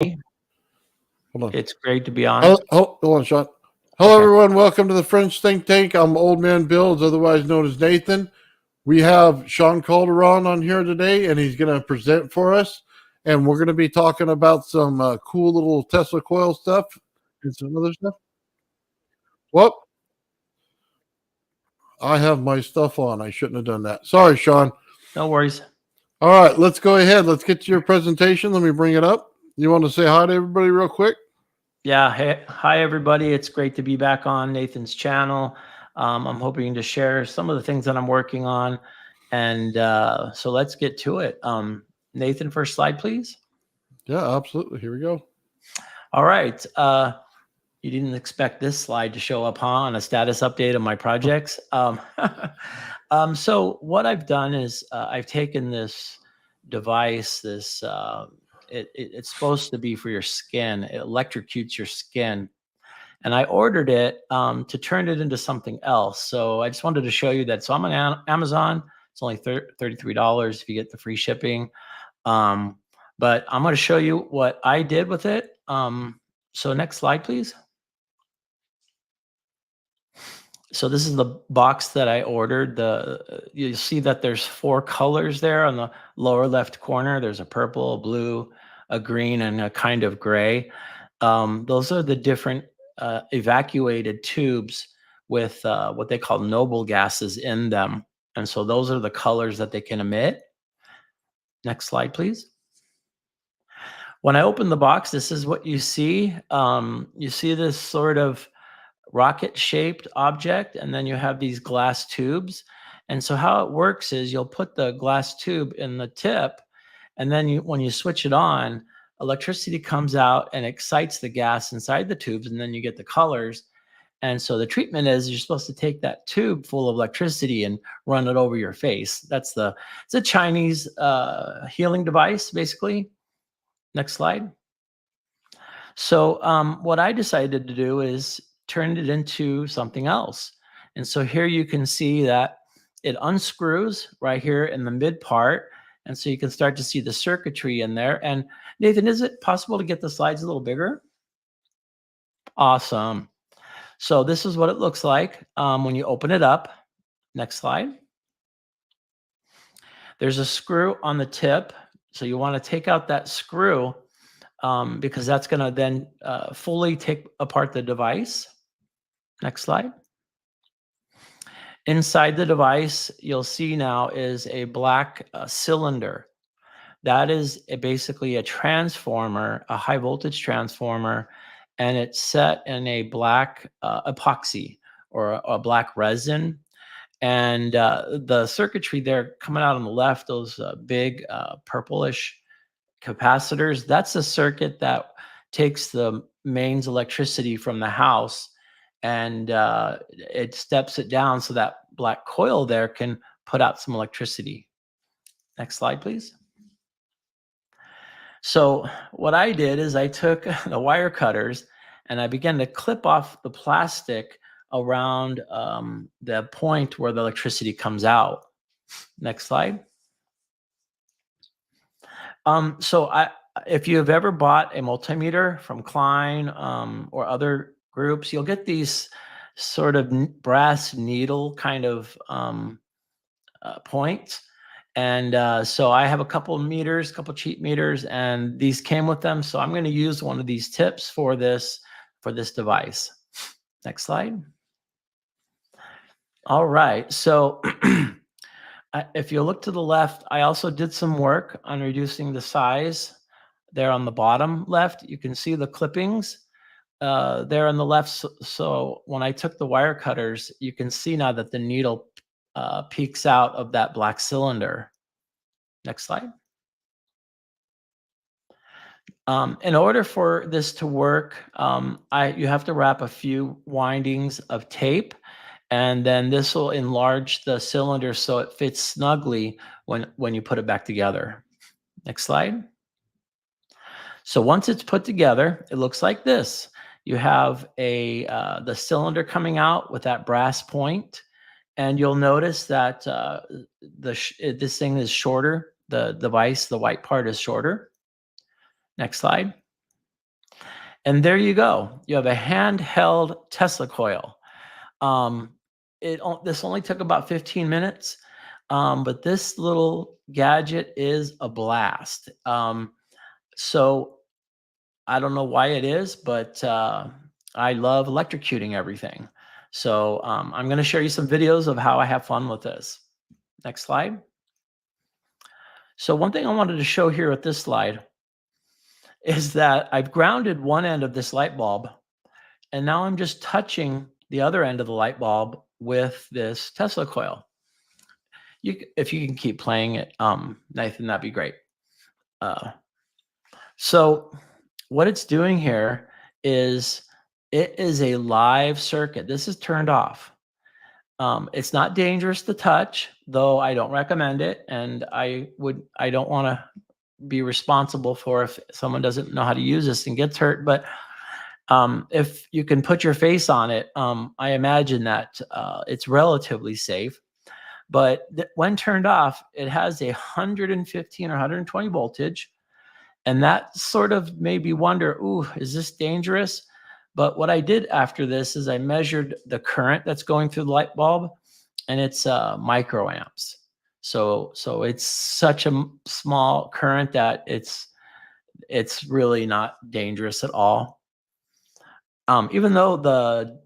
Hold on. It's great to be on. Hold on, Sean. Hello, Okay. everyone. Welcome to the Fringe Think Tank. I'm Old Man Bills, otherwise known as Nathan. We have Sean Calderon on here today, and he's going to present for us. And we're going to be talking about some cool little Tesla coil stuff and some other stuff. What? I have my stuff on. I shouldn't have done that. Sorry, Sean. No worries. All right, let's go ahead. Let's get to your presentation. Let me bring it up. You want to say hi to everybody real quick? Yeah. Hey, hi, everybody. It's great to be back on Nathan's channel. I'm hoping to share some of the things that I'm working on. And so let's get to it. Nathan, first slide, please. Yeah, absolutely. Here we go. All right. You didn't expect this slide to show up, huh, on a status update of my projects. So what I've done is I've taken this device, it's supposed to be for your skin. It electrocutes your skin. And I ordered it to turn it into something else. So I just wanted to show you that. So I'm on Amazon. It's only $33 if you get the free shipping. But I'm going to show you what I did with it. So next slide, please. So this is the box that I ordered. You'll see that there's 4 colors there on the lower left corner. There's a purple, a blue, a green, and a kind of gray. Those are the different evacuated tubes with what they call noble gases in them. And so those are the colors that they can emit. Next slide, please. When I open the box, this is what you see. You see this sort of rocket-shaped object, and then you have these glass tubes. And so how it works is you'll put the glass tube in the tip, and then when you switch it on, electricity comes out and excites the gas inside the tubes, and then you get the colors. And so the treatment is you're supposed to take that tube full of electricity and run it over your face. It's a Chinese healing device, basically. Next slide. So what I decided to do is turn it into something else. And so here you can see that it unscrews right here in the mid part. And so you can start to see the circuitry in there. And Nathan, is it possible to get the slides a little bigger? Awesome. So this is what it looks like when you open it up. Next slide. There's a screw on the tip. So you want to take out that screw because that's going to then fully take apart the device. Next slide. Inside the device, you'll see now is a black cylinder. That is basically a transformer, a high voltage transformer, and it's set in a black epoxy or a black resin. And the circuitry there coming out on the left, those big purplish capacitors, that's a circuit that takes the mains electricity from the house and it steps it down so that black coil there can put out some electricity. Next slide, please. So what I did is I took the wire cutters and I began to clip off the plastic around the point where the electricity comes out. Next slide. If you have ever bought a multimeter from Klein or other groups, you'll get these sort of brass needle kind of points. And so I have a couple of meters, a couple cheap meters, and these came with them. So I'm going to use one of these tips for this device. Next slide. All right. So if you look to the left, I also did some work on reducing the size. There on the bottom left, you can see the clippings there on the left. So when I took the wire cutters, you can see now that the needle peeks out of that black cylinder. Next slide. In order for this to work, you have to wrap a few windings of tape, and then this will enlarge the cylinder so it fits snugly when you put it back together. Next slide. So once it's put together, it looks like this. You have the cylinder coming out with that brass point, and you'll notice that this thing is shorter. The device, the white part is shorter. Next slide. And there you go. You have a handheld Tesla coil. This only took about 15 minutes, but this little gadget is a blast. So I don't know why it is, but I love electrocuting everything. So I'm going to show you some videos of how I have fun with this. Next slide. So one thing I wanted to show here with this slide is that I've grounded one end of this light bulb, and now I'm just touching the other end of the light bulb with this Tesla coil. If you can keep playing it, Nathan, that'd be great. So what it's doing here is it is a live circuit. This is turned off. It's not dangerous to touch, though I don't recommend it, and I don't want to be responsible for if someone doesn't know how to use this and gets hurt. But if you can put your face on it, I imagine that it's relatively safe. But when turned off, it has a 115 or 120 voltage. And that sort of made me wonder, ooh, is this dangerous? But what I did after this is I measured the current that's going through the light bulb, and it's microamps. So it's such a small current that it's really not dangerous at all. Even though the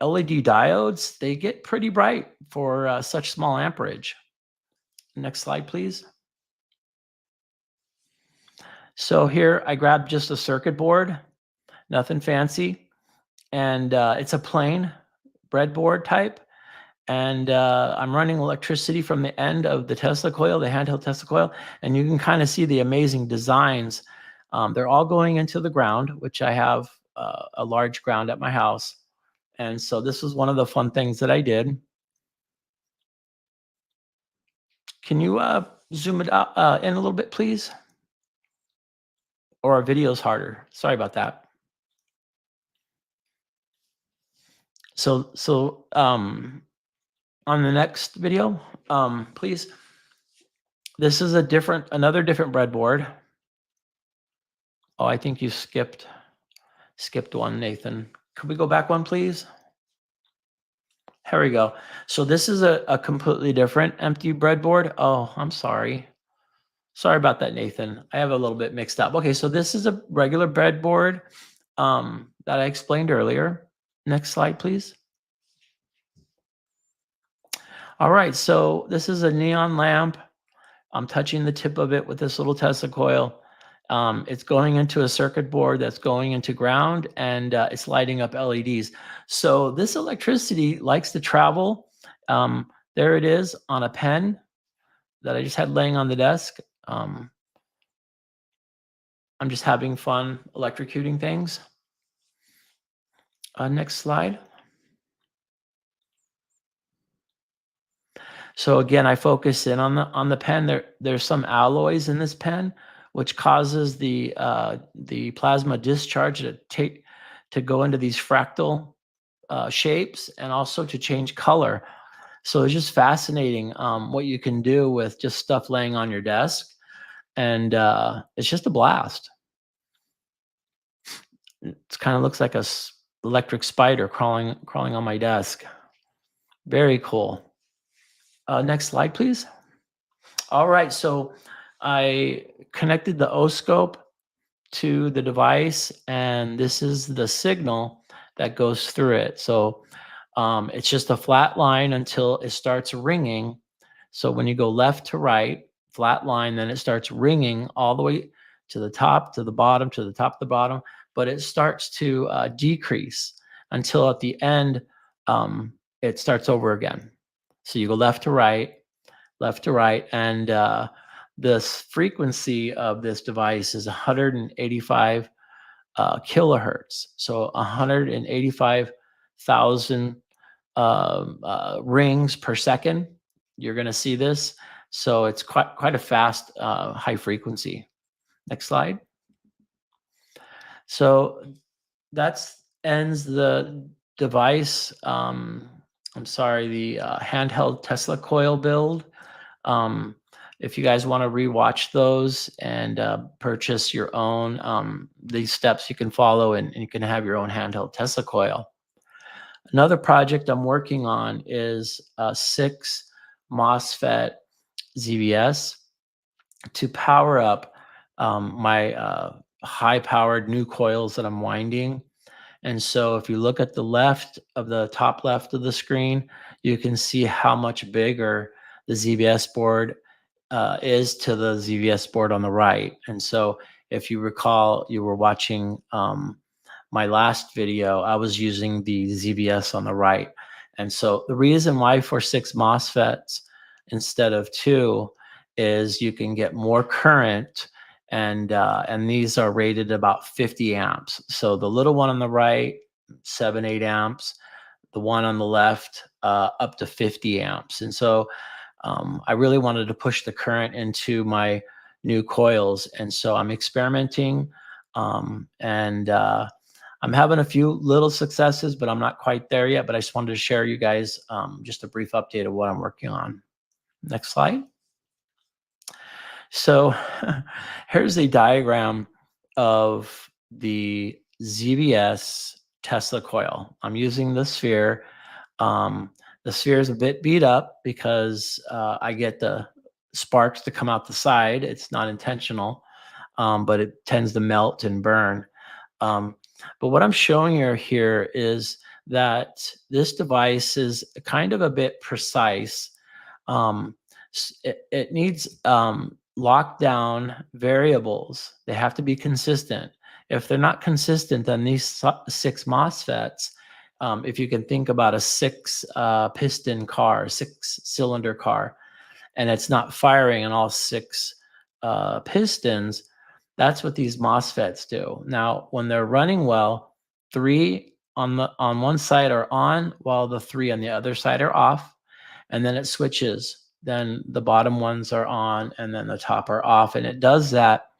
LED diodes, they get pretty bright for such small amperage. Next slide, please. So here I grabbed just a circuit board, nothing fancy, and it's a plain breadboard type. And I'm running electricity from the end of the Tesla coil, the handheld Tesla coil, and you can kind of see the amazing designs. They're all going into the ground, which I have a large ground at my house. And so this was one of the fun things that I did. Can you zoom it out, in a little bit, please? Or our video's harder. Sorry about that. So on the next video, please. This is another different breadboard. Oh, I think you skipped one, Nathan. Could we go back one, please? Here we go. So this is a completely different empty breadboard. Oh, I'm sorry. Sorry about that, Nathan. I have a little bit mixed up. Okay, so this is a regular breadboard that I explained earlier. Next slide, please. All right, so this is a neon lamp. I'm touching the tip of it with this little Tesla coil. It's going into a circuit board that's going into ground, and it's lighting up LEDs. So this electricity likes to travel. There it is on a pen that I just had laying on the desk. I'm just having fun electrocuting things. Next slide. So again, I focus in on the pen. There's some alloys in this pen, which causes the plasma discharge to go into these fractal shapes, and also to change color. So it's just fascinating what you can do with just stuff laying on your desk, and it's just a blast. It kind of looks like a electric spider crawling on my desk. Very cool. Next slide, please. All right, so I connected the oscope to the device, and this is the signal that goes through it. So it's just a flat line until it starts ringing. So when you go left to right, flat line, then it starts ringing all the way to the top, to the bottom, to the top, to the bottom, but it starts to decrease until at the end, it starts over again. So you go left to right, and this frequency of this device is 185 kilohertz. So 185,000 rings per second. You're going to see this. So it's quite a fast, high frequency. Next slide. So that ends the device. I'm sorry, the handheld Tesla coil build. if you guys want to rewatch those and purchase your own, these steps you can follow, and you can have your own handheld Tesla coil. Another project I'm working on is a 6 MOSFET ZVS to power up my high-powered new coils that I'm winding. And so if you look at the left of the top left of the screen, you can see how much bigger the ZVS board is to the ZVS board on the right. And so if you recall, you were watching my last video, I was using the ZVS on the right. And so the reason why for 6 MOSFETs instead of 2 is you can get more current, and these are rated about 50 amps. So the little one on the right, 7-8 amps, the one on the left, up to 50 amps. And so I really wanted to push the current into my new coils. And so I'm experimenting, and I'm having a few little successes, but I'm not quite there yet. But I just wanted to share you guys just a brief update of what I'm working on. Next slide. So here's a diagram of the ZVS Tesla coil. I'm using the sphere. The sphere is a bit beat up because I get the sparks to come out the side. It's not intentional, but it tends to melt and burn. But what I'm showing you here is that this device is kind of a bit precise. It needs lockdown variables. They have to be consistent. If they're not consistent, then these 6 MOSFETs, if you can think about a 6 piston car, 6 cylinder car, and it's not firing on all 6 pistons, that's what these MOSFETs do. Now, when they're running well, 3 on one side are on, while the 3 on the other side are off, and then it switches. Then the bottom ones are on, and then the top are off, and it does that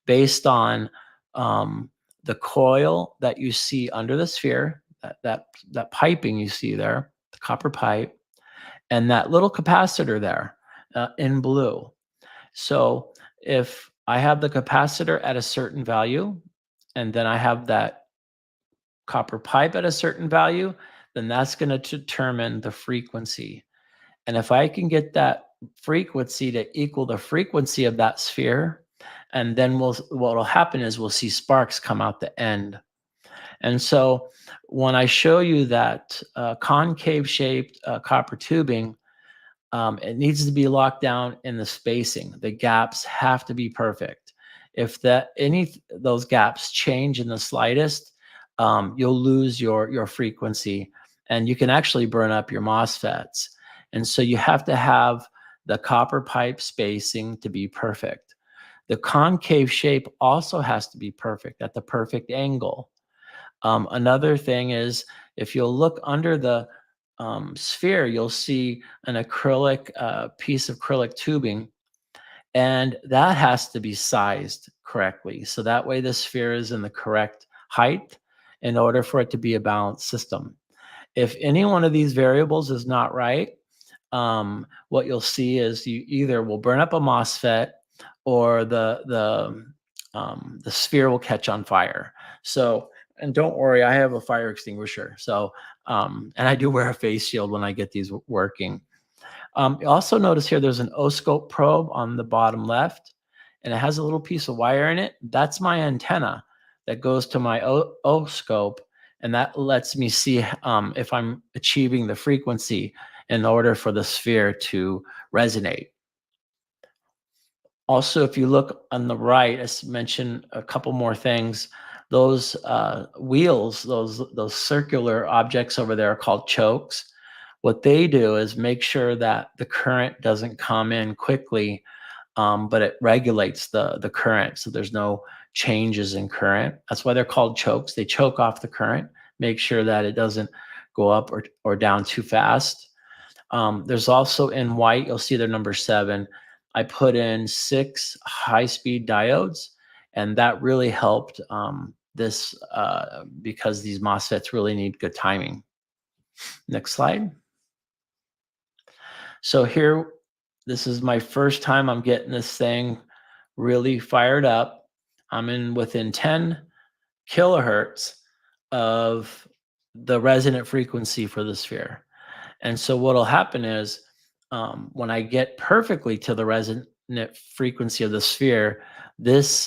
based on the coil that you see under the sphere, that piping you see there, the copper pipe, and that little capacitor there in blue. So if I have the capacitor at a certain value, and then I have that copper pipe at a certain value, then that's going to determine the frequency. And if I can get that frequency to equal the frequency of that sphere, and then what will happen is we'll see sparks come out the end. And so when I show you that concave shaped copper tubing, it needs to be locked down in the spacing. The gaps have to be perfect. If those gaps change in the slightest, you'll lose your frequency, and you can actually burn up your MOSFETs. And so you have to have the copper pipe spacing to be perfect. The concave shape also has to be perfect at the perfect angle. Another thing is, if you'll look under the sphere, you'll see an acrylic piece of acrylic tubing, and that has to be sized correctly. So that way the sphere is in the correct height in order for it to be a balanced system. If any one of these variables is not right, what you'll see is you either will burn up a MOSFET, or the sphere will catch on fire. So, and don't worry, I have a fire extinguisher. So, and I do wear a face shield when I get these working. You also notice here there's an oscope probe on the bottom left, and it has a little piece of wire in it. That's my antenna that goes to my oscope, and that lets me see if I'm achieving the frequency in order for the sphere to resonate. Also, if you look on the right, I mentioned a couple more things. Those wheels, those circular objects over there are called chokes. What they do is make sure that the current doesn't come in quickly, but it regulates the current, so there's no changes in current. That's why they're called chokes. They choke off the current, make sure that it doesn't go up or down too fast. There's also in white, you'll see their number 7. I put in 6 high-speed diodes, and that really helped this because these MOSFETs really need good timing. Next slide. So here, This is my first time I'm getting this thing really fired up. I'm in within 10 kilohertz of the resonant frequency for the sphere. And so what'll happen is when I get perfectly to the resonant frequency of the sphere, this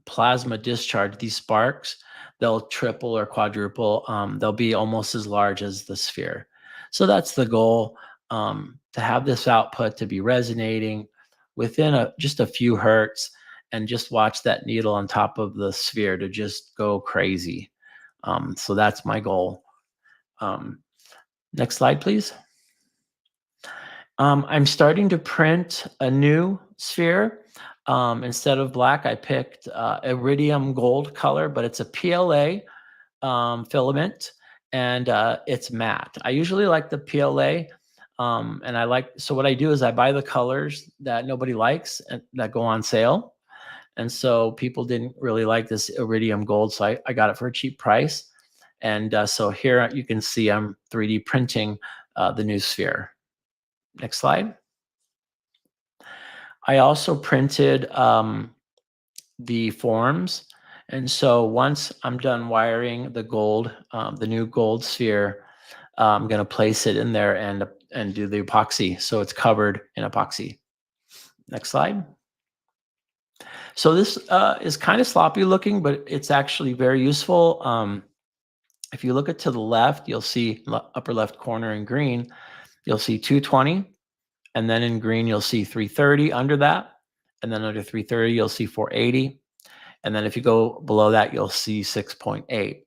plasma discharge, these sparks, they'll triple or quadruple. They'll be almost as large as the sphere. So that's the goal, to have this output to be resonating within just a few hertz, and just watch that needle on top of the sphere to just go crazy. So that's my goal. Next slide, please. I'm starting to print a new sphere. Instead of black, I picked iridium gold color, but it's a PLA filament, and it's matte. I usually like the PLA, so what I do is I buy the colors that nobody likes and that go on sale. And so people didn't really like this iridium gold, so I got it for a cheap price. And so here you can see I'm 3D printing the new sphere. Next slide. I also printed the forms. And so once I'm done wiring the gold, the new gold sphere, I'm going to place it in there and do the epoxy. So it's covered in epoxy. Next slide. So this is kind of sloppy looking, but it's actually very useful. If you look to the left, you'll see upper left corner in green, you'll see 220. And then in green, you'll see 330 under that. And then under 330, you'll see 480. And then if you go below that, you'll see 6.8.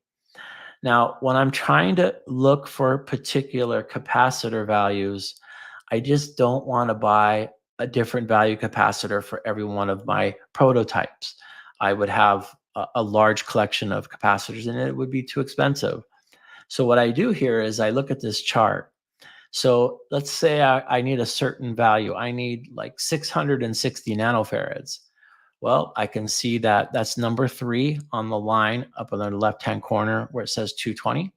Now, when I'm trying to look for particular capacitor values, I just don't want to buy a different value capacitor for every one of my prototypes. I would have a large collection of capacitors and it would be too expensive. So what I do here is I look at this chart. So let's say I need a certain value. I need like 660 nanofarads. Well, I can see that that's number 3 on the line up in the left-hand corner where it says 220.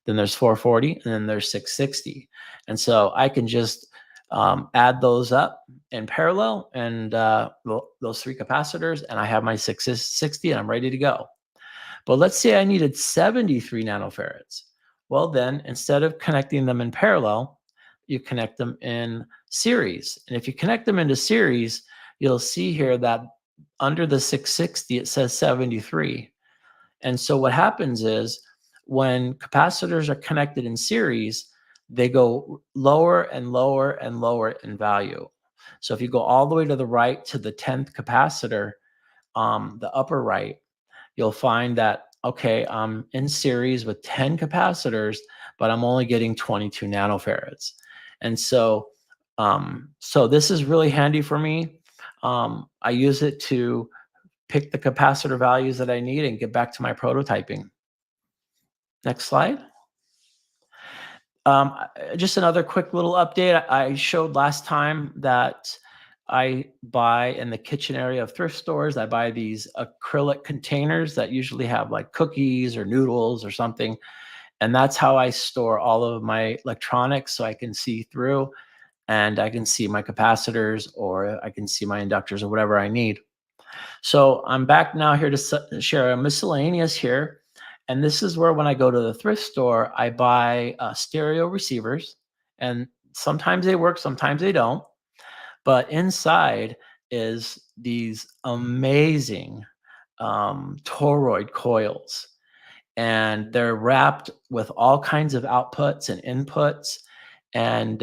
Then there's 440, and then there's 660. And so I can just add those up in parallel, and those 3 capacitors, and I have my 660, and I'm ready to go. But let's say I needed 73 nanofarads. Well, then instead of connecting them in parallel, you connect them in series. And if you connect them into series, you'll see here that under the 660, it says 73. And so what happens is when capacitors are connected in series, they go lower and lower and lower in value. So if you go all the way to the right to the 10th capacitor, the upper right, you'll find that, okay, I'm in series with 10 capacitors, but I'm only getting 22 nanofarads. And so, so this is really handy for me. I use it to pick the capacitor values that I need and get back to my prototyping. Next slide. Just another quick little update. I showed last time that I buy in the kitchen area of thrift stores, I buy these acrylic containers that usually have like cookies or noodles or something. And that's how I store all of my electronics, so I can see through and I can see my capacitors, or I can see my inductors, or whatever I need. So I'm back now here to share a miscellaneous here. And this is where when I go to the thrift store, I buy stereo receivers. And sometimes they work, sometimes they don't. But inside is these amazing toroid coils. And they're wrapped with all kinds of outputs and inputs. And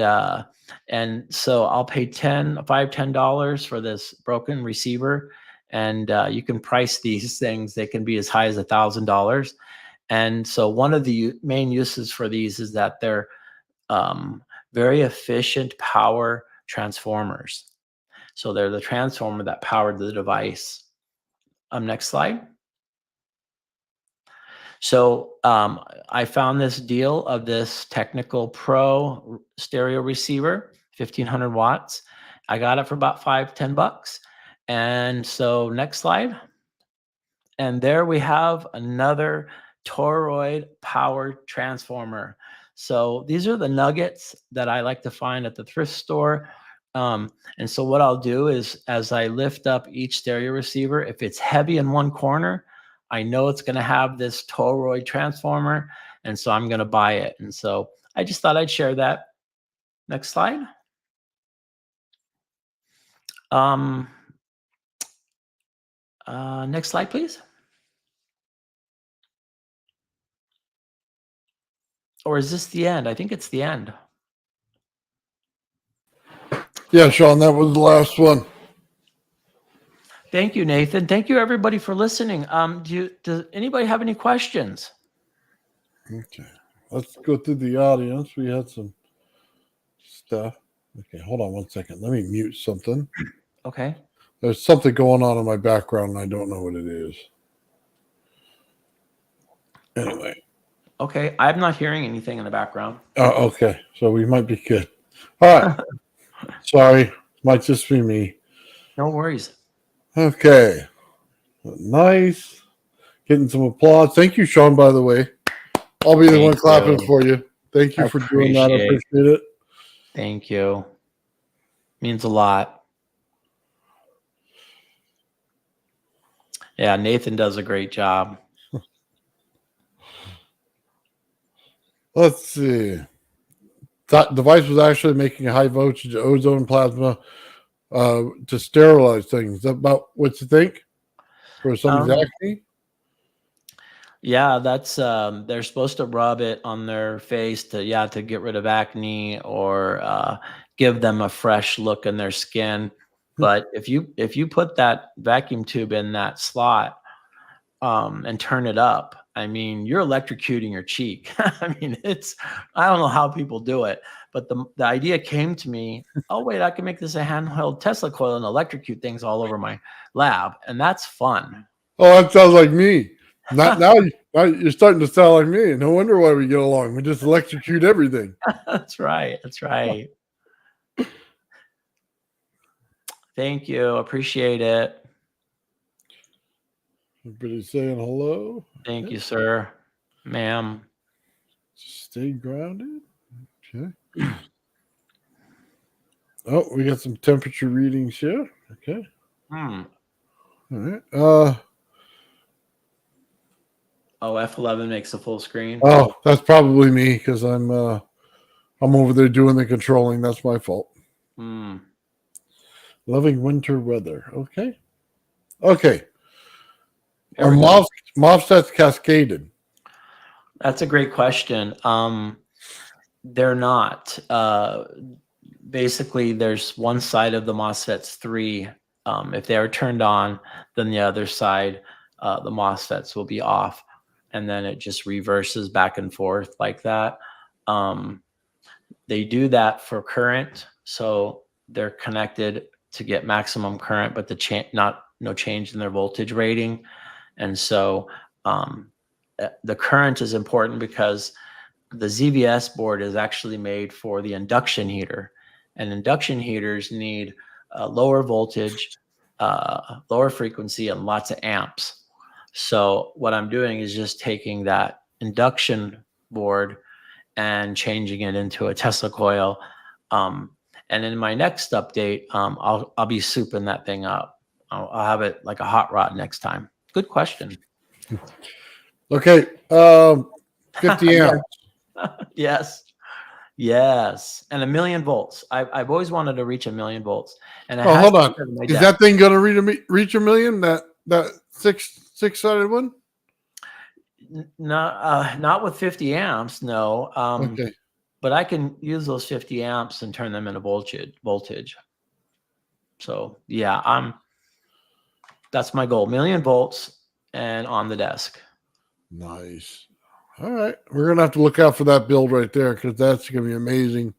so I'll pay $10 for this broken receiver. And you can price these things. They can be as high as $1,000. And so one of the main uses for these is that they're very efficient power transformers. So they're the transformer that powered the device. Next slide. So I found this deal of this Technical Pro stereo receiver, 1500 watts. I got it for about $10. And so next slide. And there we have another toroid power transformer. So these are the nuggets that I like to find at the thrift store. And so what I'll do is, as I lift up each stereo receiver, if it's heavy in one corner, I know it's going to have this toroid transformer, and so I'm going to buy it. And so I just thought I'd share that. Next slide. Next slide, please. Or is this the end? I think it's the end. Yeah, Sean, that was the last one. Thank you, Nathan. Thank you, everybody, for listening. Does anybody have any questions? Okay, let's go through the audience. We had some stuff. Okay, hold on one second. Let me mute something. Okay. There's something going on in my background, and I don't know what it is. Anyway. Okay, I'm not hearing anything in the background. Okay, so we might be good. All right. Sorry, might just be me. No worries. Okay, nice. Getting some applause. Thank you, Sean, by the way. I'll be the one clapping for you. Thank you for doing that. I appreciate it. Thank you. Means a lot. Yeah, Nathan does a great job. Let's see. That device was actually making a high voltage ozone plasma to sterilize things. Is that about what you think for somebody's acne? Yeah, that's they're supposed to rub it on their face to get rid of acne or give them a fresh look in their skin. But if you put that vacuum tube in that slot and turn it up, I mean, you're electrocuting your cheek. I mean, I don't know how people do it, but the idea came to me, oh wait, I can make this a handheld Tesla coil and electrocute things all over my lab, and that's fun. Oh, that sounds like me. Now you're starting to sound like me. No wonder why we get along. We just electrocute everything. That's right. That's right. Thank you. Appreciate it. Everybody saying hello. Thank you, sir. Ma'am. Stay grounded. Okay. Oh, we got some temperature readings here. Okay. All right. Oh, F11 makes a full screen. Oh, that's probably me because I'm over there doing the controlling. That's my fault. Loving winter weather. Okay. Okay. Are MOSFETs cascaded? That's a great question. They're not. Basically, there's one side of the MOSFETs 3. If they are turned on, then the other side, the MOSFETs will be off. And then it just reverses back and forth like that. They do that for current. So they're connected to get maximum current, but no change in their voltage rating. And so the current is important because the ZVS board is actually made for the induction heater, and induction heaters need lower voltage, lower frequency, and lots of amps. So what I'm doing is just taking that induction board and changing it into a Tesla coil. And in my next update, I'll be souping that thing up. I'll have it like a hot rod next time. Good question. Okay. 50 amps. Yes. And 1,000,000 volts. I've always wanted to reach 1,000,000 volts. And hold on. Is that thing going to reach 1,000,000? That six-sided one? Not with 50 amps. No. Okay. But I can use those 50 amps and turn them into voltage. So yeah, that's my goal. 1,000,000 volts and on the desk. Nice. All right. We're going to have to look out for that build right there because that's going to be amazing.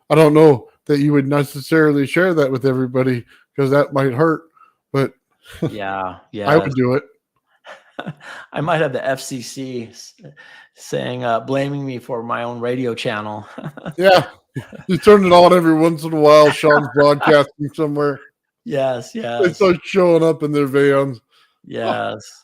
I don't know that you would necessarily share that with everybody because that might hurt, but yeah, I would do it. I might have the FCC saying, blaming me for my own radio channel. Yeah. You turn it on every once in a while. Sean's broadcasting somewhere. Yes. They start showing up in their vans. Yes.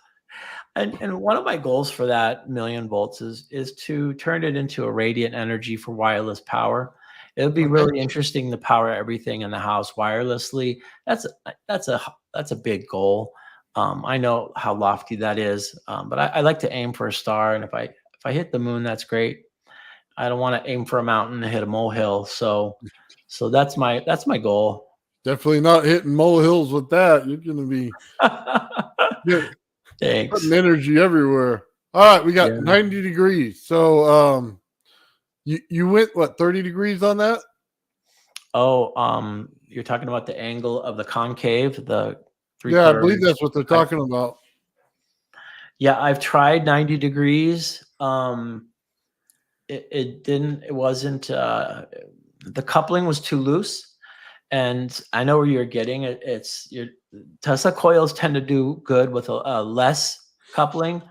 And one of my goals for that 1,000,000 volts is to turn it into a radiant energy for wireless power. It would be Okay. really interesting to power everything in the house wirelessly. That's a big goal. I know how lofty that is, but I like to aim for a star, and if I hit the moon, that's great. I don't want to aim for a mountain and hit a molehill. So that's my goal. Definitely not hitting molehills with that. You're going to be putting Thanks. energy everywhere. All right, we got Yeah. 90 degrees. So you went what, 30 degrees on that? Oh, you're talking about the angle of the concave, the three Yeah, I believe quarters. that's what they're talking about. Yeah, I've tried 90 degrees. It wasn't, the coupling was too loose. And I know where you're getting it. Your Tesla coils tend to do good with a less coupling.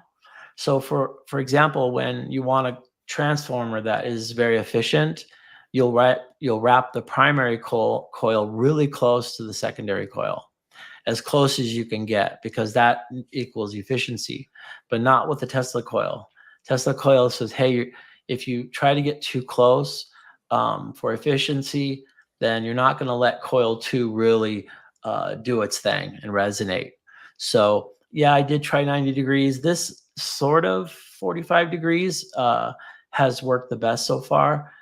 So for example, when you want a transformer that is very efficient, you'll wrap the primary coil really close to the secondary coil, as close as you can get, because that equals efficiency, but not with the Tesla coil. Tesla coil says, hey, if you try to get too close for efficiency, then you're not going to let coil 2 really do its thing and resonate. So yeah, I did try 90 degrees. This sort of 45 degrees has worked the best so far.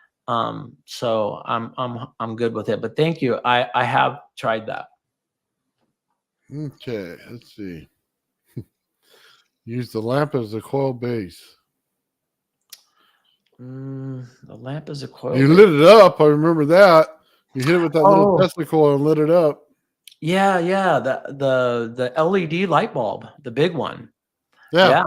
So I'm good with it. But thank you. I have tried that. Okay, let's see. Use the lamp as the coil base. The lamp is a coil. You lit it up. I remember that. You hit it with that little Oh, Tesla coil and lit it up. yeah, the LED light bulb, the big one. Yeah. Yeah,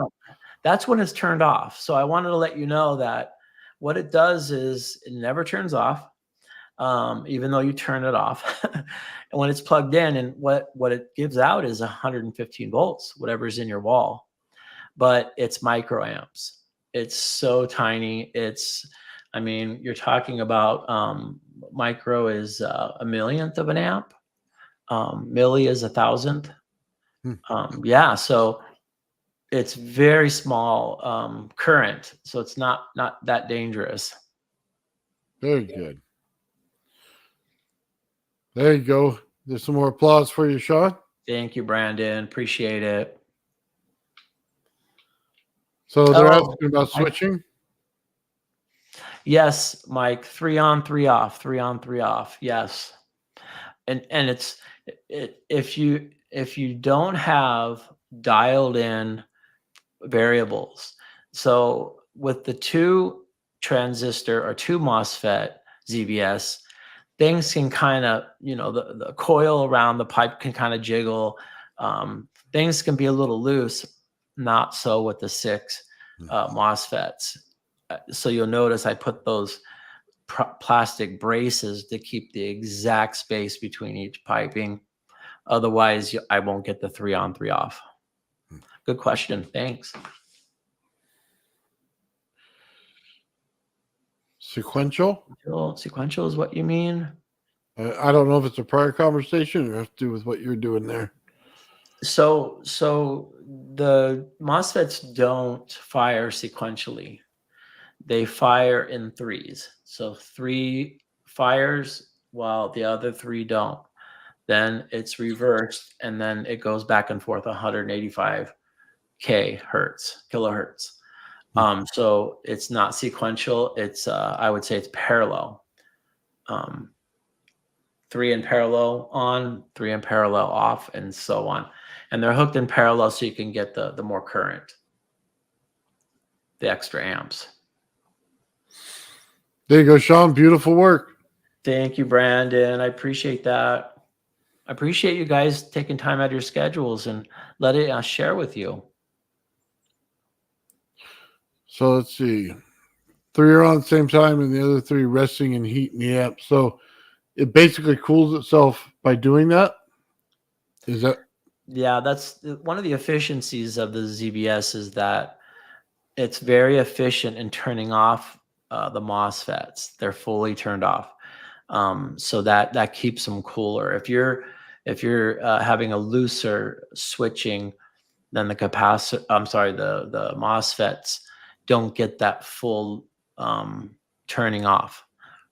that's when it's turned off. So I wanted to let you know that what it does is it never turns off, even though you turn it off. And when it's plugged in, and what it gives out is 115 volts, whatever's in your wall, but it's microamps. It's so tiny. I mean, you're talking about micro is a millionth of an amp. Milli is 1,000th. Yeah, so it's very small current, so it's not that dangerous. Very good. There you go. There's some more applause for you, Sean. Thank you, Brandon. Appreciate it. So they're Oh, asking about switching. yes, Mike. 3 on, 3 off. 3 on, 3 off. Yes, and if you don't have dialed in variables, so with the 2 transistor or 2 MOSFET ZVS, things can kind of, the coil around the pipe can kind of jiggle. Things can be a little loose, not so with the 6 MOSFETs. So you'll notice I put those plastic braces to keep the exact space between each piping. Otherwise, I won't get the 3 on, 3 off. Good question. Thanks. Sequential. Sequential is what you mean? I don't know if it's a prior conversation or has to do with what you're doing there. So the MOSFETs don't fire sequentially. They fire in 3s. So 3 fires while the other 3 don't. Then it's reversed, and then it goes back and forth 185 kilohertz. So it's not sequential. It's I would say it's parallel. 3 in parallel on, 3 in parallel off, and so on. And they're hooked in parallel so you can get the more current, the extra amps. There you go, Sean. Beautiful work. Thank you, Brandon. I appreciate that. I appreciate you guys taking time out of your schedules and letting us share with you. So let's see. 3 are on the same time and the other 3 resting and heating the amp. So it basically cools itself by doing that. Is that? Yeah, that's one of the efficiencies of the ZBS, is that it's very efficient in turning off the MOSFETs. They're fully turned off. So that keeps them cooler. If you're having a looser switching, then the MOSFETs don't get that full turning off.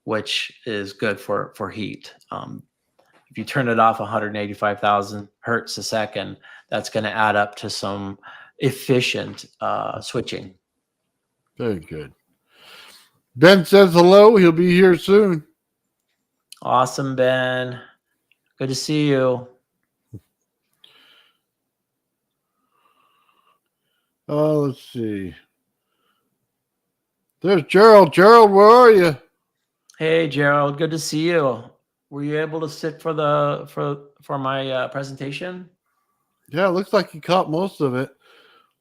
which is good for heat. If you turn it off 185,000 hertz a second, that's going to add up to some efficient switching. Very good. Ben says hello. He'll be here soon. Awesome, Ben. Good to see you. Let's see. There's Gerald. Gerald, where are you? Hey, Gerald. Good to see you. Were you able to sit for my presentation? Yeah, it looks like he caught most of it.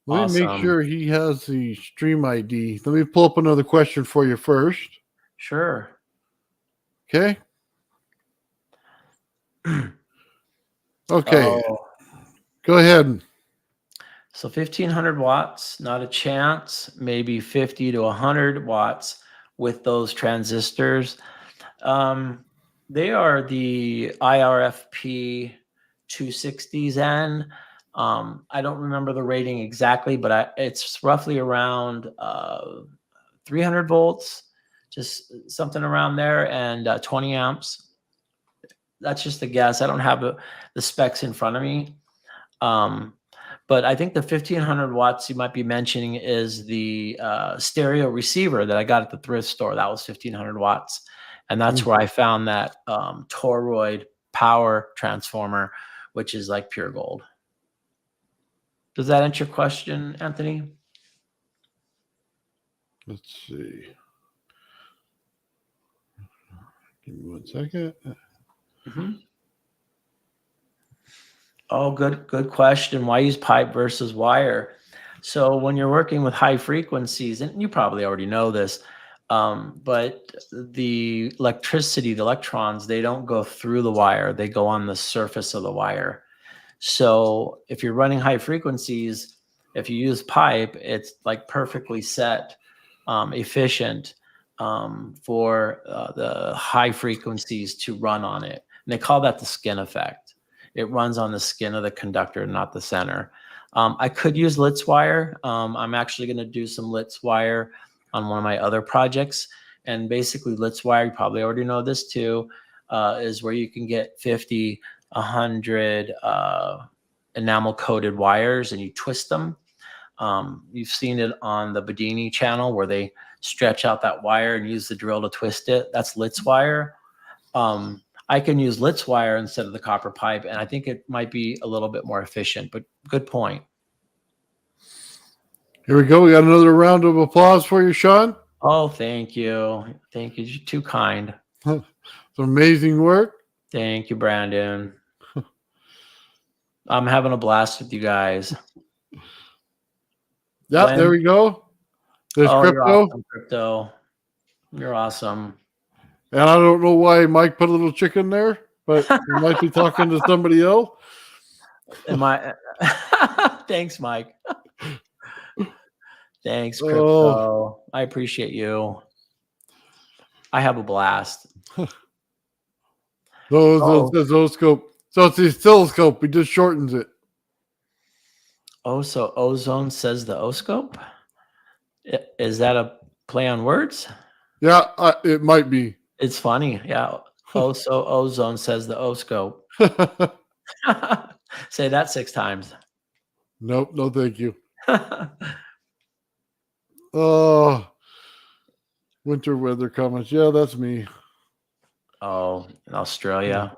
Let me make Awesome. sure he has the stream ID. Let me pull up another question for you first. Sure. Okay. Okay. Oh. Go ahead. So 1500 watts, not a chance. Maybe 50 to 100 watts with those transistors. They are the IRFP 260s I don't remember the rating exactly, but it's roughly around 300 volts, just something around there, and 20 amps. That's just a guess. I don't have the specs in front of me. But I think the 1500 watts you might be mentioning is the stereo receiver that I got at the thrift store. That was 1500 watts. And that's where I found that toroid power transformer, which is like pure gold. Does that answer your question, Anthony? Let's see. Give me 1 second. Mm-hmm. Oh, good question. Why use pipe versus wire? So when you're working with high frequencies, and you probably already know this, but the electricity, the electrons, they don't go through the wire. They go on the surface of the wire. So if you're running high frequencies, if you use pipe, it's like perfectly set, efficient for the high frequencies to run on it. And they call that the skin effect. It runs on the skin of the conductor, not the center. I could use Litz wire. I'm actually going to do some Litz wire on one of my other projects. And basically Litz wire, you probably already know this too, is where you can get 50, 100 enamel coated wires and you twist them. You've seen it on the Bedini channel where they stretch out that wire and use the drill to twist it. That's Litz wire. I can use Litz wire instead of the copper pipe, and I think it might be a little bit more efficient, but good point. Here we go. We got another round of applause for you, Sean. Oh, thank you. Thank you. You're too kind. It's amazing work. Thank you, Brandon. I'm having a blast with you guys. Yeah, there we go. There's Crypto. Crypto. You're awesome, Crypto. You're awesome. And I don't know why Mike put a little chicken there, but he might be talking to somebody else. Thanks, Mike. Thanks, Crypto. Oh. I appreciate you. I have a blast. Oscilloscope. So it's the oscilloscope. He just shortens it. Oh, so Ozone says the oscope? Is that a play on words? Yeah, it might be. It's funny. Yeah. Oh, so Ozone says the oscope. Say that 6 times. Nope. No, thank you. Oh, winter weather comments. Yeah, that's me. Oh, in Australia.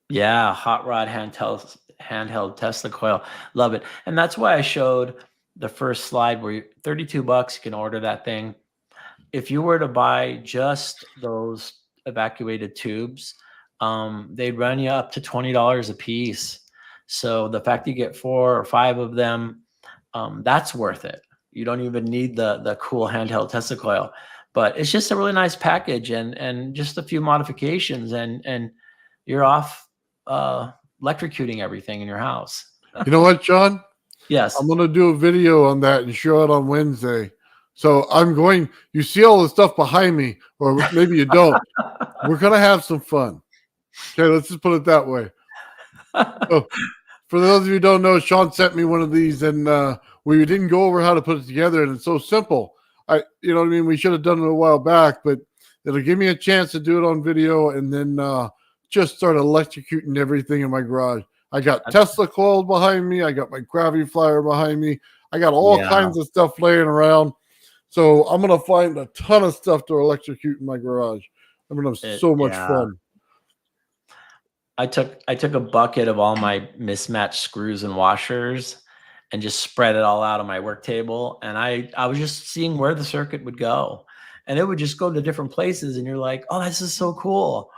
Yeah, hot rod handheld Tesla coil. Love it. And that's why I showed the first slide where $32 you can order that thing. If you were to buy just those evacuated tubes, they'd run you up to $20 a piece. So the fact you get 4 or 5 of them, that's worth it. You don't even need the cool handheld Tesla coil, but it's just a really nice package and just a few modifications and you're off electrocuting everything in your house. You know what, John? Yes. I'm going to do a video on that and show it on Wednesday. So you see all the stuff behind me, or maybe you don't. We're going to have some fun. Okay, let's just put it that way. So, for those of you who don't know, Sean sent me one of these, and we didn't go over how to put it together, and it's so simple. you know what I mean? We should have done it a while back, but it'll give me a chance to do it on video and then just start electrocuting everything in my garage. I got Tesla coils behind me. I got my gravity flyer behind me. I got all kinds of stuff laying around. So I'm going to find a ton of stuff to electrocute in my garage. I'm going to have so much fun. I took a bucket of all my mismatched screws and washers and just spread it all out on my work table. And I was just seeing where the circuit would go. And it would just go to different places. And you're like, oh, this is so cool.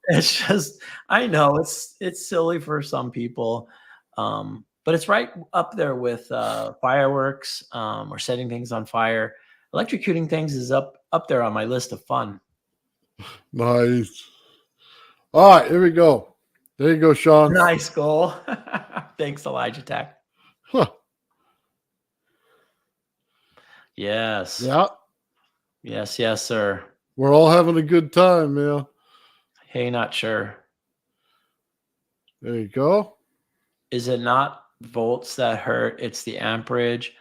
It's just, I know it's silly for some people. But it's right up there with fireworks or setting things on fire. Electrocuting things is up there on my list of fun. Nice. All right, here we go. There you go, Sean. Nice goal. Thanks, Elijah Tech. Huh. Yes. Yeah. Yes, sir. We're all having a good time, man. Hey, not sure. There you go. Is it not volts that hurt? It's the amperage.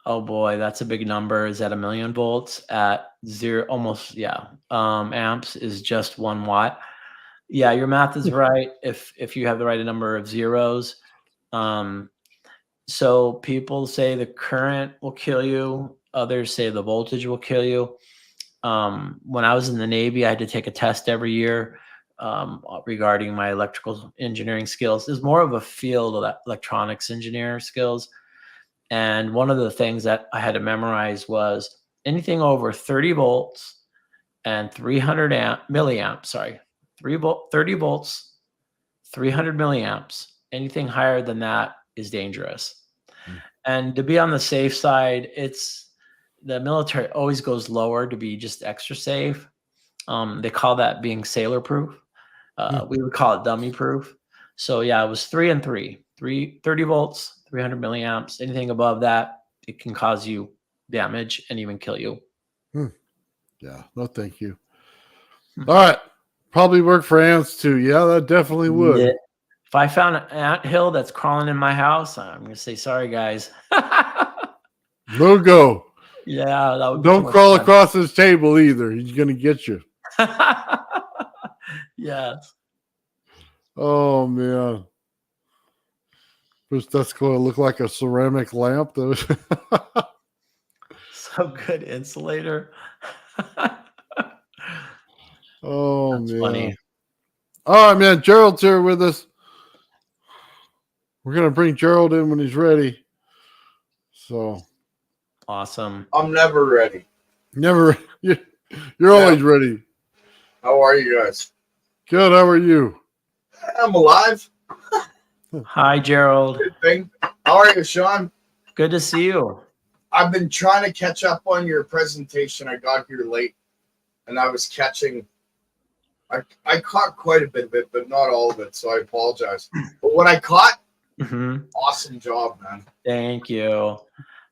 Oh boy, that's a big number. Is that 1,000,000 volts at zero? Almost, yeah. Amps is just 1 watt. Yeah, your math is right. If you have the right number of zeros. So people say the current will kill you. Others say the voltage will kill you. When I was in the Navy, I had to take a test every year regarding my electrical engineering skills. It's more of a field of electronics engineer skills. And one of the things that I had to memorize was anything over 30 volts and 300 milliamps, 30 volts, 300 milliamps. Anything higher than that is dangerous. And to be on the safe side, the military always goes lower to be just extra safe. They call that being sailor proof. We would call it dummy proof. So yeah, it was 3 and 3, 30 volts, 300 milliamps. Anything above that, it can cause you damage and even kill you. Yeah, no, thank you. All right. Probably work for ants too. Yeah, that definitely would. Yeah. If I found an anthill that's crawling in my house, I'm going to say, sorry, guys. No go. Yeah. That would Don't crawl across his table either. He's going to get you. Yes. Oh, man. That's going to look like a ceramic lamp, though. So good insulator. Oh, that's man. Funny. All right, man. Gerald's here with us. We're going to bring Gerald in when he's ready. So awesome. I'm never ready. Never. You're always ready. How are you guys? Good. How are you? I'm alive. Hi, Gerald. Good thing. How are you, Sean? Good to see you. I've been trying to catch up on your presentation. I got here late, and I was catching. I caught quite a bit of it, but not all of it, so I apologize. But what I caught, awesome job, man. Thank you.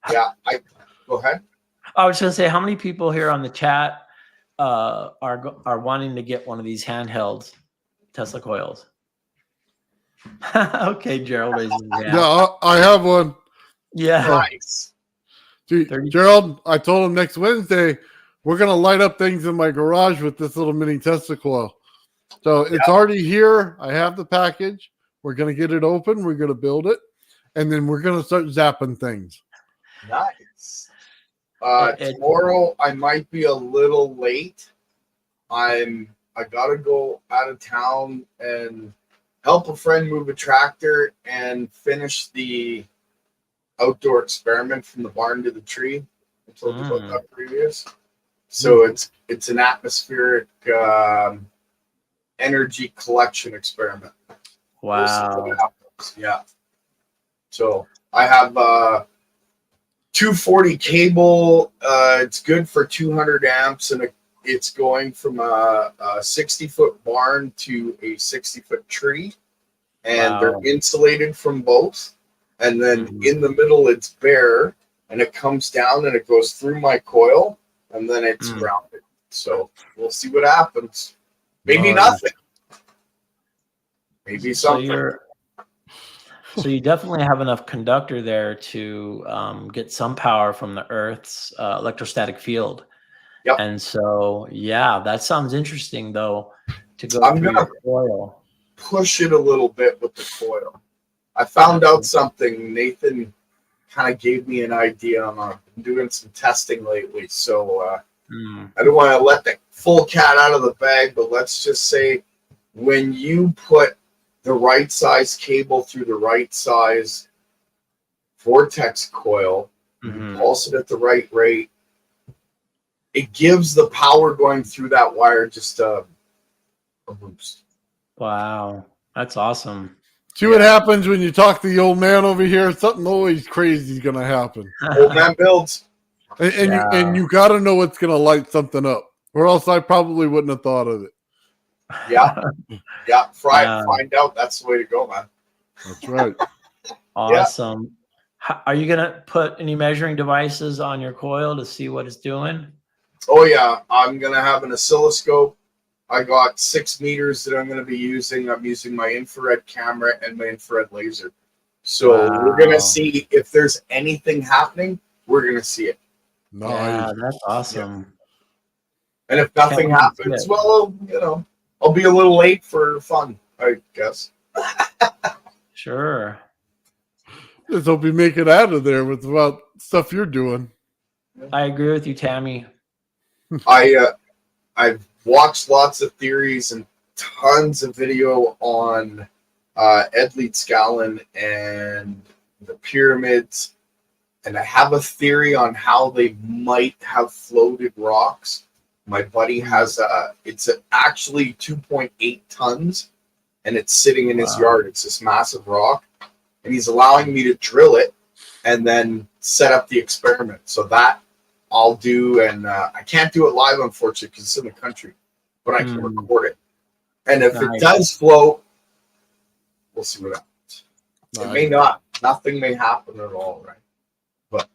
Yeah, go ahead. I was going to say, how many people here on the chat are wanting to get one of these handheld Tesla coils? Okay, Gerald raises his hand. Yeah, I have one. Yeah. Nice. Dude, Gerald, I told him next Wednesday we're going to light up things in my garage with this little mini Tesla coil. So it's already here. I have the package. We're going to get it open. We're going to build it. And then we're going to start zapping things. Nice. Tomorrow I might be a little late. I gotta go out of town and help a friend move a tractor and finish the outdoor experiment from the barn to the tree. I told you about that previous. So it's an atmospheric energy collection experiment. Wow. Yeah. So I have 240 cable. It's good for 200 amps, and it's going from a 60-foot barn to a 60-foot tree, and they're insulated from both. And then in the middle, it's bare, and it comes down and it goes through my coil, and then it's grounded. So we'll see what happens. Maybe nothing. Maybe something. So you definitely have enough conductor there to get some power from the Earth's electrostatic field. Yep. And so, yeah, that sounds interesting, though, to go I'm through gonna your coil. push it a little bit with the coil. I found out something. Nathan kind of gave me an idea. I'm doing some testing lately, so I don't want to let the full cat out of the bag, but let's just say when you put the right size cable through the right size vortex coil, you pulse it at the right rate, it gives the power going through that wire just a boost. Wow, that's awesome. See what happens when you talk to the old man over here? Something always crazy is going to happen. Old man builds. And you got to know what's going to light something up, or else I probably wouldn't have thought of it. Yeah. Find out. That's the way to go, man. That's right. Awesome. Are you going to put any measuring devices on your coil to see what it's doing? Oh, yeah. I'm going to have an oscilloscope. I got 6 meters that I'm going to be using. I'm using my infrared camera and my infrared laser. So we're going to see if there's anything happening. We're going to see it. Nice. Yeah, that's awesome. Yeah. And if nothing happens, well, I'll be a little late for fun, I guess. Sure. Let's hope you make it out of there with about stuff you're doing. I agree with you, Tammy. I've watched lots of theories and tons of video on Ed Leedskalnin and the pyramids, and I have a theory on how they might have floated rocks. My buddy has it's actually 2.8 tons, and it's sitting in his yard. It's this massive rock, and he's allowing me to drill it and then set up the experiment. So that I'll do, and I can't do it live, unfortunately, because it's in the country, but I can record it. And if it does float, we'll see what happens. It may not. Nothing may happen at all, right? But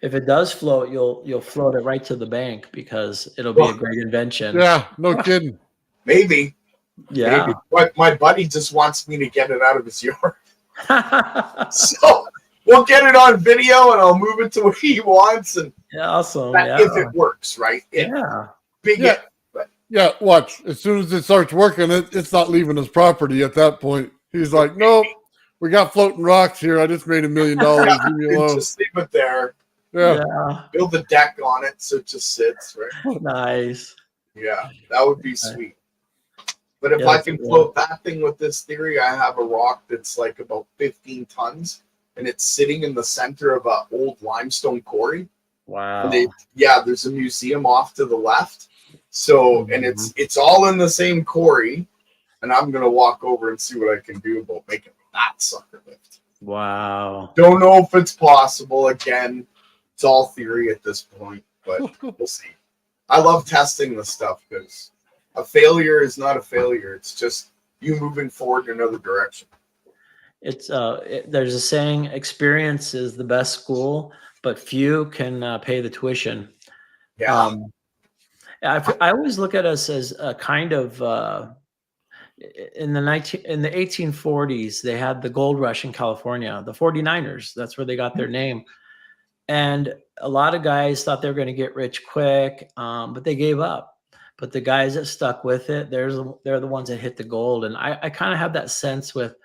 if it does float, you'll float it right to the bank because it'll be a great invention. Yeah, no kidding. Maybe. Yeah. Maybe. But my buddy just wants me to get it out of his yard. So we'll get it on video and I'll move it to what he wants. And awesome. If it works, right? Yeah, watch. As soon as it starts working, it's not leaving his property at that point. He's like, nope, we got floating rocks here. I just made $1 million. Leave me alone. Just leave it there. Yeah. Build a deck on it so it just sits, right? Nice. Yeah, that would be sweet. But if I can float that thing with this theory, I have a rock that's like about 15 tons, and it's sitting in the center of an old limestone quarry. Wow. And there's a museum off to the left. So, and it's all in the same quarry, and I'm gonna walk over and see what I can do about making that sucker lift. Wow. Don't know if it's possible. Again, it's all theory at this point, but we'll see. I love testing this stuff because a failure is not a failure. It's just you moving forward in another direction. It's there's a saying: experience is the best school, but few can pay the tuition. Yeah. I always look at us as a kind of in the 1840s, they had the gold rush in California, the 49ers. That's where they got their name. And a lot of guys thought they were going to get rich quick, but they gave up. But the guys that stuck with it, they're the ones that hit the gold. And I kind of have that sense with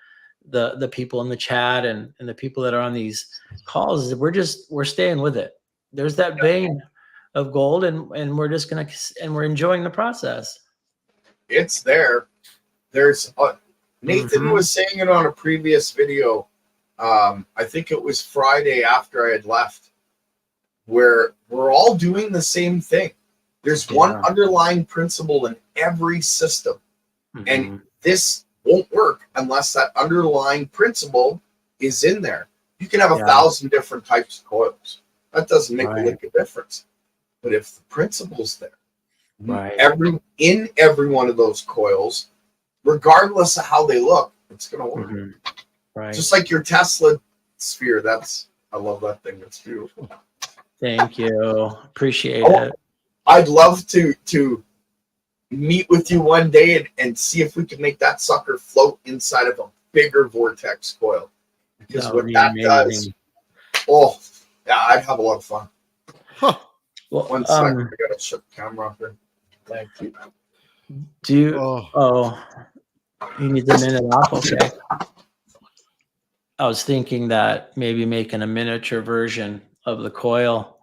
the people in the chat and the people that are on these calls. We're staying with it. There's that vein of gold, and we're just we're enjoying the process. It's there. There's Nathan was saying it on a previous video. I think it was Friday after I had left, where we're all doing the same thing. There's one underlying principle in every system, and this won't work unless that underlying principle is in there. You can have 1,000 different types of coils. That doesn't make a lick of difference. But if the principle's there, in every one of those coils, regardless of how they look, it's going to work. Right. Just like your Tesla sphere. I love that thing. It's beautiful. Thank you. Appreciate it. I'd love to meet with you one day and see if we can make that sucker float inside of a bigger vortex coil. Because That what would be that does, amazing. oh, yeah, I'd have a lot of fun. Huh. Well, One second, I gotta shut the camera off here. Thank you. do you? Oh. Oh, he needs a minute off. Okay. I was thinking that maybe making a miniature version of the coil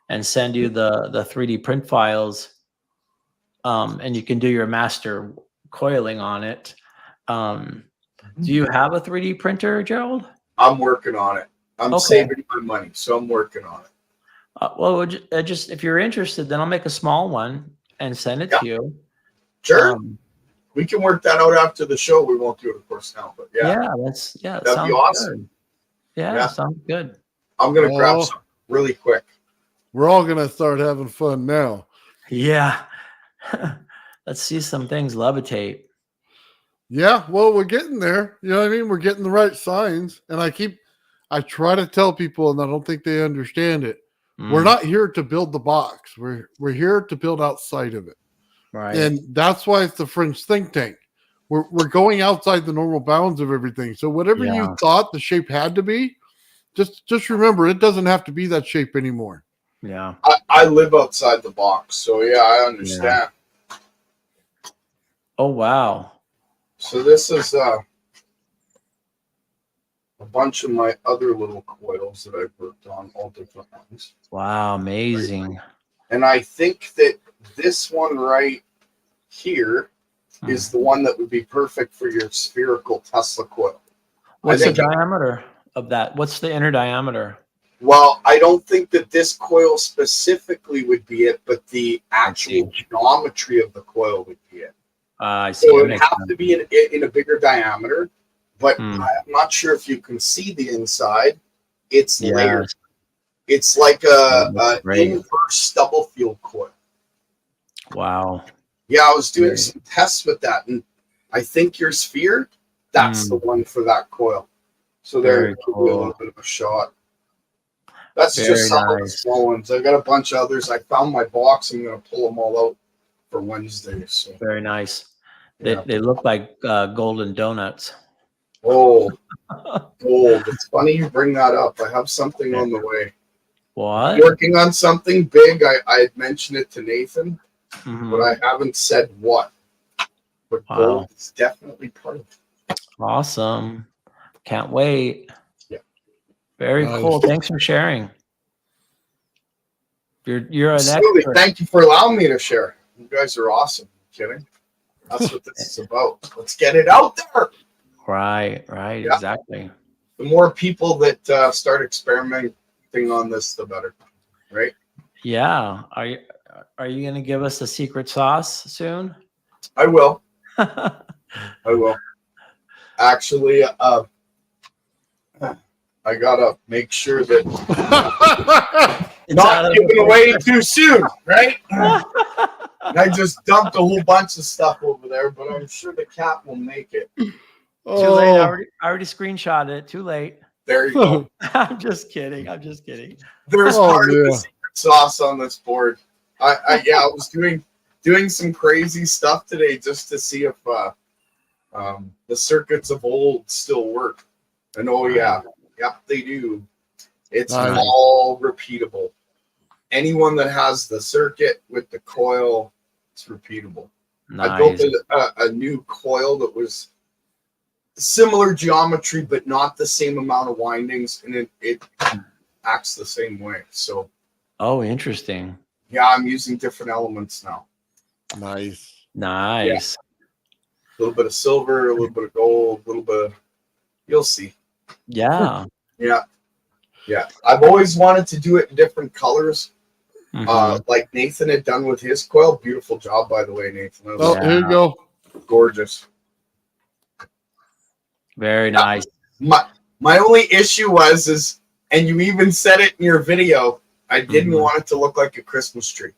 and send you the 3D print files, and you can do your master coiling on it. Do you have a 3D printer, Gerald? I'm working on it. I'm Okay. saving my money, so I'm working on it. Well, just if you're interested, then I'll make a small one and send it to you. Sure. We can work that out after the show. We won't do it, of course, now, but yeah. That'd That'd be awesome. Good. Yeah, sounds good. I'm going to grab some really quick. We're all going to start having fun now. Yeah. Let's see some things levitate. Yeah, well, we're getting there. You know what I mean? We're getting the right signs. And I try to tell people, and I don't think they understand it. We're not here to build the box. We're here to build outside of it. Right. And that's why it's the Fringe think tank. We're going outside the normal bounds of everything. So whatever you thought the shape had to be, just remember it doesn't have to be that shape anymore. Yeah. I live outside the box, so yeah, I understand. Yeah. Oh wow. So this is a bunch of my other little coils that I've worked on, all different ones. Wow, amazing. And I think that this one right here is the one that would be perfect for your spherical Tesla coil. What's the diameter of that? What's the inner diameter? Well, I don't think that this coil specifically would be it, but the actual geometry of the coil would be it. I see. So it would have to be in a bigger diameter, but I'm not sure if you can see the inside. It's layered. It's like a inverse stubble field coil. Wow. Yeah, I was doing some tests with that, and I think your sphere, that's the one for that coil. So there, give you a little bit of a shot. That's just some of the small ones. I've got a bunch of others. I found my box. I'm going to pull them all out for Wednesday. So. Very nice. They look like golden donuts. Oh, gold. It's funny you bring that up. I have something on the way. What? I'm working on something big. I had mentioned it to Nathan, but I haven't said what. But gold is definitely part of it. Awesome. Can't wait. Yeah. Very cool. Thanks for sharing. You're an expert. Thank you for allowing me to share. You guys are awesome. Kidding? That's what this is about. Let's get it out there. Right. Yeah. Exactly. The more people that start experimenting on this, the better. Right? Yeah. Are you going to give us a secret sauce soon? I will. I will. Actually, I gotta make sure that not giving away too soon, right? I just dumped a whole bunch of stuff over there, but I'm sure the cat will make it. Too late. I already screenshotted it. Too late. There you go. I'm just kidding. There's part of the secret sauce on this board. I was doing some crazy stuff today just to see if the circuits of old still work. And they do. It's all repeatable. Anyone that has the circuit with the coil, it's repeatable. Nice. I built a new coil that was similar geometry, but not the same amount of windings, and it acts the same way. So, interesting. Yeah, I'm using different elements now. Nice. Yeah. A little bit of silver, a little bit of gold, a little bit of, you'll see. Yeah. Yeah. I've always wanted to do it in different colors. Like Nathan had done with his coil. Beautiful job, by the way, Nathan. Here you go. Gorgeous. Very nice. My only issue was, and you even said it in your video, I didn't want it to look like a Christmas tree.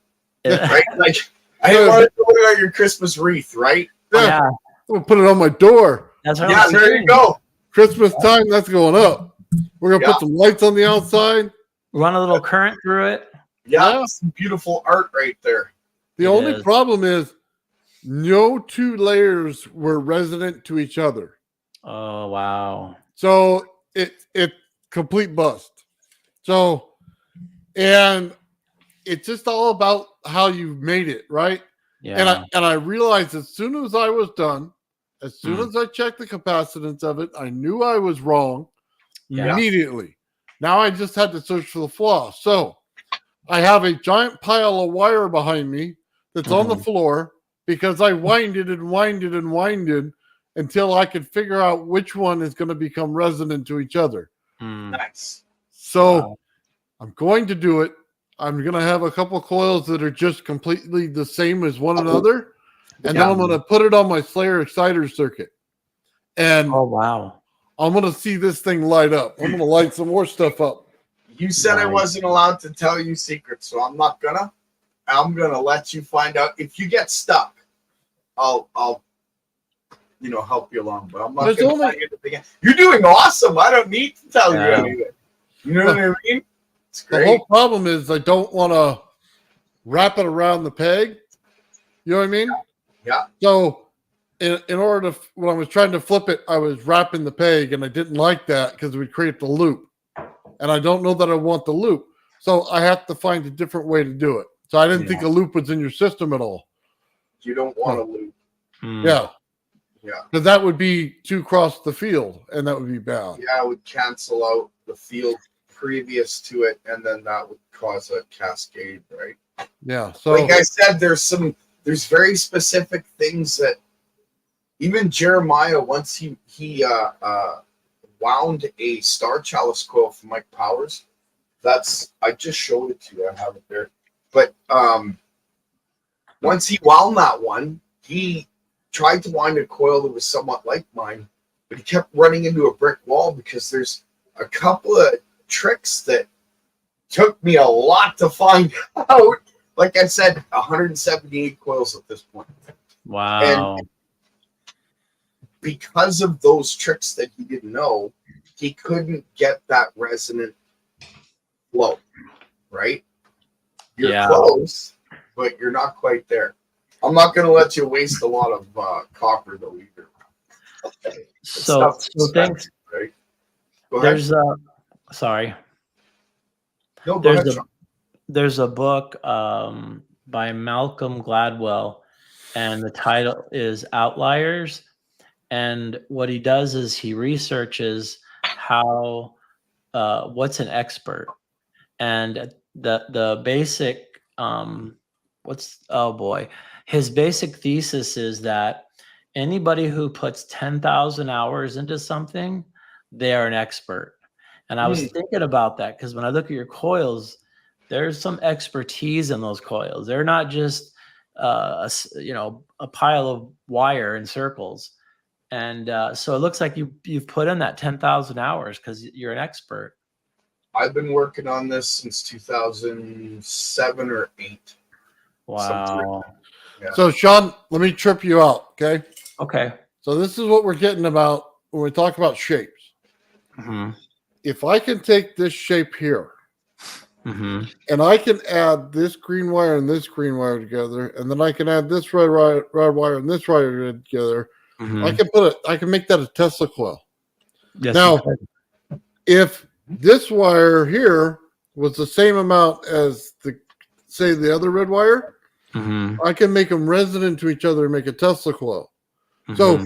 Right? Like, I didn't want it to look like your Christmas wreath, right? Yeah. I'm going to put it on my door. That's what there you go. Christmas time, that's going up. We're going to put some lights on the outside. Run a little current through it. Yeah, some beautiful art right there. The only problem is no two layers were resonant to each other. Oh, wow. So it complete bust. So, and it's just all about how you made it, right? Yeah. And I realized as soon as I was done, as soon Mm. as I checked the capacitance of it, I knew I was wrong Yeah. immediately. Now I just had to search for the flaw. So I have a giant pile of wire behind me that's on the Mhm. floor because I winded and winded and winded until I could figure out which one is going to become resonant to each other. Mm. Nice. So Wow. I'm going to do it. I'm going to have a couple coils that are just completely the same as one another. And then Yeah. I'm going to put it on my Slayer exciter circuit. And Oh, wow. I'm going to see this thing light up. I'm going to light some more stuff up. You said I Nice. wasn't allowed to tell you secrets, so I'm not gonna. I'm gonna let you find out. If you get stuck, I'll help you along. But I'm not There's gonna only- tell you anything. You're doing awesome. I don't need to tell you Yeah. anything. You know what I mean? It's The great. whole problem is I don't want to wrap it around the peg. You know what I mean? Yeah. So in order to, when I was trying to flip it, I was wrapping the peg and I didn't like that because it would create the loop. And I don't know that I want the loop. So I have to find a different way to do it. So I didn't think a loop was in your system at all. You don't want to loop. Mm. Yeah. Yeah. Because that would be two across the field and that would be bad. Yeah, it would cancel out the field previous to it, and then that would cause a cascade, right? Yeah. So Like I said, there's very specific things that even Jeremiah, once he wound a Star Chalice coil for Mike Powers. I just showed it to you. I have it there. But once he wound that one, he tried to wind a coil that was somewhat like mine, but he kept running into a brick wall because there's a couple of tricks that took me a lot to find out. Like I said, 178 coils at this point. Wow. And because of those tricks that he didn't know, he couldn't get that resonant flow, right? You're close, but you're not quite there. I'm not going to let you waste a lot of copper, though, either. So thanks. Right? Go ahead. Sorry. No, go ahead, Sean. There's a book by Malcolm Gladwell, and the title is Outliers. And what he does is he researches how what's an expert, and the basic his basic thesis is that anybody who puts 10,000 hours into something, they are an expert. And I was thinking about that because when I look at your coils, there's some expertise in those coils. They're not just a pile of wire in circles. And so it looks like you've put in that 10,000 hours because you're an expert. I've been working on this since 2007 or 8. Wow. Yeah. So Sean, let me trip you out, okay? Okay. So this is what we're getting about when we talk about shapes. Mm-hmm. If I can take this shape here, Mm-hmm. and I can add this green wire and this green wire together, and then I can add this red wire and this wire together. Mm-hmm. I can make that a Tesla coil. Yes, Now, if this wire here was the same amount as the other red wire, mm-hmm. I can make them resonant to each other and make a Tesla coil. Mm-hmm. So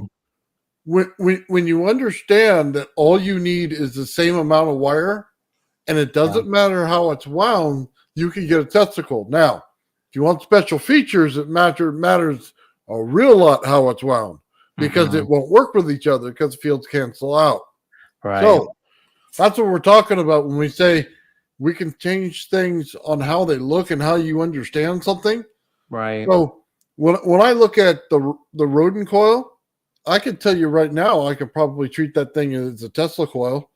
when you understand that all you need is the same amount of wire, and it doesn't matter how it's wound, you can get a Tesla coil. Now, if you want special features, it matters a real lot how it's wound because it won't work with each other because fields cancel out. Right. So that's what we're talking about when we say we can change things on how they look and how you understand something. Right. So when I look at the rodent coil, I can tell you right now, I could probably treat that thing as a Tesla coil.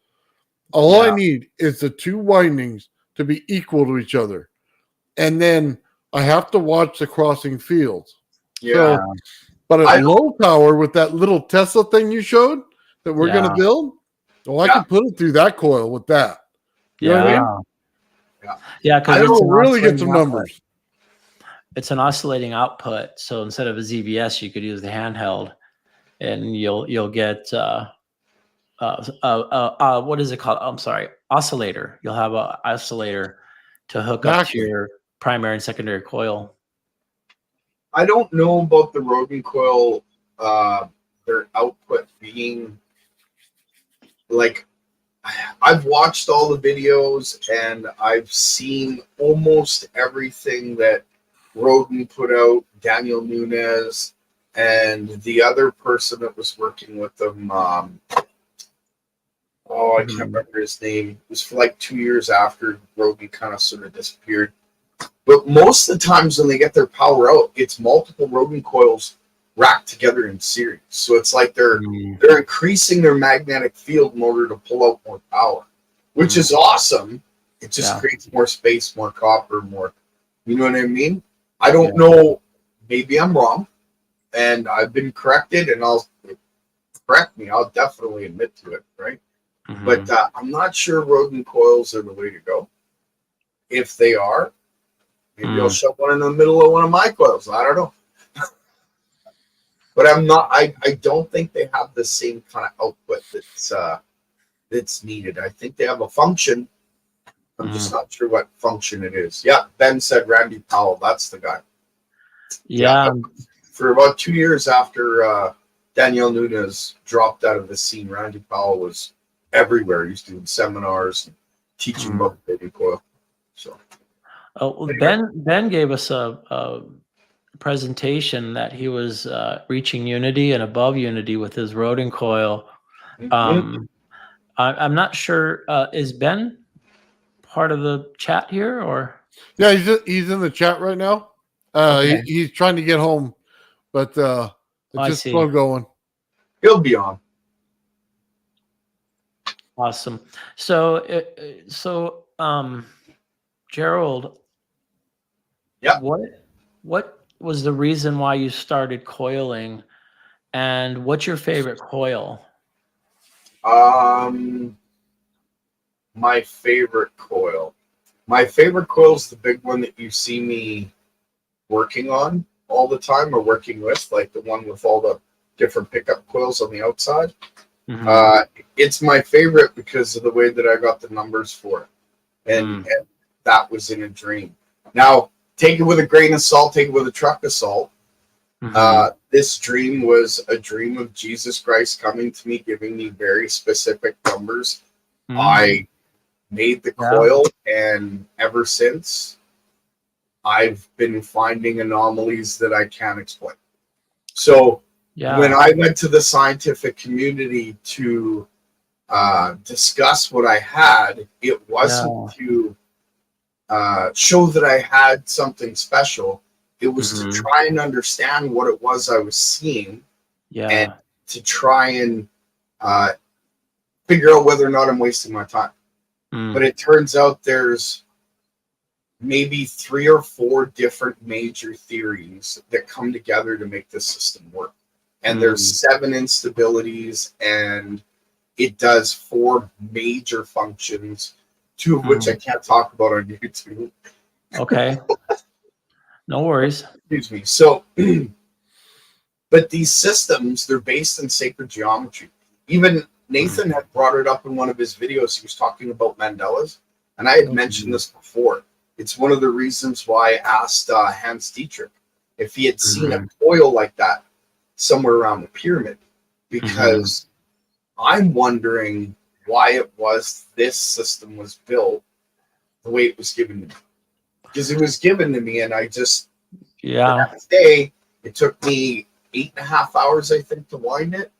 All I need is the two windings to be equal to each other. And then I have to watch the crossing fields. Yeah. So, but at low power with that little Tesla thing you showed that we're going to build, I can put it through that coil with that. You know what I mean? Yeah, because I don't really get some numbers. It's an oscillating output. So instead of a ZVS, you could use the handheld, and you'll get what is it called? I'm sorry, oscillator. You'll have a oscillator to hook up to Exactly. your primary and secondary coil. I don't know about the Rodin coil, their output being like, I've watched all the videos and I've seen almost everything that Rodin put out, Daniel Nunes, and the other person that was working with them. I can't remember his name. It was for like 2 years after Rodin kind of sort of disappeared. But most of the times when they get their power out, it's multiple Rodin coils racked together in series. So it's like they're increasing their magnetic field in order to pull out more power, which is awesome. It just creates more space, more copper, more, you know what I mean? I don't know. Maybe I'm wrong, and I've been corrected, and I'll correct me. I'll definitely admit to it, right? But I'm not sure Rodin coils are the way to go. If they are, maybe I'll shove one in the middle of one of my coils. I don't know. But I'm not. I don't think they have the same kind of output that's needed. I think they have a function. I'm just not sure what function it is. Yeah, Ben said Randy Powell. That's the guy. Yeah. For about 2 years after Daniel Nunes dropped out of the scene, Randy Powell was everywhere. He was doing seminars and teaching about baby coil. So, Ben gave us a presentation that he was reaching unity and above unity with his Rodin coil. I'm not sure. Is Ben part of the chat here, or? Yeah, he's in the chat right now. Okay. He's trying to get home, but it's just slow going. He'll be on. Awesome. So, Gerald. Yeah. What was the reason why you started coiling, and what's your favorite coil? My favorite coil. My favorite coil is the big one that you see me working on all the time, or working with, like the one with all the different pickup coils on the outside. It's my favorite because of the way that I got the numbers for it, and that was in a dream. Now, take it with a grain of salt, take it with a truck of salt. This dream was a dream of Jesus Christ coming to me, giving me very specific numbers. I made the coil, and ever since, I've been finding anomalies that I can't explain. So when I went to the scientific community to discuss what I had, it wasn't to show that I had something special. It was to try and understand what it was I was seeing, and to try and figure out whether or not I'm wasting my time. But it turns out there's maybe 3 or 4 different major theories that come together to make this system work. And there's 7 instabilities, and it does 4 major functions, 2 of which I can't talk about on YouTube. Okay. No worries. Excuse me. So, but these systems, they're based in sacred geometry. Even Nathan had brought it up in one of his videos. He was talking about Mandalas, and I had mentioned this before. It's one of the reasons why I asked Hans Dietrich if he had seen a coil like that somewhere around the pyramid, because I'm wondering why it was this system was built the way it was given to me. Because it was given to me, and I just, the next day, it took me 8.5 hours, I think, to wind it.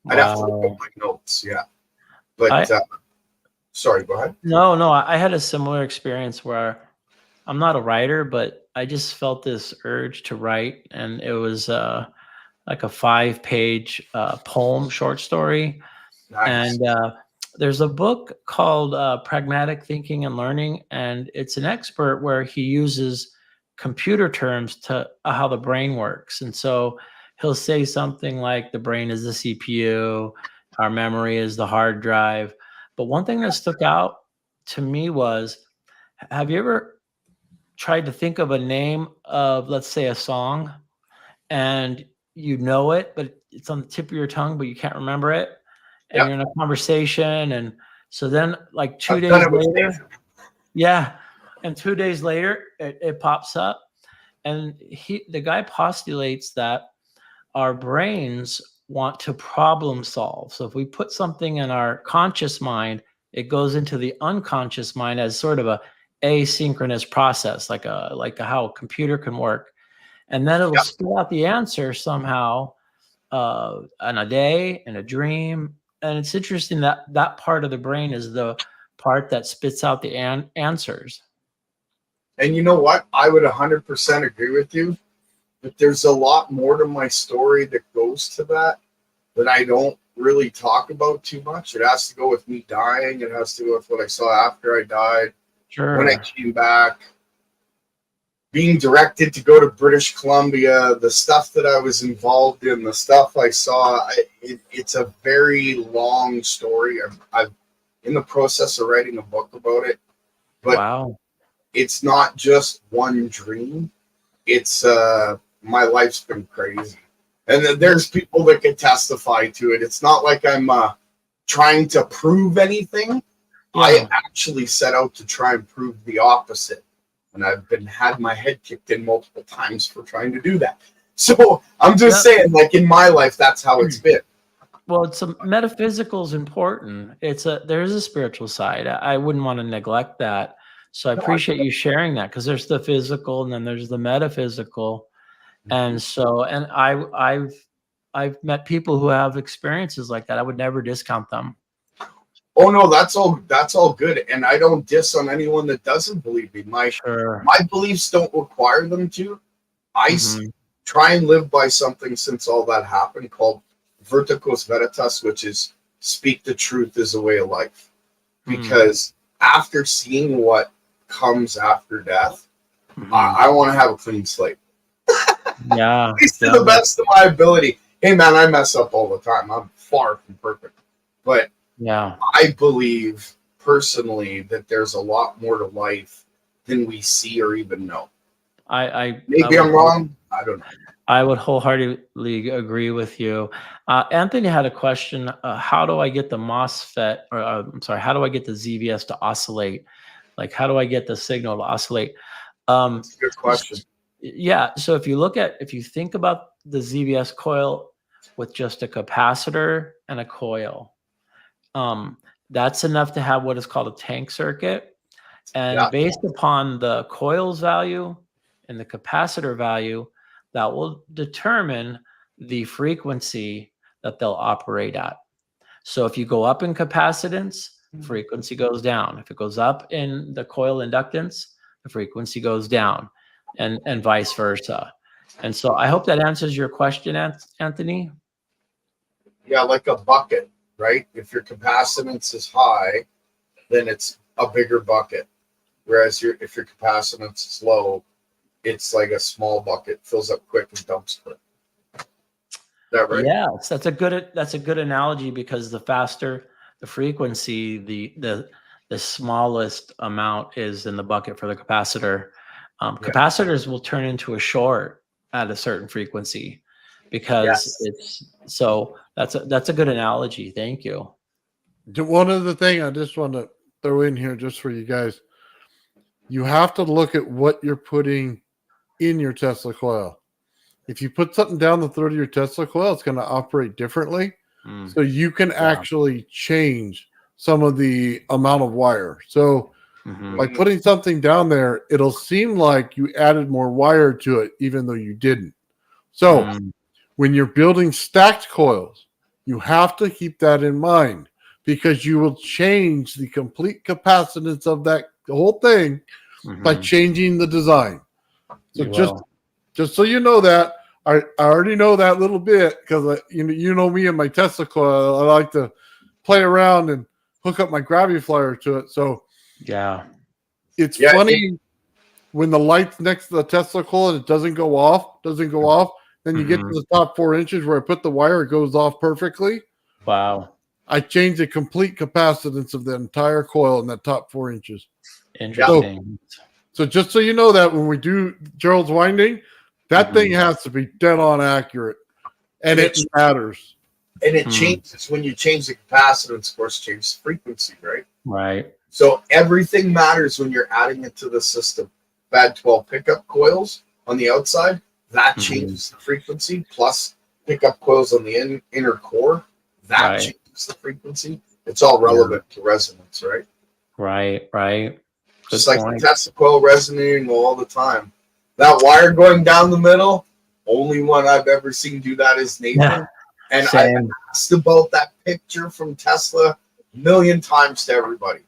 I'd have to look at my notes, But, sorry, go ahead. No, I had a similar experience where I'm not a writer, but I just felt this urge to write, and it was like a 5-page poem, short story. Nice. And there's a book called Pragmatic Thinking and Learning, and it's an expert where he uses computer terms to how the brain works. And so he'll say something like the brain is the CPU, our memory is the hard drive. But one thing that stuck out to me was, have you ever tried to think of a name of, let's say, a song, and you know it, but it's on the tip of your tongue, but you can't remember it? and you're in a conversation, and so then like 2 I've days done it with later, Nathan. yeah, and 2 days later it pops up, and the guy postulates that our brains want to problem solve. So if we put something in our conscious mind, it goes into the unconscious mind as sort of a asynchronous process, like how a computer can work, and then it'll spit out the answer somehow in a day, in a dream. And it's interesting that that part of the brain is the part that spits out the answers. And you know what? I would 100% agree with you. But there's a lot more to my story that goes to that I don't really talk about too much. It has to go with me dying. It has to go with what I saw after I died. Sure. When I came back, being directed to go to British Columbia, the stuff that I was involved in, the stuff I saw, it's a very long story. I'm in the process of writing a book about it. But wow. It's not just one dream. It's my life's been crazy. And then there's people that can testify to it. It's not like I'm trying to prove anything. Yeah. I actually set out to try and prove the opposite. And I've had my head kicked in multiple times for trying to do that. So I'm just saying, like in my life, that's how it's been. Well, metaphysical is important. There's a spiritual side. I wouldn't want to neglect that. So I appreciate you sharing that, because there's the physical and then there's the metaphysical. And so, and I've met people who have experiences like that. I would never discount them. Oh no, that's all good. And I don't diss on anyone that doesn't believe me. My beliefs don't require them to. I try and live by something since all that happened called Verticos Veritas, which is speak the truth is a way of life. Because after seeing what comes after death, I want to have a clean slate. Yeah. At least to the best of my ability. Hey man, I mess up all the time. I'm far from perfect. But yeah, I believe personally that there's a lot more to life than we see or even know. Maybe I'm wrong. I don't know. I would wholeheartedly agree with you. Anthony had a question. How do I get the MOSFET, or I'm sorry, how do I get the ZVS to oscillate? Like, how do I get the signal to oscillate? That's a good question. Yeah. So if you think about the ZVS coil with just a capacitor and a coil, that's enough to have what is called a tank circuit. And based upon the coil's value and the capacitor value, that will determine the frequency that they'll operate at. So if you go up in capacitance, frequency goes down. If it goes up in the coil inductance, the frequency goes down, and vice versa. And so I hope that answers your question, Anthony. Yeah, like a bucket, right? If your capacitance is high, then it's a bigger bucket. Whereas if your capacitance is low, it's like a small bucket, fills up quick and dumps quick. Is that right? Yes, that's a good analogy, because the faster the frequency, the smallest amount is in the bucket for the capacitor. Capacitors will turn into a short at a certain frequency, because that's a good analogy. Thank you. One other thing I just want to throw in here just for you guys. You have to look at what you're putting in your Tesla coil. If you put something down the throat of your Tesla coil, it's going to operate differently. So you can actually change some of the amount of wire. So by putting something down there, it'll seem like you added more wire to it, even though you didn't. So when you're building stacked coils, you have to keep that in mind, because you will change the complete capacitance of that whole thing by changing the design. So just so you know that, I already know that little bit, because you know me and my Tesla coil. I like to play around and hook up my gravity flyer to it. So it's funny when the light's next to the Tesla coil and it doesn't go off. Then you get to the top 4 inches where I put the wire, it goes off perfectly. Wow. I changed the complete capacitance of the entire coil in that top 4 inches. Interesting. So just so you know that when we do Gerald's winding, that thing has to be dead on accurate, and it matters. And it changes when you change the capacitance, of course, changes frequency, right? Right. So everything matters when you're adding it to the system. If I had 12 pickup coils on the outside, that changes the frequency, plus pickup coils on the inner core, that changes the frequency. It's all relevant to resonance, right? Right. Good Just like point. the Tesla coil resonating all the time. That wire going down the middle, only one I've ever seen do that is Nathan. Yeah. And Same. I've asked about that picture from Tesla a million times to everybody.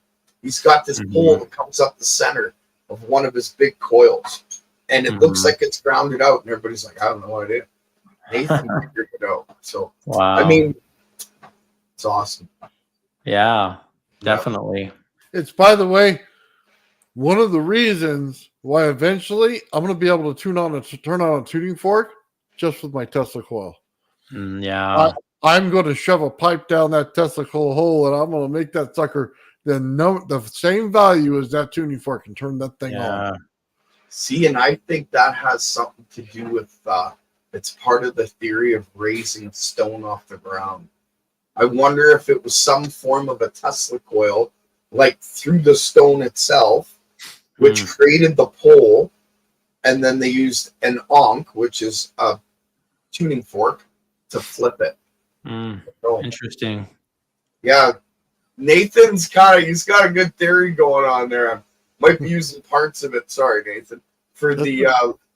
He's got this pole that comes up the center of one of his big coils. And it looks like it's grounded out. And everybody's like, I don't know what it is. Nathan figured it out. So, Wow. I mean, it's awesome. Yeah, definitely. It's, by the way, one of the reasons why eventually I'm going to be able to turn on a tuning fork just with my Tesla coil. Yeah. I'm going to shove a pipe down that Tesla coil hole, and I'm going to make that sucker the same value as that tuning fork and turn that thing on. See, and I think that has something to do with it's part of the theory of raising a stone off the ground. I wonder if it was some form of a Tesla coil, like through the stone itself, which created the pole, and then they used an onk, which is a tuning fork, to flip it. So, interesting. Yeah, Nathan's he's got a good theory going on there. I might be using parts of it. Sorry, Nathan, for the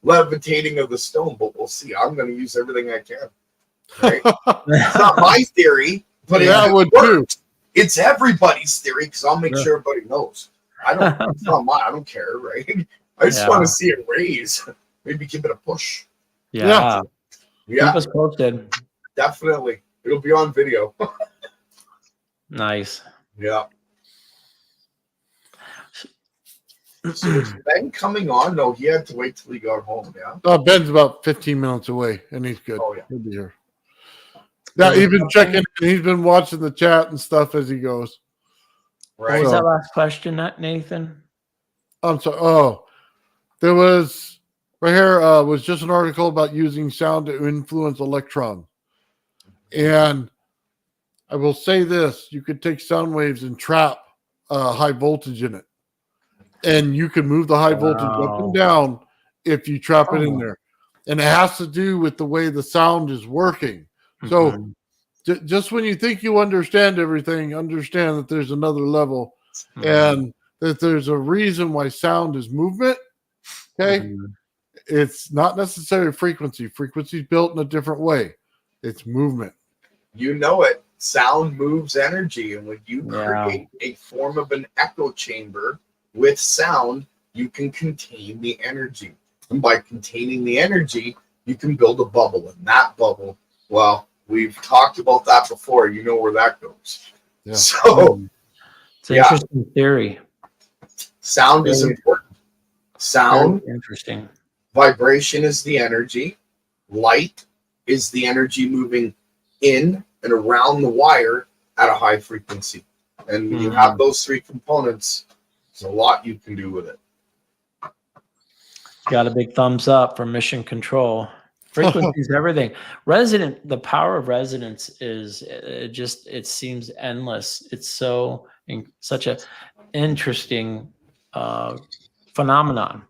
levitating of the stone, but we'll see. I'm going to use everything I can. Right? It's not my theory, but it would work. It's everybody's theory because I'll make sure everybody knows. It's not mine. I don't care, right? I just want to see it raise. Maybe give it a push. Yeah. Keep us posted. Definitely. It'll be on video. Nice. Yeah. So is Ben coming on? No, he had to wait till he got home. Yeah. Ben's about 15 minutes away, and he's good. Oh yeah, he'll be here. Yeah, he's been checking. He's been watching the chat and stuff as he goes. Right. What was that last question, Nathan? I'm sorry. Oh, there was right here. Was just an article about using sound to influence electron, and I will say this: you could take sound waves and trap high voltage in it, and you can move the high voltage up and down if you trap it in there. And it has to do with the way the sound is working. So just when you think you understand everything, understand that there's another level and that there's a reason why sound is movement. Okay. It's not necessarily frequency. Frequency is built in a different way. It's movement. You know it. Sound moves energy. And when you create a form of an echo chamber with sound, you can contain the energy. And by containing the energy, you can build a bubble. And that bubble, well, we've talked about that before. You know where that goes. Yeah. So it's an interesting theory. Sound is important. Sound, interesting. Vibration is the energy. Light is the energy moving in and around the wire at a high frequency. And when you have those three components, there's a lot you can do with it. Got a big thumbs up from Mission Control. Frequency is everything. The power of resonance is it seems endless. It's such a interesting phenomenon.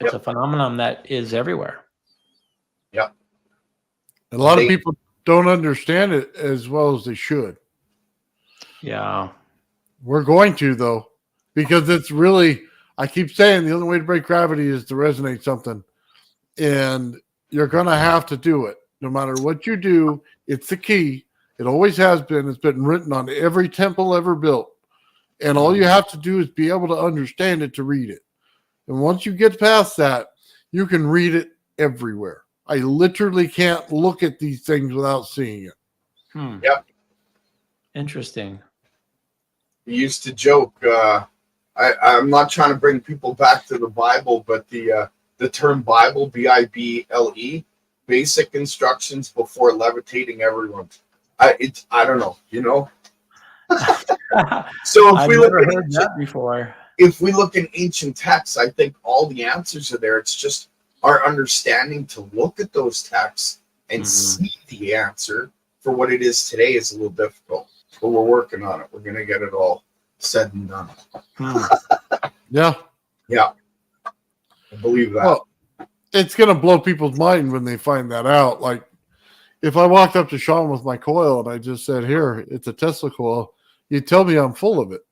It's a phenomenon that is everywhere. Yeah. A lot of people don't understand it as well as they should. Yeah. We're going to, though, because it's really, I keep saying the only way to break gravity is to resonate something. And you're going to have to do it. No matter what you do, it's the key. It always has been. It's been written on every temple ever built. And all you have to do is be able to understand it to read it. And once you get past that, you can read it everywhere. I literally can't look at these things without seeing it. Yep. Interesting. We used to joke, I'm not trying to bring people back to the Bible, but the term Bible, Bible, basic instructions before levitating everyone. I don't know, you know. So if we look at that before, if we look in ancient texts, I think all the answers are there. It's just our understanding to look at those texts and see the answer for what it is today is a little difficult, but we're working on it. We're going to get it all said and done. Yeah. Yeah. I believe that. Well, it's going to blow people's mind when they find that out. Like, if I walked up to Sean with my coil and I just said, here, it's a Tesla coil, you'd tell me I'm full of it.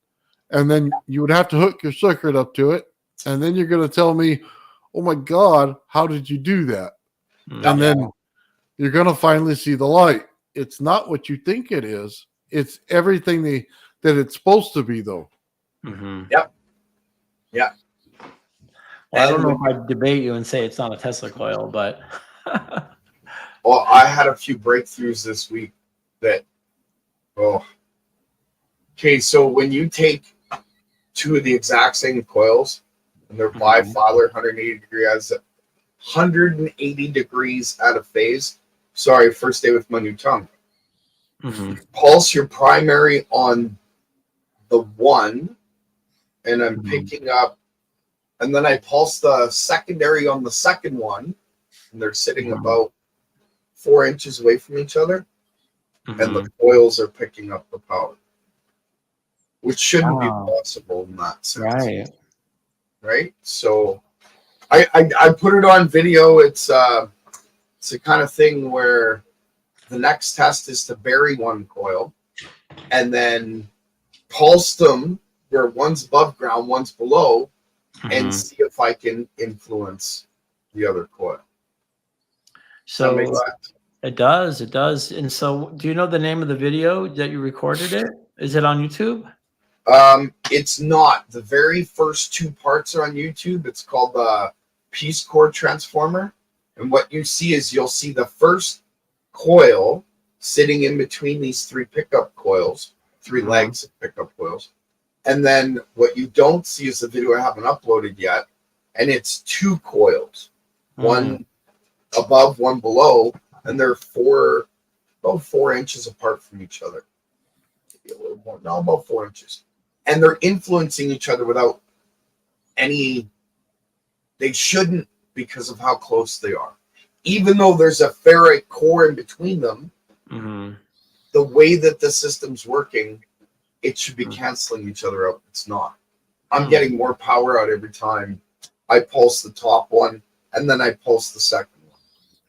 And then you would have to hook your circuit up to it. And then you're going to tell me, oh my God, how did you do that? And then you're going to finally see the light. It's not what you think it is. It's everything that it's supposed to be, though. Mm-hmm. Yep. Yeah. Well, I don't know if I'd debate you and say it's not a Tesla coil, but. Well, I had a few breakthroughs this week that, okay, so when you take two of the exact same coils and they're bifilar 180 degrees out of phase. Sorry, first day with my new tongue. Pulse your primary on the one, and I'm picking up, and then I pulse the secondary on the second one, and they're sitting about 4 inches away from each other, and the coils are picking up the power, which shouldn't be possible in that sense. Right. So I put it on video. It's a kind of thing where the next test is to bury one coil and then pulse them where one's above ground, one's below, and see if I can influence the other coil. So it does. And so do you know the name of the video that you recorded it? Is it on YouTube? It's not. The very first 2 parts are on YouTube. It's called the Peace Core Transformer. And what you see is you'll see the first coil sitting in between these 3 pickup coils, 3 legs of pickup coils. And then what you don't see is the video I haven't uploaded yet. And it's 2 coils, one above, one below, and they're about 4 inches apart from each other. Maybe a little more. No, about 4 inches. And they're influencing each other without they shouldn't, because of how close they are. Even though there's a ferrite core in between them, the way that the system's working, it should be canceling each other out. It's not. I'm getting more power out every time I pulse the top one, and then I pulse the second one.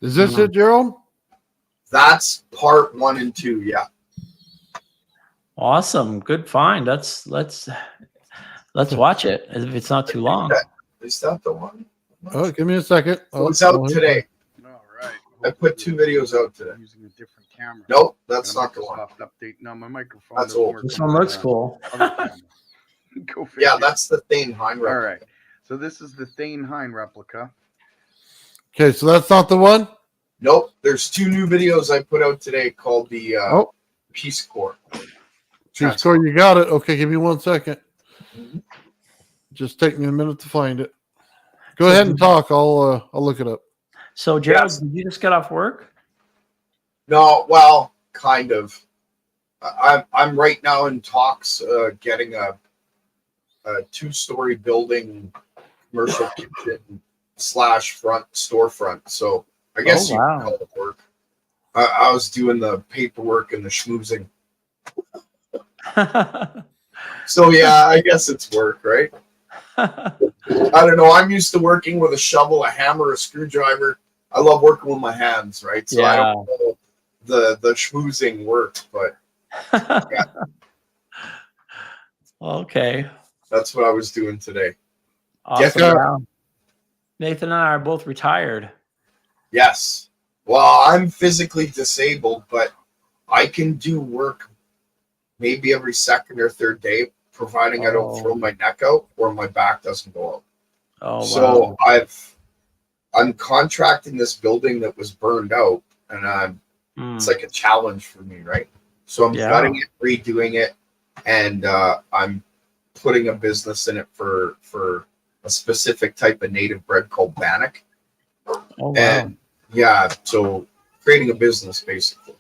Is this it, Gerald? That's part 1 and 2, yeah. Awesome. Good find. Let's watch it if it's not too long. Is that the one? Oh, give me a second. It's out today. All right. I put 2 videos out today. Using a different camera. Nope, that's not the one. Update. No, my microphone. That's old. This one looks cool. Go figure. Yeah, that's the Thane Hein replica. All right. So this is the Thane Hein replica. Okay, so that's not the one? Nope. There's 2 new videos I put out today called the Peace Core. Peace Core, you got it. Okay, give me 1 second. Just take me a minute to find it. Go ahead and talk. I'll look it up. So, Gerald, did you just get off work? No, well, kind of. I'm right now in talks getting a 2-story building, commercial kitchen / front storefront. So I guess you can call it work. I was doing the paperwork and the schmoozing. So yeah, I guess it's work, right? I don't know. I'm used to working with a shovel, a hammer, a screwdriver. I love working with my hands, right? So I don't know the schmoozing work, but yeah. Okay. That's what I was doing today. Awesome. Nathan and I are both retired. Yes. Well, I'm physically disabled, but I can do work maybe every second or third day, providing I don't throw my neck out or my back doesn't go out. So I'm contracting this building that was burned out, and it's like a challenge for me, right? So I'm gutting it, redoing it, and I'm putting a business in it for a specific type of native bread called bannock. And so creating a business basically.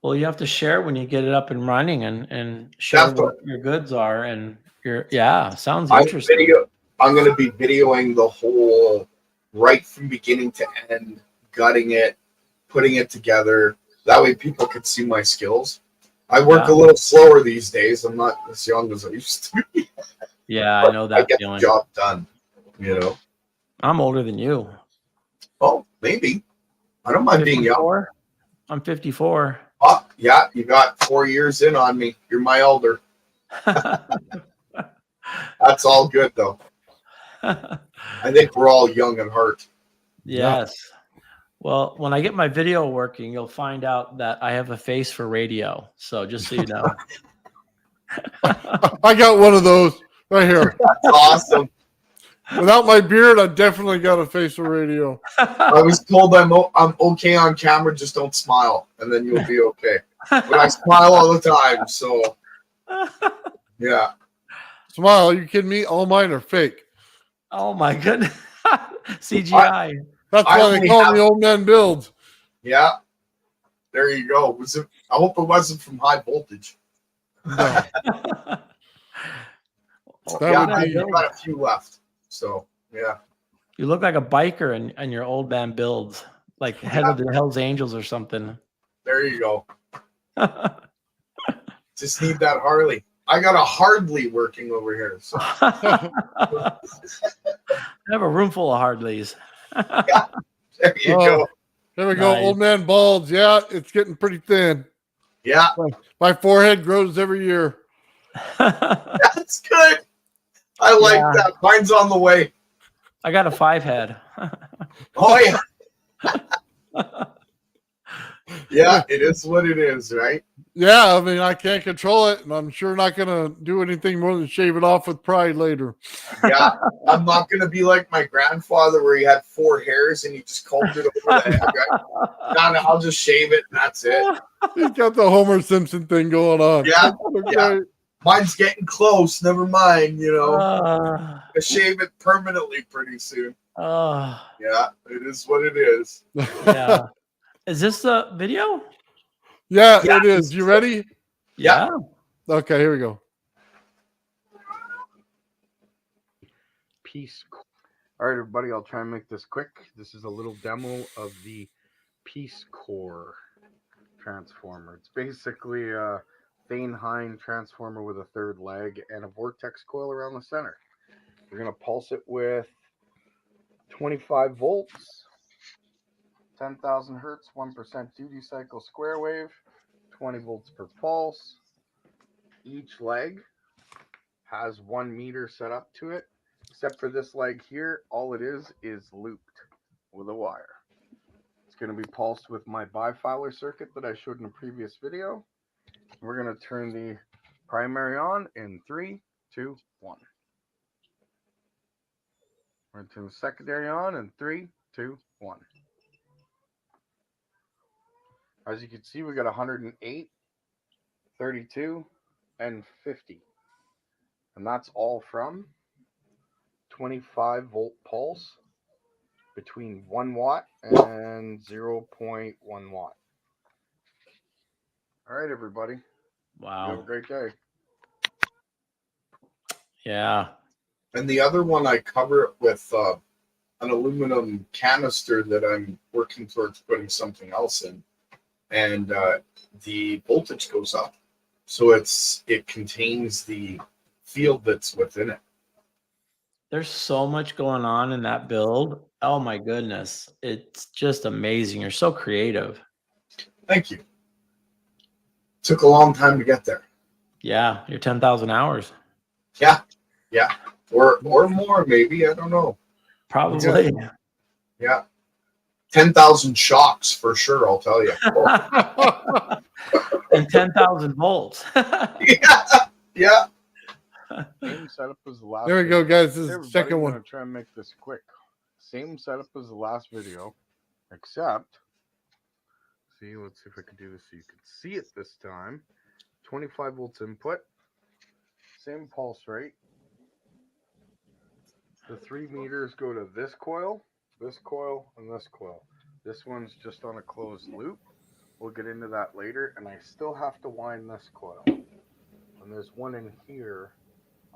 Well, you have to share when you get it up and running and share what your goods are and sounds interesting. I'm going to be videoing the whole right from beginning to end, gutting it, putting it together, That way people could see my skills. I work a little slower these days. I'm not as young as I used to be. Yeah, I know I that get feeling. the job done, you know. I'm older than you. Oh, maybe. I don't mind being young. 54? I'm 54. Oh, yeah, you got 4 years in on me. You're my elder. That's all good, though. I think we're all young at heart. Yes. Well, when I get my video working, you'll find out that I have a face for radio. So just so you know. I got one of those right here. That's awesome. Without my beard, I definitely got a face for radio. I was told I'm okay on camera, just don't smile, and then you'll be okay. But I smile all the time, so yeah. Smile, are you kidding me? All mine are fake. Oh my goodness. CGI. That's I why they only call have- me Old Man Build. Yeah. There you go. Was it? I hope it wasn't from high voltage. No. That Yeah, would be- I've got a few left. So yeah. You look like a biker in your old man builds, like head of the Hells Angels or something. There you go. Just need that Harley. I got a Hardley working over here. So I have a room full of Hardleys. there you Oh. go. There we go. Nice. Old Man Balds. Yeah, it's getting pretty thin. Yeah, My forehead grows every year. that's good. I like Yeah. that. Mine's on the way. I got a 5 head. Oh yeah. Yeah, it is what it is, right? Yeah, I mean, I can't control it, and I'm sure not going to do anything more than shave it off with pride later. Yeah, I'm not gonna be like my grandfather where he had 4 hairs and he just combed it over the head. Right? No, I'll just shave it and that's it. He's got the Homer Simpson thing going on. Yeah, Okay. yeah. Mine's getting close. Never mind. You know, Uh, I shave it permanently pretty soon. uh, Yeah, it is what it is. yeah. Is this the video? Yeah, Yeah. it is. You ready? Yeah. Okay, here we go. Peace Corps. All right, everybody, I'll try and make this quick. This is a little demo of the Peace Corps transformer. It's basically a Thane-Hein transformer with a 3rd leg and a vortex coil around the center. We're going to pulse it with 25 volts, 10,000 hertz, 1% duty cycle square wave, 20 volts per pulse. Each leg has 1 meter set up to it, except for this leg here. All it is looped with a wire. It's going to be pulsed with my bifilar circuit that I showed in a previous video. We're going to turn the primary on in 3, 2, 1. We're going to turn the secondary on in 3, 2, 1. As you can see, we got 108, 32, and 50. And that's all from 25 volt pulse between 1 watt and 0.1 watt. All right, everybody. You have a Wow. great day. Yeah. And the other one, I cover it with an aluminum canister that I'm working towards putting something else in, and the voltage goes up, so it contains the field that's within it. There's so much going on in that build. Oh my goodness. It's just amazing. You're so creative. Thank you. Took a long time to get there. Yeah. You're 10,000 hours. Yeah, or more maybe. I don't know. Probably. Yeah, 10,000 shocks for sure. I'll tell you. Oh, And 10,000 volts. yeah. Same setup as the last There we go, video. guys. This is Hey, the everybody, second I'm one. going to try and make this quick. Same setup as the last video, except, let's see if I can do this so you can see it this time. 25 volts input, same pulse rate. The 3 meters go to this coil, and this coil. This one's just on a closed loop. We'll get into that later, and I still have to wind this coil. And there's one in here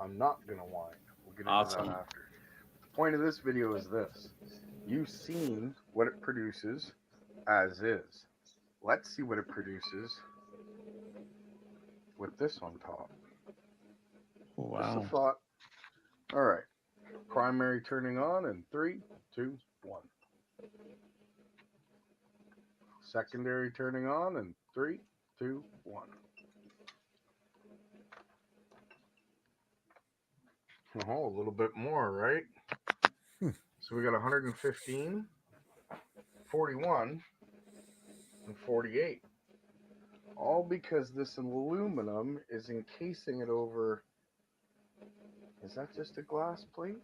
I'm not going to wind. We'll get into Awesome. that after. The point of this video is this. You've seen what it produces as is. let's see what it produces with this on top. Just a Wow. thought. All right. Primary turning on in 3, 2, 1. Secondary turning on in 3, 2, 1. Oh, a little bit more, right? So we got 115, 41, and 48. All because this aluminum is encasing it over. Is that just a glass plate?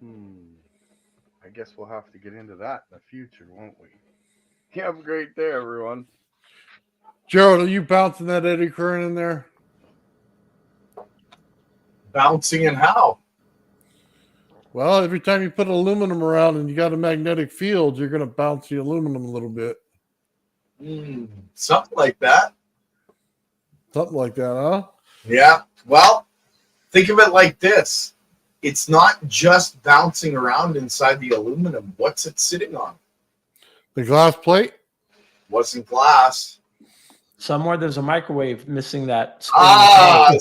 I guess we'll have to get into that in the future, won't we? You have a great day, everyone. Gerald, are you bouncing that eddy current in there? Bouncing and how? Well, every time you put aluminum around and you got a magnetic field, you're going to bounce the aluminum a little bit. Something like that. Something like that, huh? Yeah. Well, think of it like this. It's not just bouncing around inside the aluminum. What's it sitting on? The glass plate? Wasn't glass. Somewhere there's a microwave missing that.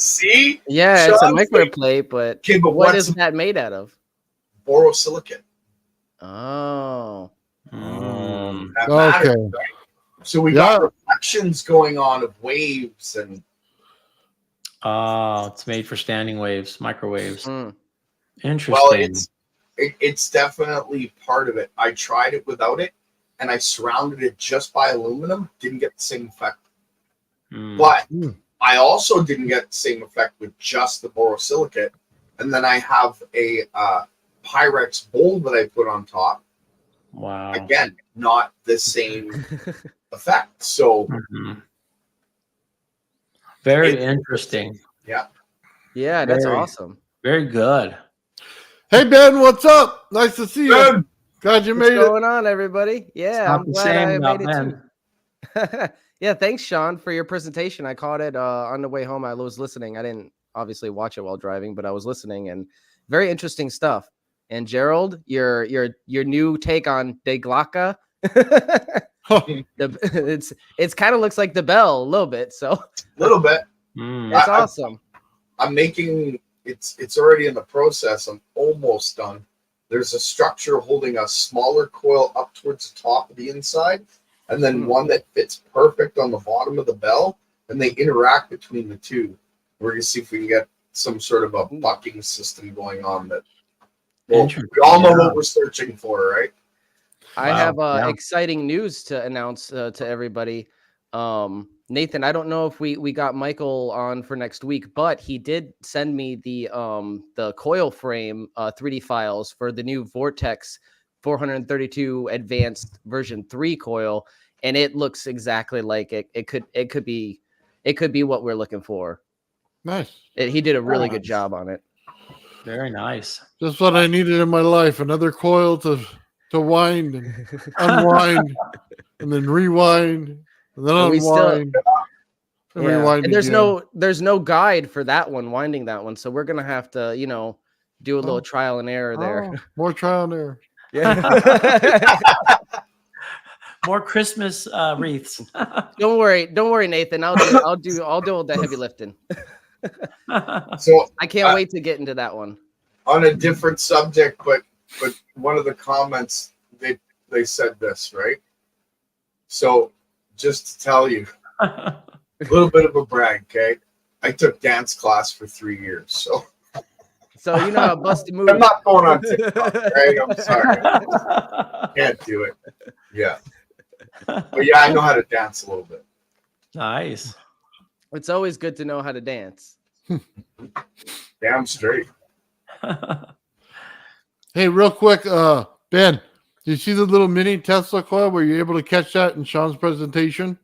See? Yeah, it's a microwave plate, but Okay, but what what's is that made out of? borosilicate? Oh. That Okay. matters, right? So we got reflections going on of waves and It's made for standing waves, microwaves. Interesting. well, it's definitely part of it. I tried it without it, and I surrounded it just by aluminum. Didn't get the same effect. But I also didn't get the same effect with just the borosilicate. And then I have a Pyrex bowl that I put on top. Wow. Again, not the same effect. So very interesting. Yeah. Yeah, that's Very- awesome. Very good. Hey, Ben, what's up? Nice to see you. Glad you What's made it. going on, everybody? Yeah, not I'm the glad same I without made it too. Yeah, thanks, Sean, for your presentation. I caught it on the way home. I was listening. I didn't obviously watch it while driving, but I was listening, and very interesting stuff. And Gerald, your new take on De Glocka, it's kind of looks like the bell a little bit. So a little bit. It's awesome. I'm making it's already in the process. I'm almost done. There's a structure holding a smaller coil up towards the top of the inside, and then one that fits perfect on the bottom of the bell, and they interact between the two. We're gonna see if we can get some sort of a bucking system going on that. Well, we all know what we're searching for, right? I have exciting news to announce to everybody. Nathan, I don't know if we got Michael on for next week, but he did send me the coil frame 3D files for the new Vortex 432 Advanced version 3 coil, and it looks exactly like it. It could be what we're looking for. Nice. He did a really good job on it. Very nice. Just what I needed in my life. Another coil to wind and unwind and then rewind and then unwind. And rewind. And there's no guide for that one, winding that one. So we're gonna have to, do a little trial and error there. More trial and error. Yeah. More Christmas wreaths. Don't worry, Nathan. I'll do all the heavy lifting. So I can't wait to get into that one. On a different subject, but one of the comments they said this, right? So just to tell you, a little bit of a brag, okay? I took dance class for 3 years, so you know how busted move. I'm not going on TikTok, right? I'm sorry, can't do it. Yeah, but yeah, I know how to dance a little bit. Nice. It's always good to know how to dance. Damn straight. Hey, real quick, Ben, do you see the little mini Tesla coil? Were you able to catch that in Sean's presentation?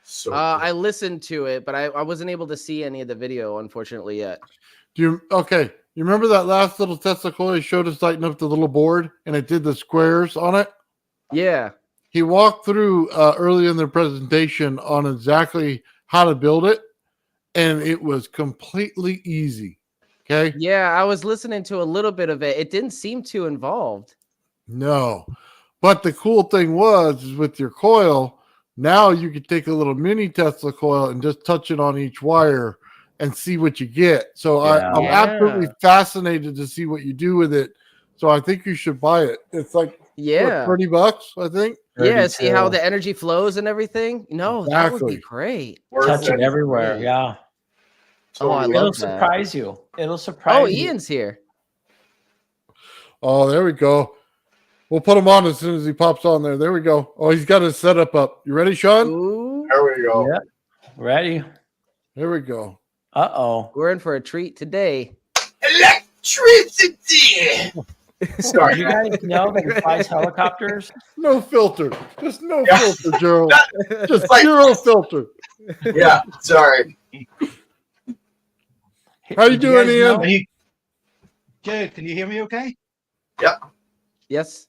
So I listened to it, but I wasn't able to see any of the video, unfortunately, yet. You remember that last little Tesla coil he showed us lighting up the little board and it did the squares on it? Yeah. He walked through early in the presentation on exactly how to build it, and it was completely easy. Okay. Yeah, I was listening to a little bit of it. It didn't seem too involved. No. But the cool thing was with your coil, Now you could take a little mini Tesla coil and just touch it on each wire and see what you get. So I'm Yeah. absolutely fascinated to see what you do with it. So I think you should buy it. It's like Yeah. what, $30, I think. Yeah, see how 32. the energy flows and everything? No, that would be Exactly. great. Touch it Worth everywhere. Great. Yeah. Oh, I Totally. It'll love that. surprise you. It'll surprise Oh, you. Ian's here. Oh, there we go. We'll put him on as soon as he pops on there. There we go. Oh, he's got his setup up. You ready, Sean? Ooh, There we go. Yep. Ready? There we go. Uh-oh. we're in for a treat today. Electricity. Did Sorry. you guys know that he flies helicopters? No filter. Just no Yeah. filter, Gerald. Just Like- zero filter. Yeah. Sorry. How you Did doing, guys Ian? know- Can you, Good. Can you hear me okay? Yes.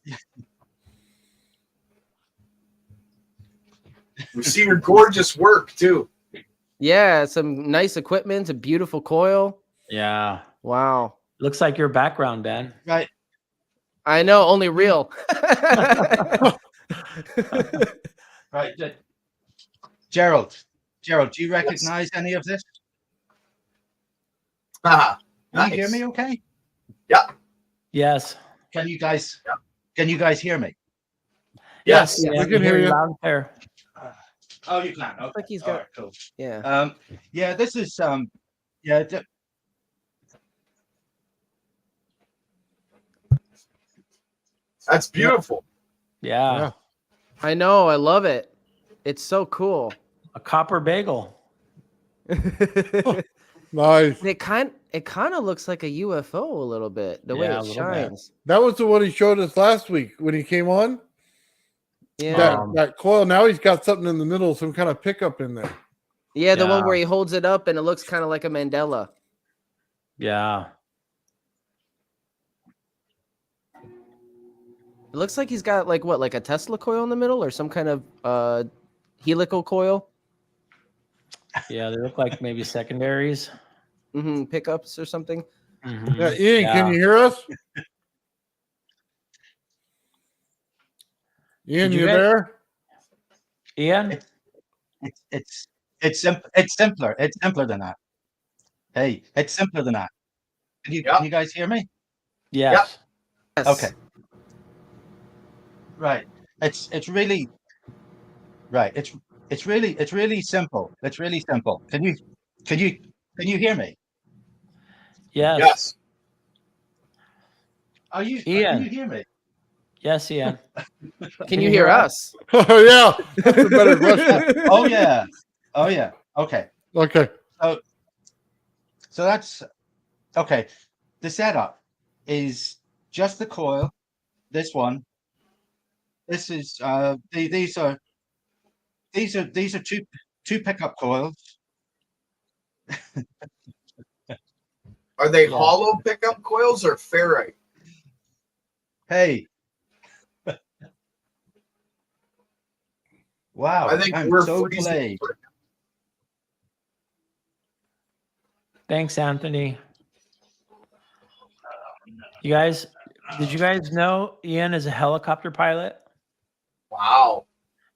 We see your gorgeous work too. Yeah, some nice equipment, a beautiful coil. Yeah. Wow. Looks like your background, Ben. Right. I know, only real. Right. Gerald, do you recognize any of this? Ah, Can you hear nice. me okay? Yes. Can you guys hear me? Yes. Yeah, we can hear you. loud and clear. Oh, you can. Okay. Like he's All got- right, cool. Yeah. Yeah, this is yeah, That's beautiful. Yeah. I know, I love it. It's so cool. A copper bagel. Nice. it kind of looks like a UFO a little bit, the way Yeah, a it little bit. shines. That was the one he showed us last week when he came on. Yeah. That coil. Now he's got something in the middle, some kind of pickup in there. Yeah, the one Yeah. where he holds it up and it looks kind of like a Mandela. Yeah. It looks like he's got like what, like a Tesla coil in the middle or some kind of helical coil, Yeah, they look like maybe secondaries. pickups or something. Mhm. Yeah, Ian, Yeah. can you hear us? Ian, Did you you guys- there? Ian? it's simpler. It's simpler than that. Hey, it's simpler than that. Yeah. Can you guys hear me? Yes. Yes. Okay. Right. It's really right. It's really simple. It's really simple. Can you hear me? Yes. Yes. Are you Ian. Can you hear me? Yes, Ian. Can you hear us? Oh, yeah. That's a better question. Oh yeah. Oh yeah. Okay. Okay. So that's okay. The setup is just the coil. This one. This is these are two pickup coils. Are they Yeah. hollow pickup coils or ferrite? Hey. Wow. I think I'm we're so freezing. delayed. Thanks, Anthony. You guys, did you guys know Ian is a helicopter pilot? Wow.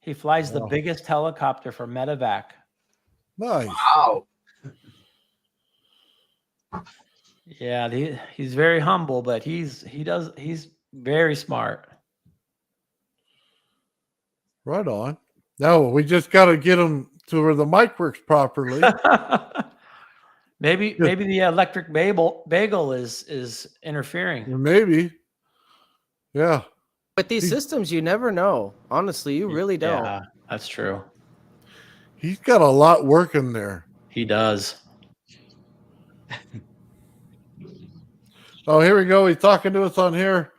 He flies the Wow. biggest helicopter for medevac. Nice. Wow. Yeah, he's very humble, but he's very smart. Right on. No, we just got to get him to where the mic works properly. maybe the electric bagel is interfering. Maybe. Yeah. With these systems, you never know. Honestly, you really don't. Yeah, that's true. He's got a lot working there. He does. Oh, here we go. He's talking to us on here.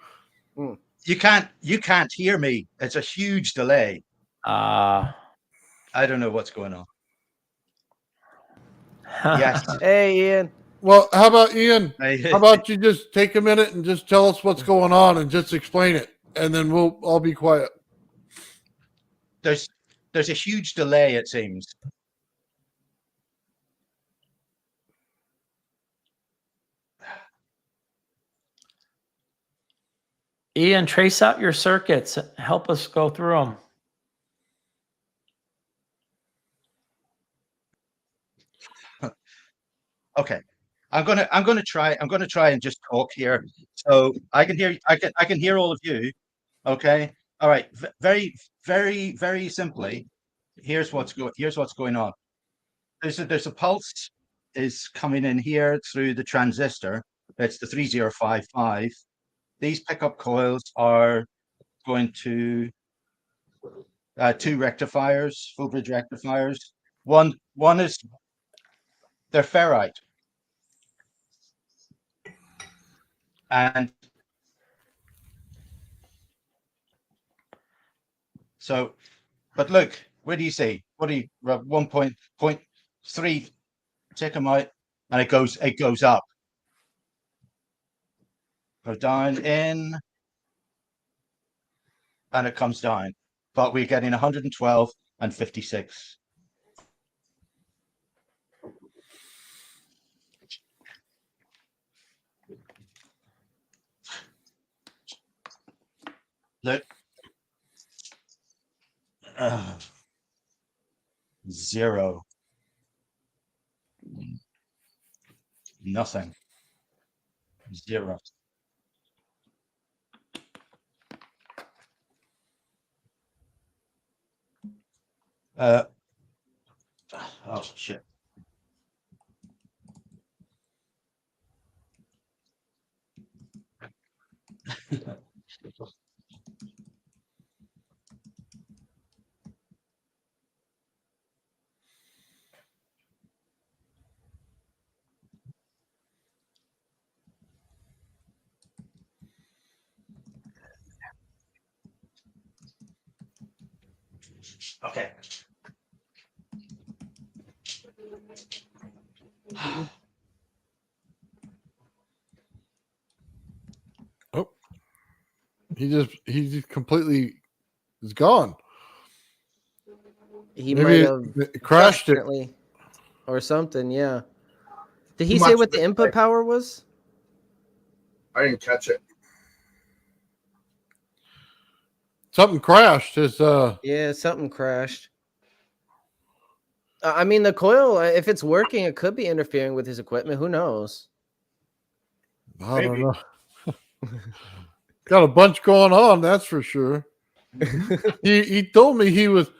You can't hear me. It's a huge delay. I don't know what's going on. Yes. Hey, Ian. Well, how about Ian? How How about you just take a minute and just tell us what's going on and just explain it, and then we'll all be quiet. there's a huge delay, it seems. Ian, trace out your circuits. Help us go through them. Okay. I'm gonna try and just talk here, so I can hear. I can hear all of you. Okay. All right. Very simply. Here's what's going on. There's a pulse is coming in here through the transistor. That's the 3055. These pickup coils are going to two rectifiers, full bridge rectifiers. One is they're ferrite, and so. But look, where do you see? What do you 1.3? Check them out, and it goes up. Go down in, and it comes down. But we're getting 112 and 56. Look. 0. Nothing. 0. Oh shit. Okay. Oh, he just completely is gone. He Maybe might have it crashed it. accidentally or something. Yeah. Did he Too say much what the input like- power was? I didn't catch it. Something crashed. His Yeah, something crashed. I mean, the coil, if it's working, it could be interfering with his equipment. Who knows? I don't Maybe. know. Got a bunch going on, that's for sure. He told me he was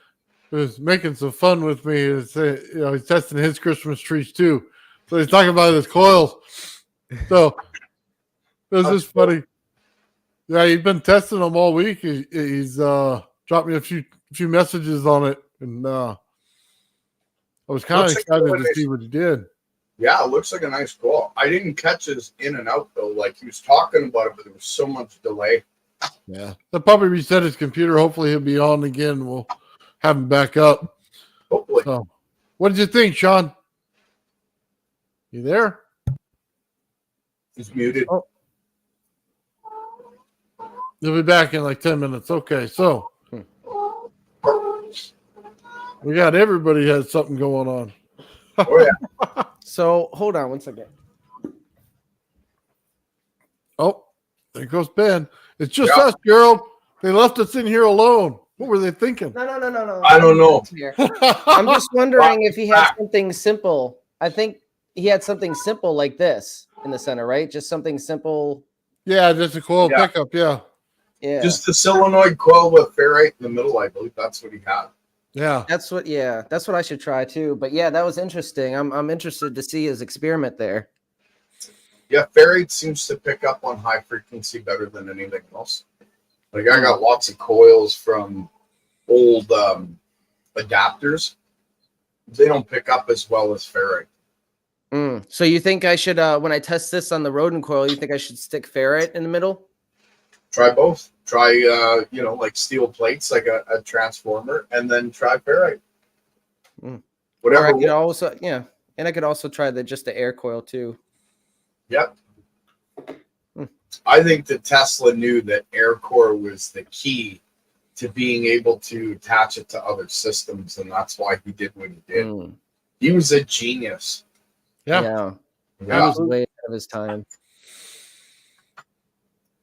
making some fun with me. He's testing his Christmas trees too. So he's talking about his coils. So it was just funny. Yeah, he's been testing them all week. He's dropped me a few messages on it, and I was kind of Looks like excited really to see what he did. Yeah, it looks like a nice call. I didn't catch his in and out though. Like he was talking about it, but there was so much delay. Yeah, they'll probably reset his computer. Hopefully, he'll be on again. We'll have him back up. Hopefully. So, what did you think, Sean? You there? He's muted. Oh. He'll be back in like 10 minutes. Okay, so we got everybody has something going on. Oh yeah. So hold on one second. Oh, there goes Ben. It's just Yeah. us, Gerald. They left us in here alone. What were they thinking? No. I don't know. I'm just wondering if he had Back. something simple. I think he had something simple like this in the center, right? Just something simple. Yeah, just a coil Yeah. pickup. Yeah. Yeah. Just the solenoid coil with ferrite in the middle. I believe that's what he had. Yeah. That's what I should try too. But yeah, that was interesting. I'm interested to see his experiment there. Yeah, ferrite seems to pick up on high frequency better than anything else. Like I got lots of coils from old adapters. They don't pick up as well as ferrite. So you think I should, when I test this on the Rodent coil, you think I should stick ferrite in the middle? Try both. Try like steel plates, like a transformer, and then try ferrite. Or Whatever. I could also, and I could also try just the air coil too. Yep. I think that Tesla knew that air core was the key to being able to attach it to other systems, and that's why he did what he did. He was a genius. Yeah. He was way ahead of his time.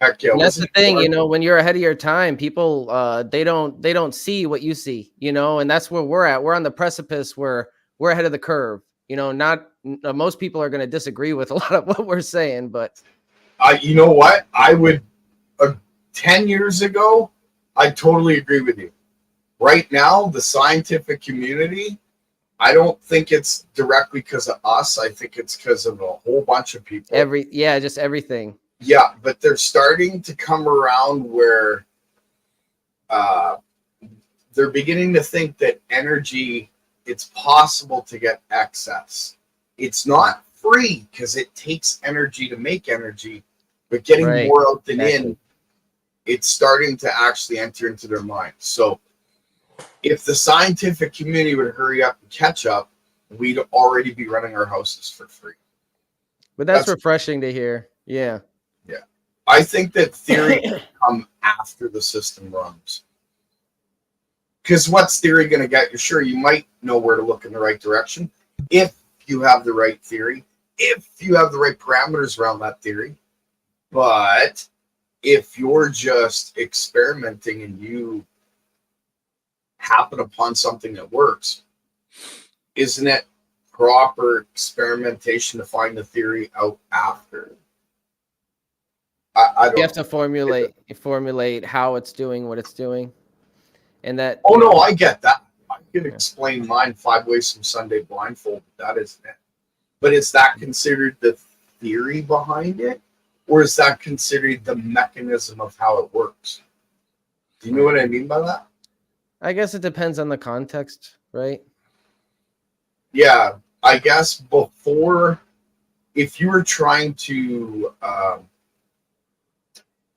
Heck yeah. And that's the thing, when you're ahead of your time, people they don't see what you see, and that's where we're at. We're on the precipice where we're ahead of the curve. Not most people are going to disagree with a lot of what we're saying, but you know what? I would 10 years ago, I totally agree with you. Right now, the scientific community, I don't think it's directly because of us. I think it's because of a whole bunch of people. Just everything. Yeah, but they're starting to come around where they're beginning to think that energy, it's possible to get excess. It's not free because it takes energy to make energy, but getting more out than in, it's starting to actually enter into their mind. So if the scientific community would hurry up and catch up, we'd already be running our houses for free. But that's refreshing to hear. Yeah. Yeah. I think that theory can come after the system runs. Because what's theory going to get you? Sure, you might know where to look in the right direction if you have the right theory, if you have the right parameters around that theory. But if you're just experimenting and you happen upon something that works, isn't it proper experimentation to find the theory out after? I don't you have to formulate how it's doing what it's doing. And that I get that. I can explain mine 5 ways from Sunday blindfolded. That isn't it. But is that considered the theory behind it? Or is that considered the mechanism of how it works? Do you know what I mean by that? I guess it depends on the context, right? Yeah, I guess if you were trying to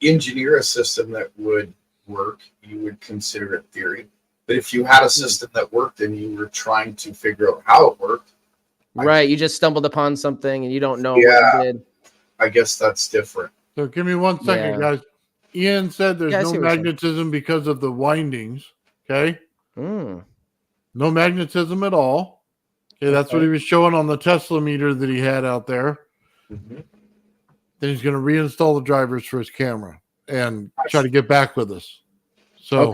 engineer a system that would work, you would consider it theory. But if you had a system that worked and you were trying to figure out how it worked, right, you just stumbled upon something and you don't know what you did. I guess that's different. So give me 1 second, guys. Ian said there's no magnetism because of the windings. Okay. No magnetism at all. Okay, that's what he was showing on the Tesla meter that he had out there. Mm-hmm. Then he's going to reinstall the drivers for his camera and try to get back with us. So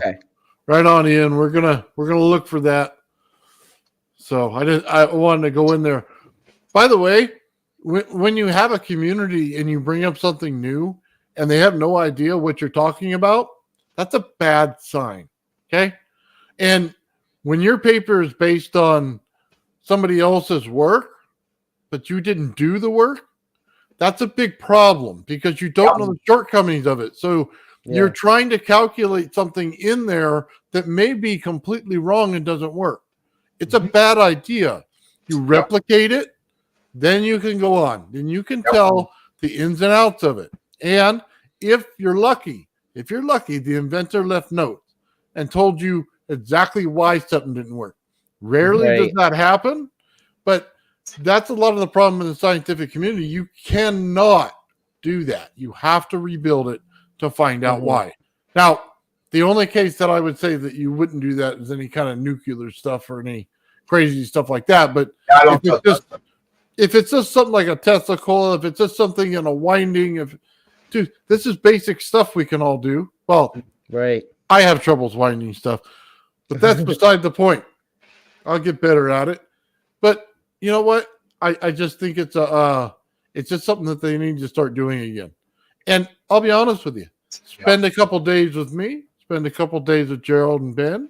right on, Ian. We're gonna look for that. So I wanted to go in there. By the way, when you have a community and you bring up something new and they have no idea what you're talking about, that's a bad sign. Okay. And when your paper is based on somebody else's work, but you didn't do the work, that's a big problem because you don't know the shortcomings of it. So you're trying to calculate something in there that may be completely wrong and doesn't work. It's a bad idea. You replicate it, then you can go on. Then you can tell the ins and outs of it. And if you're lucky, the inventor left notes and told you exactly why something didn't work. Rarely does that happen, but that's a lot of the problem in the scientific community. You cannot do that. You have to rebuild it to find out why. Now, the only case that I would say that you wouldn't do that is any kind of nuclear stuff or any crazy stuff like that. But if it's just something like a Tesla coil, if it's just something in a winding, dude, this is basic stuff we can all do. Well, I have troubles winding stuff, but that's beside the point. I'll get better at it. But you know what? I just think it's just something that they need to start doing again. And I'll be honest with you. Spend a couple days with me. Spend a couple days with Gerald and Ben.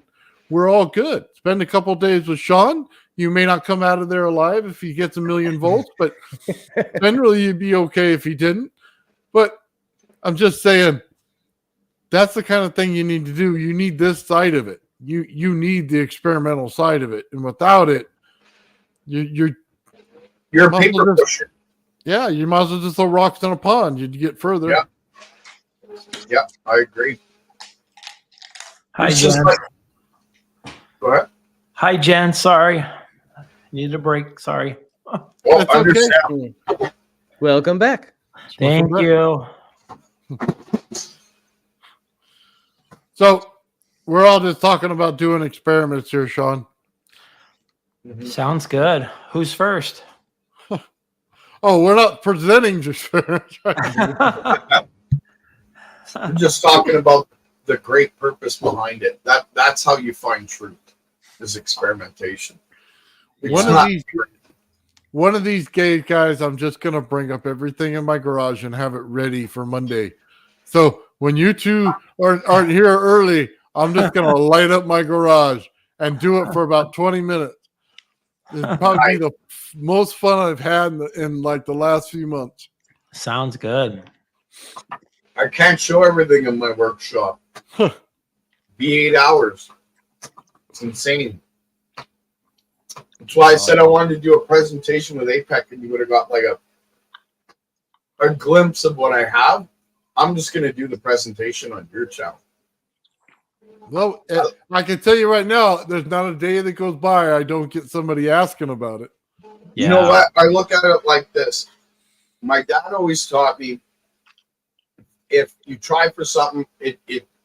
We're all good. Spend a couple days with Sean. You may not come out of there alive if he gets 1,000,000 volts, but generally you'd be okay if he didn't. But I'm just saying that's the kind of thing you need to do. You need this side of it. You need the experimental side of it. And without it, you're a paper pusher. Yeah, you might as well just throw rocks in a pond. You'd get further. Yeah, I agree. Hi, Jen. Go ahead. Hi, Jen. Sorry. Need a break. Sorry. Well, understand. Welcome back. Thank you. So we're all just talking about doing experiments here, Sean. Sounds good. Who's first? Oh, we're not presenting experiments. I'm just talking about the great purpose behind it. That's how you find truth, is experimentation. one of these days, guys, I'm just gonna bring up everything in my garage and have it ready for Monday. So when you two aren't here early, I'm just gonna light up my garage and do it for about 20 minutes. It'll probably be the most fun I've had in like the last few months. Sounds good. I can't show everything in my workshop. Be 8 hours. It's insane. That's why I said I wanted to do a presentation with APEC, and you would have got like a glimpse of what I have. I'm just going to do the presentation on your channel. Well, I can tell you right now, there's not a day that goes by I don't get somebody asking about it. Yeah. You know what? I look at it like this. My dad always taught me, if you try for something, it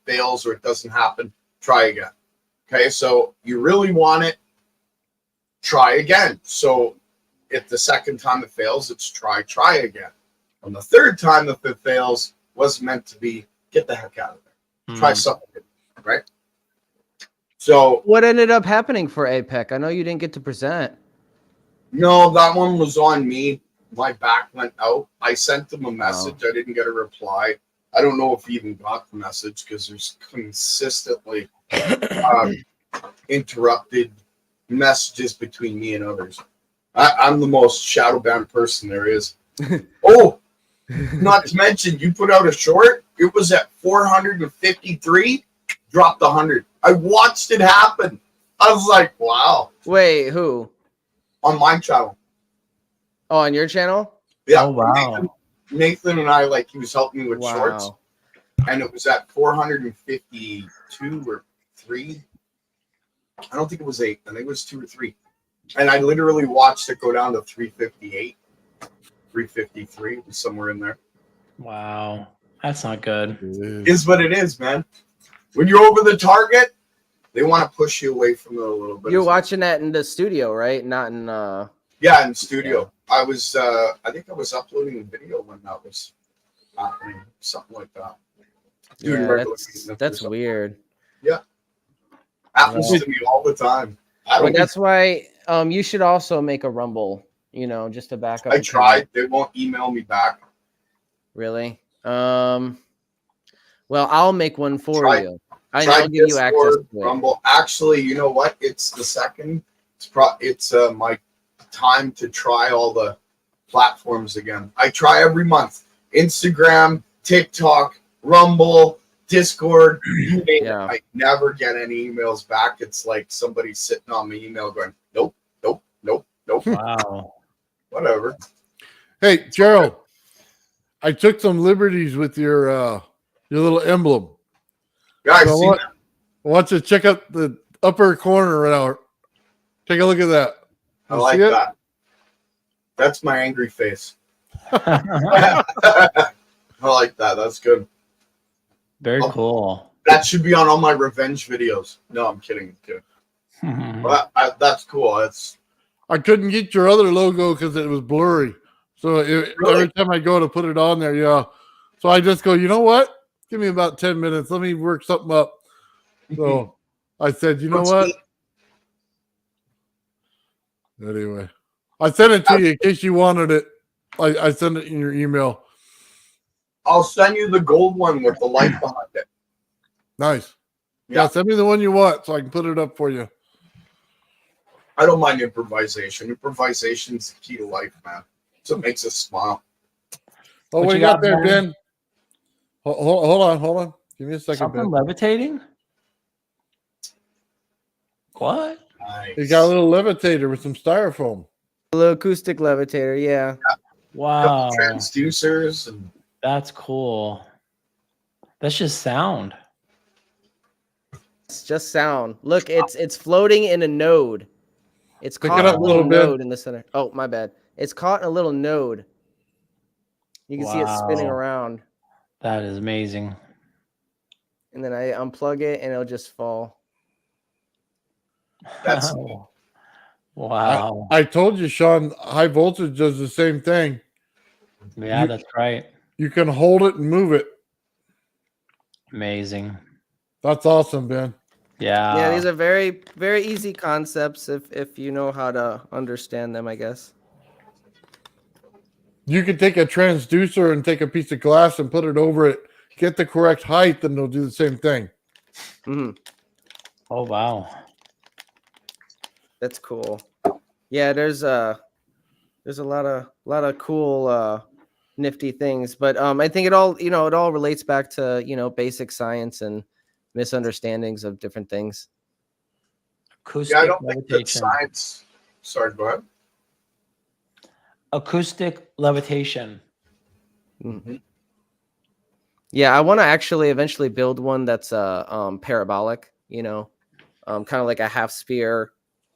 fails or it doesn't happen, try again. Okay, so you really want it, try again. So if the second time it fails, it's try again. On the third time if it fails, wasn't meant to be, get the heck out of there. Try something, right? So what ended up happening for APEC? I know you didn't get to present. No, that one was on me. My back went out. I sent him a message. I didn't get a reply. I don't know if he even got the message because there's consistently interrupted messages between me and others. I'm the most shadow banned person there is. Oh, not to mention, you put out a short. It was at 453, dropped 100. I watched it happen. I was like, wow. Wait, who? On my channel. Oh, on your channel? Yeah. Oh, wow. Nathan and I, like, he was helping me with shorts. And it was at 452 or 3. I don't think it was 8. I think it was 2 or 3. And I literally watched it go down to 358, 353, somewhere in there. Wow. That's not good. Is what it is, man. When you're over the target, they want to push you away from it a little bit. You're watching that in the studio, right? Not in Yeah, in studio. Yeah. I think I was uploading a video when that was happening, something like that. Yeah, that's weird. Yeah. Happens to me all the time. But that's why you should also make a Rumble, just to back up. I tried. They won't email me back. Really? Well, I'll make one for you. I'll give you access to Rumble. Actually, you know what? It's the second. It's my time to try all the platforms again. I try every month. Instagram, TikTok, Rumble, Discord, you name it. I never get any emails back. It's like somebody sitting on my email going, nope, nope, nope, nope. Wow. Whatever. Hey, Gerald, I took some liberties with your little emblem. Yeah, I've seen that. I want you to check out the upper corner right now. Take a look at that. I like that. That's my angry face. I like that. That's good. Very cool. That should be on all my revenge videos. No, I'm kidding. Well, that's cool. I couldn't get your other logo because it was blurry. So every time I go to put it on there, So I just go, you know what? Give me about 10 minutes. Let me work something up. So I said, you know what? Anyway, I sent it to you in case you wanted it. I sent it in your email. I'll send you the gold one with the light behind it. Nice. Yeah, send me the one you want so I can put it up for you. I don't mind improvisation. Improvisation's the key to life, man. So it makes us smile. Oh, what you got there, Ben? Hold on. Give me a second. Something levitating? What? Nice. You got a little levitator with some styrofoam. A little acoustic levitator, yeah. Wow. Transducers and that's cool. That's just sound. It's just sound. Look, it's floating in a node. It's caught in a little node in the center. Oh, my bad. It's caught in a little node. You can see it spinning around. That is amazing. And then I unplug it and it'll just fall. That's wow. I told you, Sean, high voltage does the same thing. Yeah, that's right. You can hold it and move it. Amazing. That's awesome, Ben. Yeah. Yeah, these are very, very easy concepts if you know how to understand them, I guess. You could take a transducer and take a piece of glass and put it over it, get the correct height, and they'll do the same thing. Mm-hmm. Oh wow. That's cool. Yeah, there's a lot of cool nifty things, but I think it all relates back to basic science and misunderstandings of different things. Acoustic I don't think that levitation. science. Sorry, go ahead. Acoustic levitation. Mm-hmm. Yeah, I want to actually eventually build one that's parabolic, kind of like a half sphere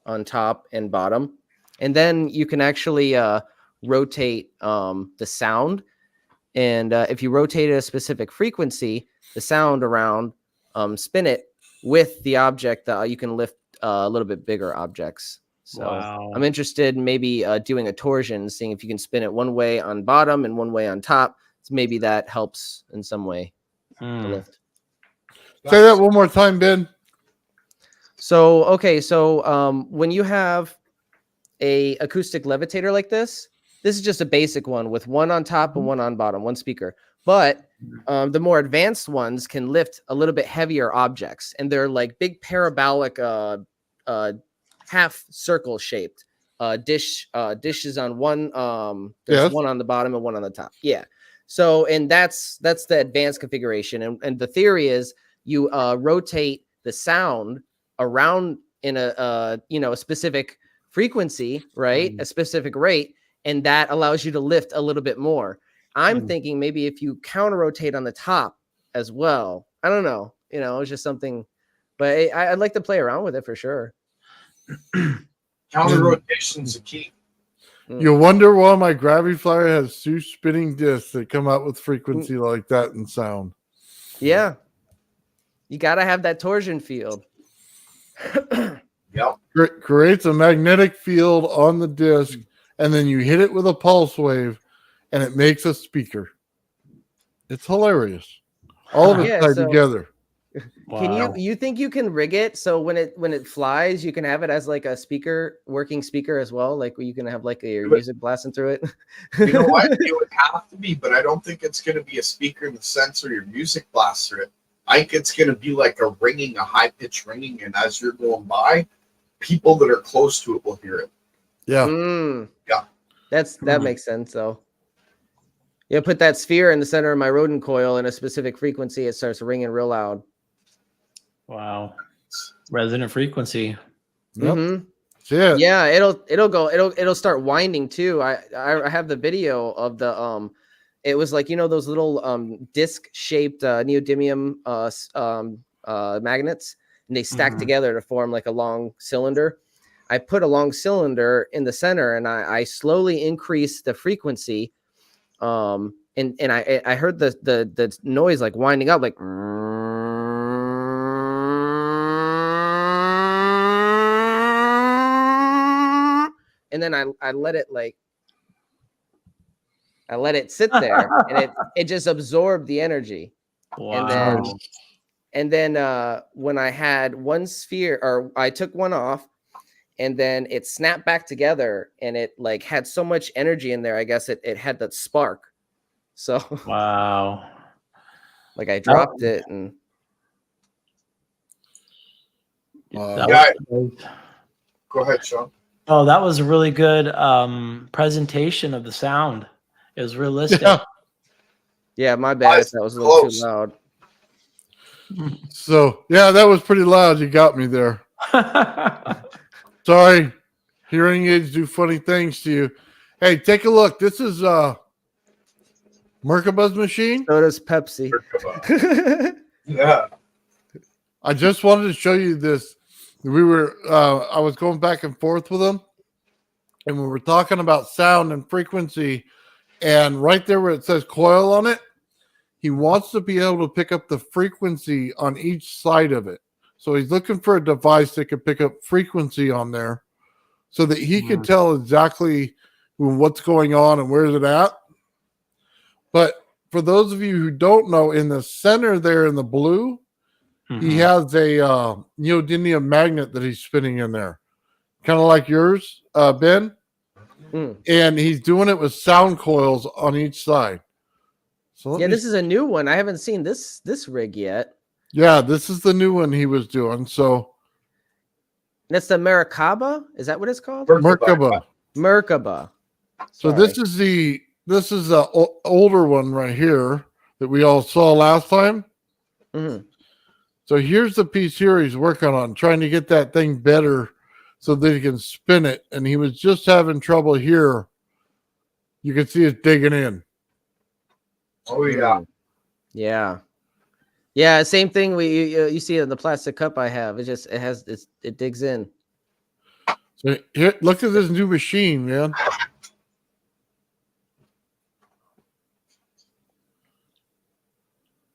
on top and bottom. And then you can actually rotate the sound. And if you rotate at a specific frequency, the sound around, spin it with the object, you can lift a little bit bigger objects. So Wow. I'm interested in maybe doing a torsion, seeing if you can spin it one way on bottom and one way on top. So maybe that helps in some way to lift. Say that one more time, Ben. So, okay. So when you have a acoustic levitator like this is just a basic one with one on top and one on bottom, one speaker. But the more advanced ones can lift a little bit heavier objects, and they're like big parabolic, half circle shaped dishes on one. There's one on the bottom and one on the top. Yeah. So, and that's the advanced configuration. And the theory is you rotate the sound around in a specific frequency, right? A specific rate, and that allows you to lift a little bit more. I'm thinking maybe if you counter rotate on the top as well. I don't know. It's just something, but I'd like to play around with it for sure. Counter rotation's a key. You wonder why my gravity flyer has two spinning discs that come out with frequency like that and sound. Yeah. You got to have that torsion field. Yep. Creates a magnetic field on the disc, and then you hit it with a pulse wave, and it makes a speaker. It's hilarious. All of it tied together. Wow. Can you think you can rig it so when it flies, you can have it as like a working speaker as well, like where you can have like your music blasting through it? You know what? It would have to be, but I don't think it's going to be a speaker in the sense where your music blasts through it. I think it's going to be like a ringing, a high pitched ringing, and as you're going by, people that are close to it will hear it. Yeah. Yeah. That makes sense though. Yeah, put that sphere in the center of my rodent coil in a specific frequency, it starts ringing real loud. Wow. Resonant frequency. Yep. Mm-hmm. Yeah, it'll start winding too. I have the video of the it was like those little disc shaped neodymium magnets, and they stack together to form like a long cylinder. I put a long cylinder in the center, and I slowly increased the frequency. And I heard the noise like winding up, like, and then I let it sit there, and it just absorbed the energy. Wow. And then when I had one sphere, or I took one off, and then it snapped back together, and it like had so much energy in there. I guess it had that spark. So wow. Like I dropped it and. Go ahead, Sean. Oh, that was a really good presentation of the sound. It was realistic. Yeah, my bad. That was a little too loud. So, yeah, that was pretty loud. You got me there. Sorry. Hearing aids do funny things to you. Hey, take a look. This is Merkaba's machine. So does Pepsi. Yeah. I just wanted to show you this. I was going back and forth with him, and we were talking about sound and frequency, and right there where it says coil on it, he wants to be able to pick up the frequency on each side of it. So he's looking for a device that can pick up frequency on there so that he can tell exactly what's going on and where's it at. But for those of you who don't know, in the center there in the blue, he has a neodymium magnet that he's spinning in there. Kind of like yours, Ben. and he's doing it with sound coils on each side. So this is a new one. I haven't seen this rig yet. Yeah, this is the new one he was doing. So that's the Merkaba. Is that what it's called? Merkaba. Sorry. So this is the older one right here that we all saw last time. Mm-hmm. So here's the piece here he's working on, trying to get that thing better so that he can spin it. And he was just having trouble here. You can see it digging in. Oh yeah, yeah. Same thing. You see it in the plastic cup I have. It digs in. So here, look at this new machine, man.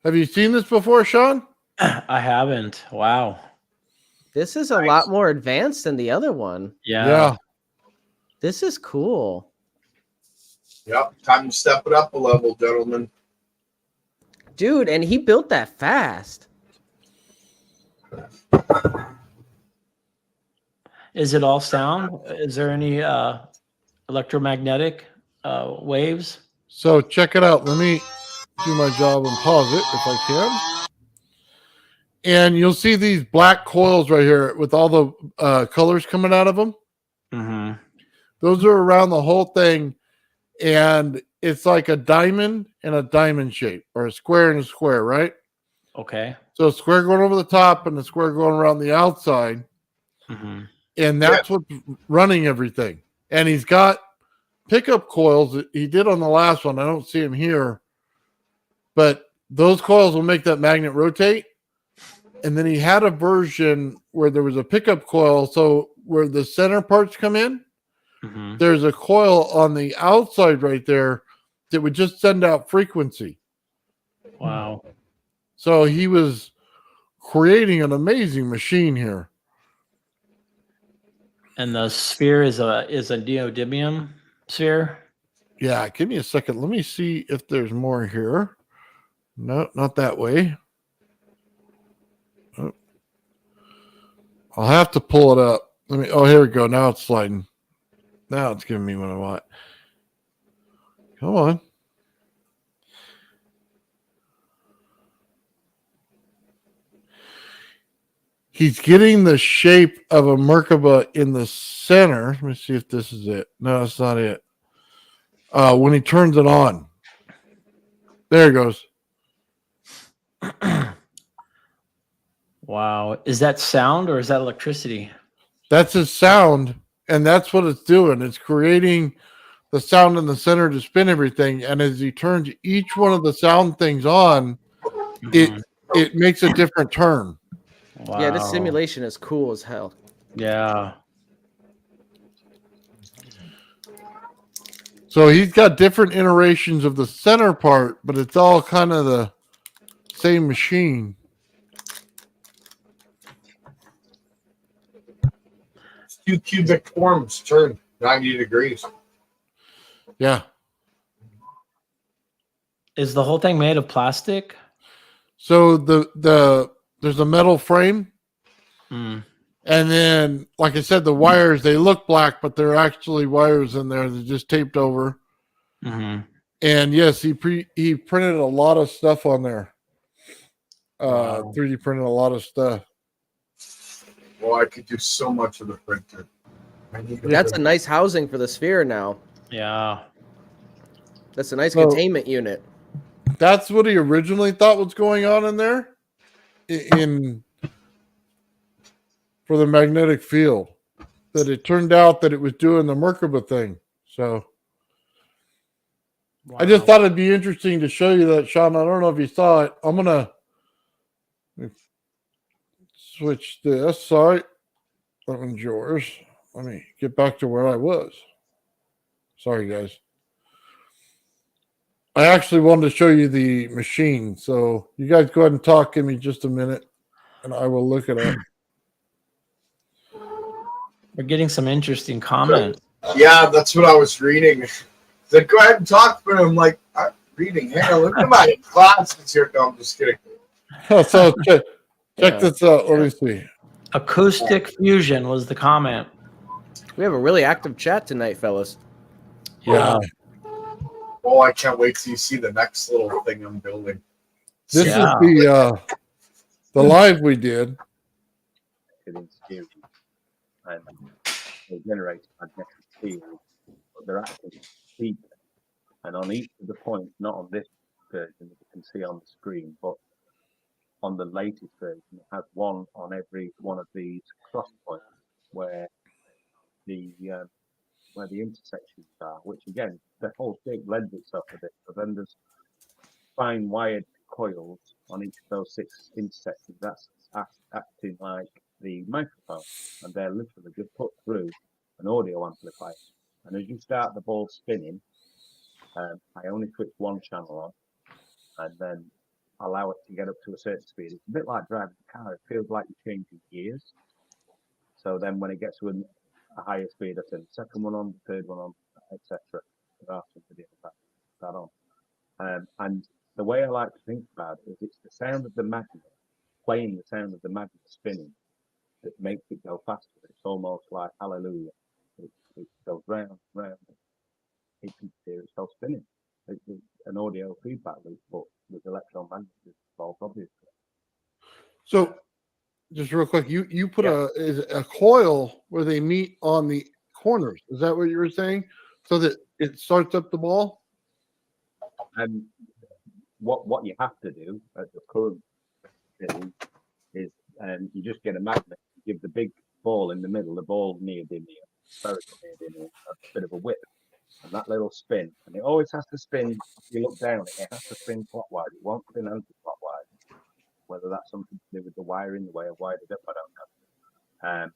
Have you seen this before, Sean? I haven't. Wow. This is a lot more advanced than the other one. Yeah. This is cool. Yep. Time to step it up a level, gentlemen. Dude, and he built that fast. Is it all sound? Is there any electromagnetic waves? So check it out. Let me do my job and pause it if I can. And you'll see these black coils right here with all the colors coming out of them. Mm-hmm. Those are around the whole thing. And it's like a diamond and a diamond shape, or a square and a square, right? Okay. So a square going over the top and a square going around the outside. Mm-hmm. And that's what's running everything. And he's got pickup coils that he did on the last one. I don't see him here. But those coils will make that magnet rotate. And then he had a version where there was a pickup coil. So where the center parts come in, there's a coil on the outside right there that would just send out frequency. Wow. So he was creating an amazing machine here. And the sphere is a neodymium sphere. Yeah, give me a second. Let me see if there's more here. No, not that way. Oh. I'll have to pull it up. Oh, here we go. Now it's sliding. Now it's giving me what I want. Come on. He's getting the shape of a Merkaba in the center. Let me see if this is it. No, that's not it. When he turns it on. There it goes. Wow. Is that sound or is that electricity? That's his sound, and that's what it's doing. It's creating the sound in the center to spin everything. And as he turns each one of the sound things on, it makes a different turn. Wow. Yeah, this simulation is cool as hell. Yeah. So he's got different iterations of the center part, but it's all kind of the same machine. Two cubic forms turn 90 degrees. Yeah. Is the whole thing made of plastic? So there's a metal frame. Mm. And then, like I said, the wires, they look black, but they're actually wires in there. They're just taped over. Mm-hmm. And yes, he printed a lot of stuff on there. Wow. 3D printed a lot of stuff. Well, I could do so much with the printer. That's a nice housing for the sphere now. Yeah. That's a nice containment unit. That's what he originally thought was going on in there for the magnetic field. That it turned out that it was doing the Merkaba thing. So Wow. I just thought it'd be interesting to show you that, Sean. I don't know if you saw it. I'm going to switch this. Sorry. That one's yours. Let me get back to where I was. Sorry, guys. I actually wanted to show you the machine. So you guys go ahead and talk. Give me just a minute, and I will look it up. We're getting some interesting comments. Yeah, that's what I was reading. Said, go ahead and talk, but I'm like, I'm reading. Hang on, look at my glasses here. No, I'm just kidding. So check this out. Let me see. Acoustic fusion was the comment. We have a really active chat tonight, fellas. Yeah. Oh, I can't wait till you see the next little thing I'm building. This Yeah. is the live we did. In series, and they generate magnetic fields, but they're actually deep. And on each of the points, not on this version that you can see on the screen, but on the latest version, it has one on every one of these cross points where the intersections are. Which again, the whole shape lends itself to this. But then there's fine wired coils on each of those 6 intersections. That's acting like the microphone, and they're literally just put through an audio amplifier. And as you start the ball spinning, I only switch one channel on, and then allow it to get up to a certain speed. It's a bit like driving a car. It feels like you're changing gears. So then when it gets to a higher speed, I turn the second one on, the third one on, etc. That on. And the way I like to think about it is it's the sound of the magnet, playing the sound of the magnet spinning, that makes it go faster. It's almost like hallelujah. It goes round, round. You can hear it still spinning. It's an audio feedback loop, but with electromagnetism involved, obviously. So, just real quick, you put a coil where they meet on the corners. Is that what you were saying? So that it starts up the ball? And what you have to do at the current stage is you just get a magnet, you give the big ball in the middle, the ball near the spherical near the a bit of a width, and that little spin, and it always has to spin. If you look down, it has to spin clockwise. It won't spin anti-clockwise. Whether that's something to do with the wiring, the way I wired it up, I don't know.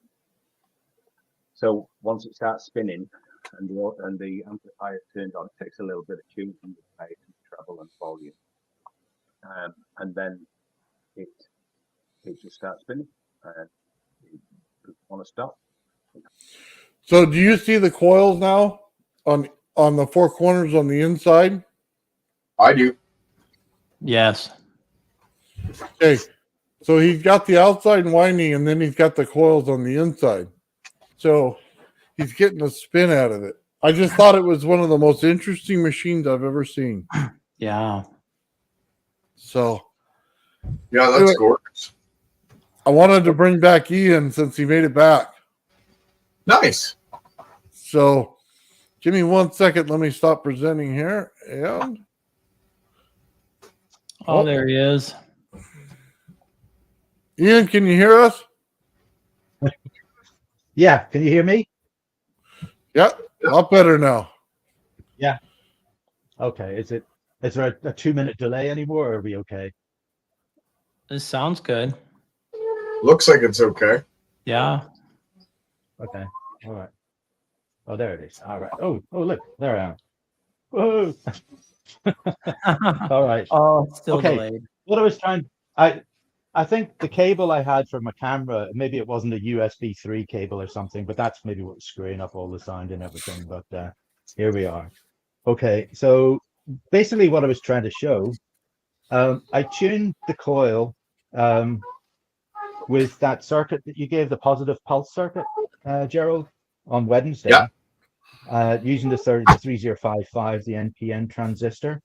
So once it starts spinning and the amplifier turns on, it takes a little bit of tuning with bass and treble and volume, and then it just starts spinning, and you want to stop. So, do you see the coils now on the 4 corners on the inside? I do. Yes. Okay, so he's got the outside winding, and then he's got the coils on the inside. So he's getting a spin out of it. I just thought it was one of the most interesting machines I've ever seen. Yeah. So Yeah, that's gorgeous. I wanted to bring back Ian since he made it back. Nice. So give me 1 second. Let me stop presenting here. And Oh, there he is. Ian, can you hear us? Yeah, can you hear me? Yep, a lot better now. Yeah. Okay. Is there a 2-minute delay anymore, or are we okay? This sounds good. Looks like it's okay. Yeah. Okay. All right. Oh, there it is. All right. Oh, look, there I am. Whoa. All right. Oh, still Okay. delayed. What I was trying, I think the cable I had for my camera, maybe it wasn't a USB 3 cable or something, but that's maybe what's screwing up all the sound and everything. But here we are. Okay, so basically what I was trying to show, I tuned the coil with that circuit that you gave, the positive pulse circuit, Gerald, on Wednesday. Yeah. Using the 3055, the NPN transistor,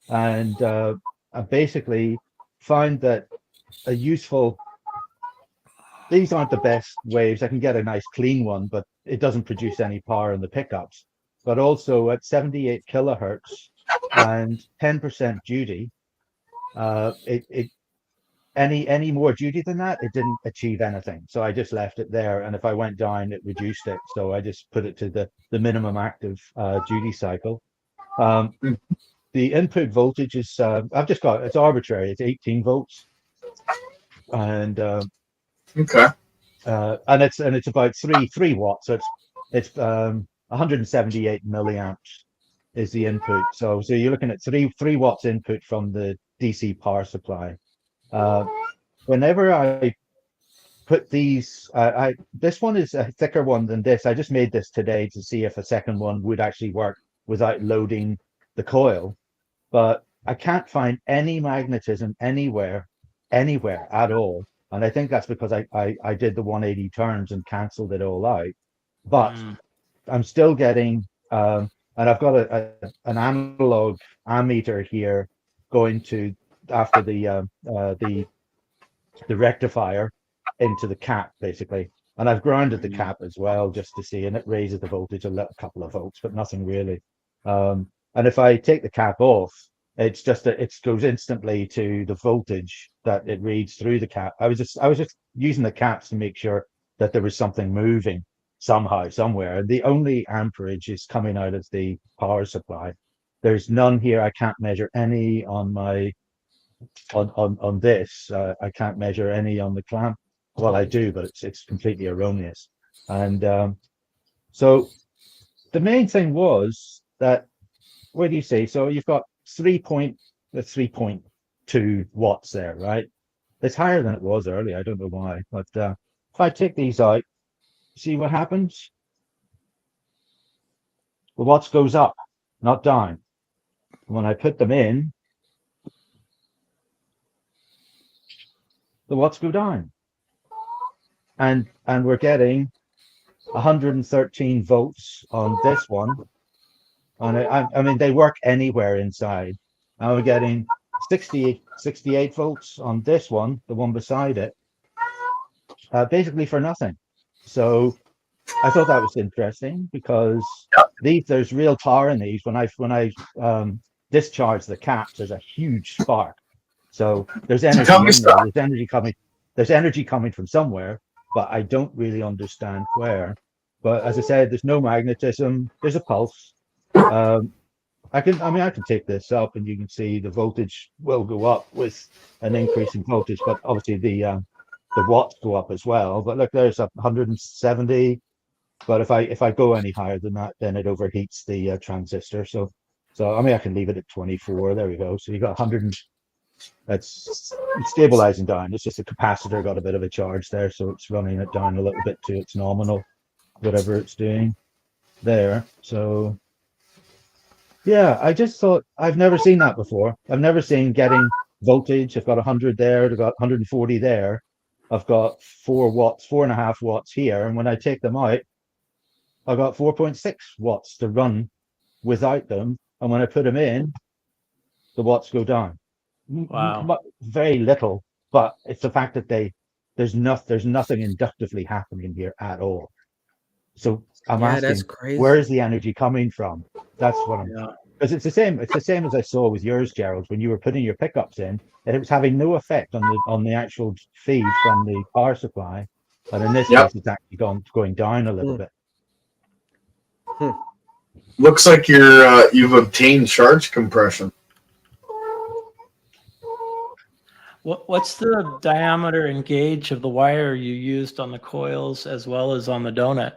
and I basically find that a useful. These aren't the best waves. I can get a nice clean one, but it doesn't produce any power in the pickups. But also at 78 kilohertz and 10% duty, any more duty than that, it didn't achieve anything. So I just left it there, and if I went down, it reduced it. So I just put it to the minimum active duty cycle. The input voltage is it's arbitrary. It's 18 volts, and Okay. and it's about 3 watts. So it's 178 milliamps is the input. So you're looking at 3 watts input from the DC power supply. Whenever I put these, this one is a thicker one than this. I just made this today to see if a second one would actually work without loading the coil, but I can't find any magnetism anywhere at all. And I think that's because I did the 180 turns and canceled it all out. But I'm still getting and I've got an analog ammeter here going to after the rectifier into the cap basically, and I've grounded the cap as well just to see, and it raises the voltage a couple of volts, but nothing really. And if I take the cap off, it's just that it goes instantly to the voltage that it reads through the cap. I was just using the caps to make sure that there was something moving somehow, somewhere. The only amperage is coming out of the power supply. There's none here. I can't measure any on my on this. I can't measure any on the clamp. Well, I do, but it's completely erroneous. And so the main thing was that, what do you say? So you've got 3.2 watts there, right? It's higher than it was earlier. I don't know why, but if I take these out, see what happens? The watts goes up, not down. When I put them in, the watts go down. And we're getting 113 volts on this one. And I mean, they work anywhere inside. And we're getting 68 volts on this one, the one beside it, basically for nothing. So I thought that was interesting because there's real power in these. When I discharge the caps, there's a huge spark. So there's energy in there. There's energy coming from somewhere, but I don't really understand where. But as I said, there's no magnetism. There's a pulse. I can take this up, and you can see the voltage will go up with an increase in voltage, but obviously the watts go up as well. But look, there's 170. But if I go any higher than that, then it overheats the transistor. So I mean, I can leave it at 24. There we go. So you got 100. It's stabilizing down. It's just the capacitor got a bit of a charge there, so it's running it down a little bit to its nominal, whatever it's doing there. So yeah, I just thought, I've never seen that before. I've never seen getting voltage. I've got 100 there, I've got 140 there. I've got 4.5 watts here, and when I take them out, I've got 4.6 watts to run without them, and when I put them in, the watts go down. Wow. Very little, but it's the fact that there's nothing inductively happening here at all. So I'm asking, that's crazy. Where is the energy coming from? That's what I'm. Because it's the same as I saw with yours, Gerald, when you were putting your pickups in, and it was having no effect on the actual feed from the power supply. But in this case, it's actually going down a little bit. Looks like you've obtained charge compression. What's the diameter and gauge of the wire you used on the coils as well as on the donut?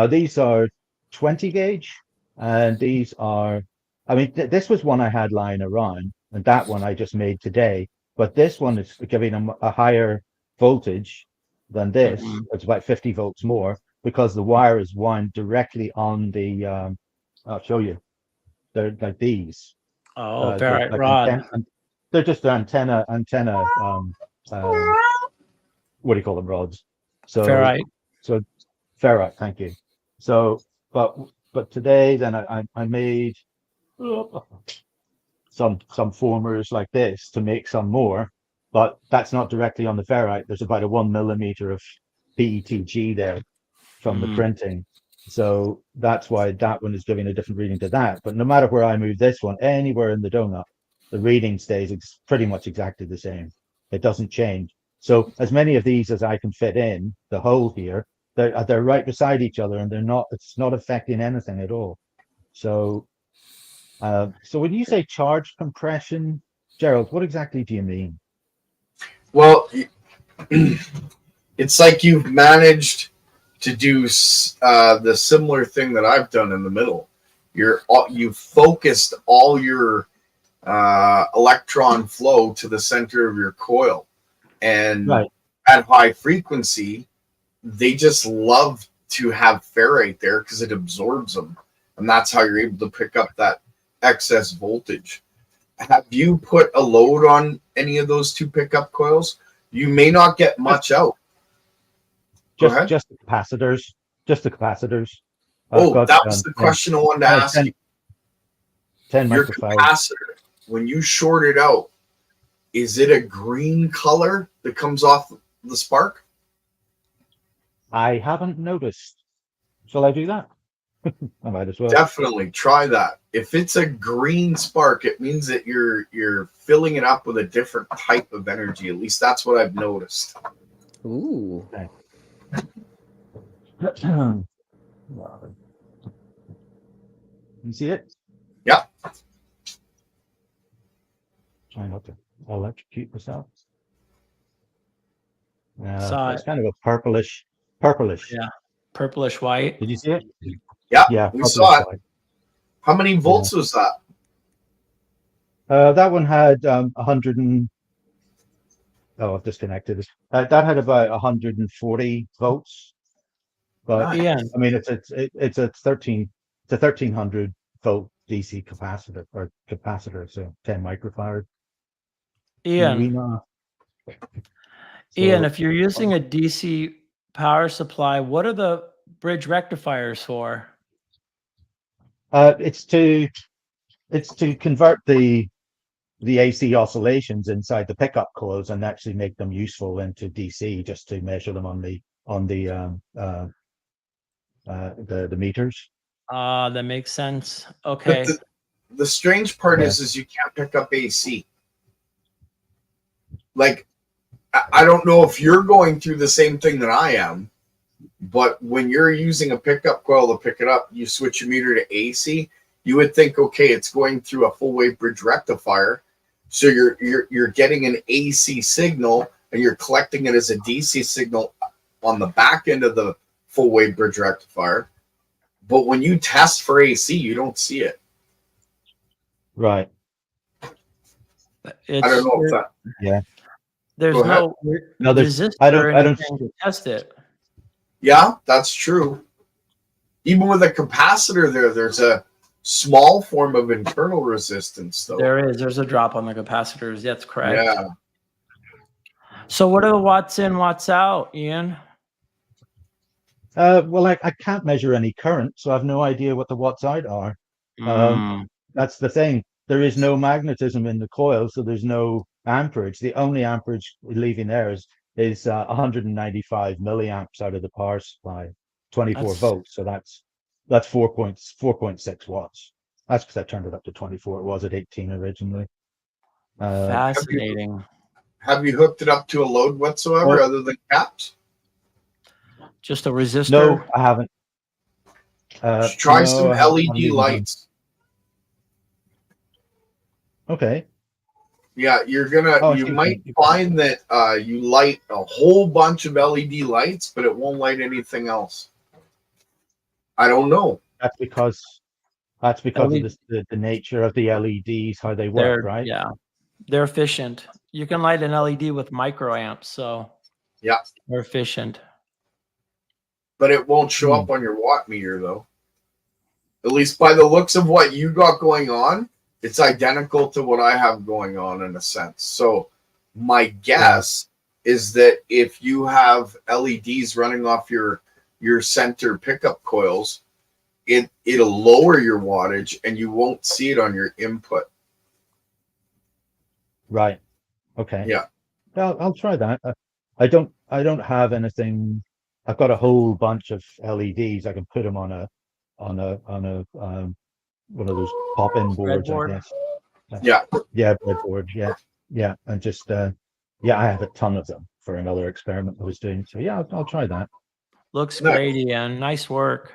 These are 20 gauge, and these are, I mean, this was one I had lying around, and that one I just made today. But this one is giving them a higher voltage than this. It's about 50 volts more because the wire is wound directly on the. I'll show you. They're like these. Oh, ferrite rod. They're just antenna. What do you call them? Rods. So ferrite. So ferrite. Thank you. So, but today then I made some formers like this to make some more, but that's not directly on the ferrite. There's about a 1 millimeter of PETG there from the printing. So that's why that one is giving a different reading to that. But no matter where I move this one, anywhere in the donut, the reading stays pretty much exactly the same. It doesn't change. So as many of these as I can fit in the hole here, they're right beside each other, and it's not affecting anything at all. So so when you say charge compression, Gerald, what exactly do you mean? Well, it's like you've managed to do the similar thing that I've done in the middle. You've focused all your electron flow to the center of your coil, and at high frequency, they just love to have ferrite there because it absorbs them, and that's how you're able to pick up that excess voltage. Have you put a load on any of those two pickup coils? You may not get much out. Just the capacitors. That was the question I wanted to ask 10, you. 10 Your microfarad. capacitor, when you short it out, is it a green color that comes off the spark? I haven't noticed. Shall I do that? I might as well. Definitely try that. If it's a green spark, it means that you're filling it up with a different type of energy. At least that's what I've noticed. Ooh. Okay. You see it? Yeah. Try not to electrocute myself. Saw It's it. kind of a purplish. Yeah. Purplish white. Did you see it? Yeah, Yeah, we purplish saw it. white. How many volts was that? That one had 100 and I've disconnected it. That had about 140 volts, but Nice. Ian, I mean it's a 1300 volt DC capacitor or capacitor, so 10 microfarad. Ian, So, if you're using a DC power supply, what are the bridge rectifiers for? it's to convert the AC oscillations inside the pickup coils and actually make them useful into DC, just to measure them on the meters. That makes sense. But Okay. the strange part Yeah. is you can't pick up AC. Like, I don't know if you're going through the same thing that I am, but when you're using a pickup coil to pick it up, you switch your meter to AC. You would think, okay, it's going through a full wave bridge rectifier, so you're getting an AC signal and you're collecting it as a DC signal on the back end of the full wave bridge rectifier. But when you test for AC, you don't see it. Right. I don't know if that. Yeah. There's Go ahead. no resistor or I don't. anything to test it. Yeah, that's true. Even with a capacitor there's a small form of internal resistance, though. There's a drop on the capacitors. That's correct. Yeah. So what are the watts in, watts out, Ian? Well, I can't measure any current, so I have no idea what the watts out are. That's the thing. There is no magnetism in the coil, so there's no amperage. The only amperage leaving there is 195 milliamps out of the power supply, 24 volts. So that's 4.6 watts. That's because I turned it up to 24. It was at 18 originally. Fascinating. Have you hooked it up to a load whatsoever other than caps? Just a resistor? No, I haven't. Try some LED lights. Okay. Yeah, you might find that you light a whole bunch of LED lights, but it won't light anything else. I don't know. That's because of the nature of the LEDs, how they work, right? Yeah, they're efficient. You can light an LED with microamps, so yeah, they're efficient. But it won't show up on your watt meter, though. At least by the looks of what you got going on, it's identical to what I have going on in a sense. So my guess is that if you have LEDs running off your center pickup coils, it'll lower your wattage and you won't see it on your input. Right. Okay. Yeah. I'll try that. I don't have anything. I've got a whole bunch of LEDs. I can put them on a one of those pop-in boards, I guess. Yeah. Yeah, breadboard. Yeah, and just I have a ton of them for another experiment I was doing. So yeah, I'll try that. Looks great, Ian. Nice work.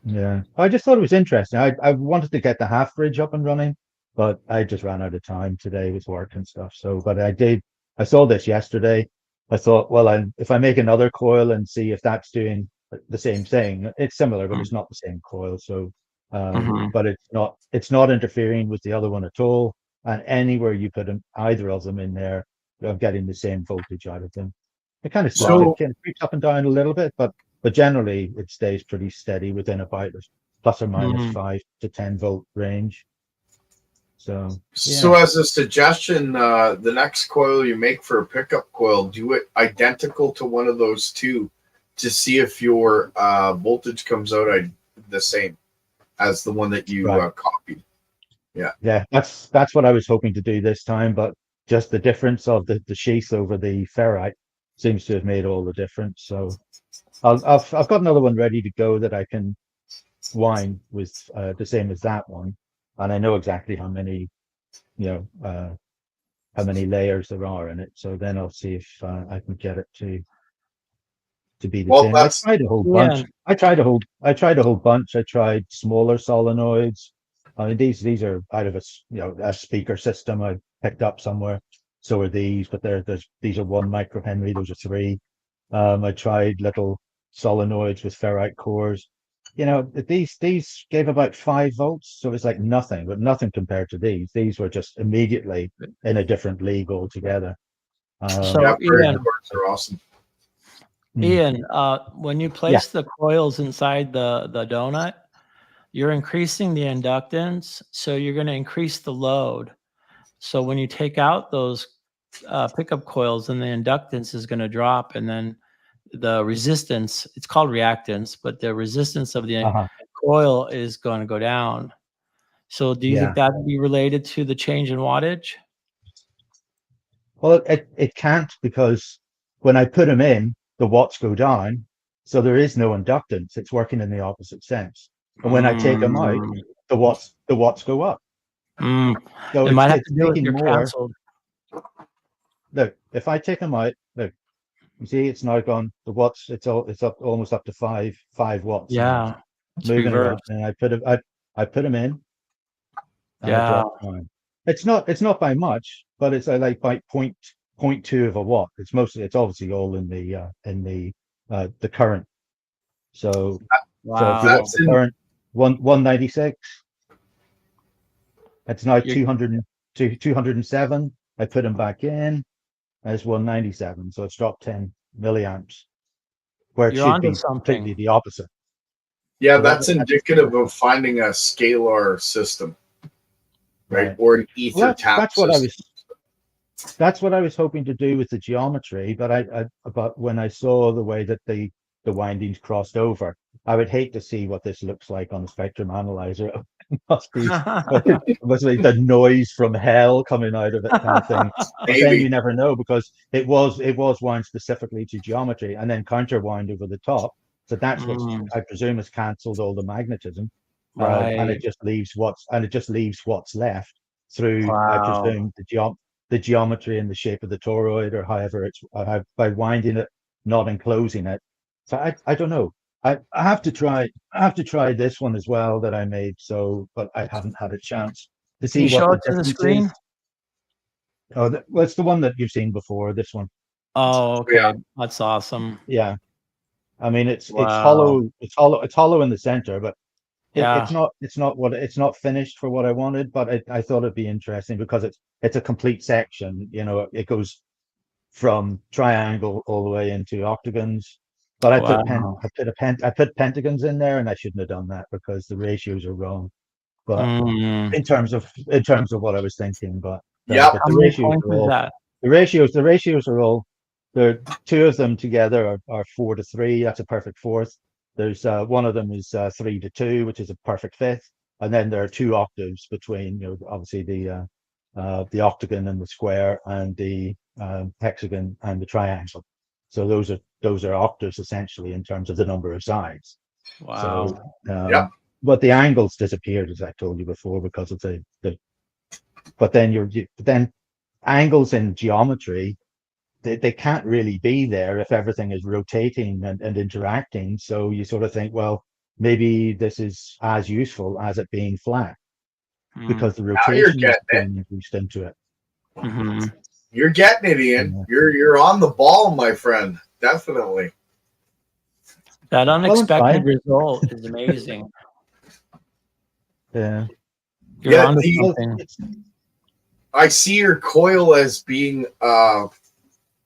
Yeah, I just thought it was interesting. I wanted to get the half bridge up and running, but I just ran out of time today with work and stuff. So, but I saw this yesterday. I thought, well, if I make another coil and see if that's doing the same thing, it's similar, but it's not the same coil. So, but it's not interfering with the other one at all. And anywhere you put either of them in there, I'm getting the same voltage out of them. It kind of creeps up and down a little bit, but generally it stays pretty steady within about plus or minus 5 to 10 volt range. So as a suggestion, the next coil you make for a pickup coil, do it identical to one of those two to see if your voltage comes out the same as the one that you Right. copied. Yeah, that's what I was hoping to do this time, but just the difference of the sheath over the ferrite seems to have made all the difference. So I've got another one ready to go that I can wind with the same as that one, and I know exactly how many, how many layers there are in it. So then I'll see if I can get it to be the Well, same. I that's tried a whole Yeah. bunch. I tried a whole bunch. I tried smaller solenoids. I mean, these are out of a speaker system I picked up somewhere. So are these, but these are 1 microhenry. Those are 3. I tried little solenoids with ferrite cores. These gave about 5 volts, so it's like nothing, but nothing compared to these. These were just immediately in a different league altogether. So yeah, Ian, cores are awesome. Ian, when you Yeah. place the coils inside the donut, you're increasing the inductance, so you're going to increase the load. So when you take out those pickup coils, then the inductance is going to drop, and then the resistance, it's called reactance, but the resistance of the Uh-huh. coil is going to go down. So do you think that would be related to the change in wattage? Well, it can't, because when I put them in, the watts go down, so there is no inductance. It's working in the opposite sense. And when I take them out, the watts go up. So It might have it's to do with making your more. canceled. Look, if I take them out, look, you see, it's now gone. The watts, it's up almost up to 5 watts. now. Yeah, it's Moving it up, reversed. and I put them in, and it Yeah. drops down. It's not by much, but it's like by 0.2 of a watt. It's obviously all in the current. So so if you Wow. watch the current 196, it's now You're- 207. I put them back in, and it's 197. So it's dropped 10 milliamps, where it You're should onto be something. completely the opposite. Yeah, So that's indicative of finding a scalar system, right? Or an ether Well, tap that's what I system. that's what I was hoping to do with the geometry, but when I saw the way that the windings crossed over, I would hate to see what this looks like on the spectrum analyzer. It must be the noise from hell coming out of it, kind of thing. But then you never know, because it was wound specifically to geometry and then counterwound over the top. So that's what I presume has cancelled all the magnetism, and it just leaves what's left through, I Wow. presume, the geometry and the shape of the toroid, or however it's by winding it, not enclosing it. So I don't know. I have to try this one as well that I made. So, but I haven't had a chance to Can you see what show the it to the difference screen? is. Oh, well, it's the one that you've seen before. This one. Oh, okay. That's awesome. Yeah. I mean, it's Wow. hollow. It's hollow in the center, but Yeah. it's not finished for what I wanted. But I thought it'd be interesting because it's a complete section. It goes from triangle all the way into octagons. But I put pentagons in there, and I shouldn't have done that because the ratios are wrong. But in terms of what I was thinking, but Yeah, but How many points is that? the ratios are all, there. 2 of them together are 4-3. That's a perfect fourth. There's one of them is 3-2, which is a perfect fifth, and then there are 2 octaves between, obviously the octagon and the square, and the hexagon and the triangle. So those are octaves essentially in terms of the number of sides. Wow. So but the angles disappeared, as I told you before, because of the but then angles in geometry, they can't really be there if everything is rotating and interacting. So you sort of think, well, maybe this is as useful as it being flat, because the rotation is being introduced into it. You're getting it, Ian. You're on the ball, my friend. Definitely. That unexpected result is amazing. Yeah. You're onto something. I see your coil as being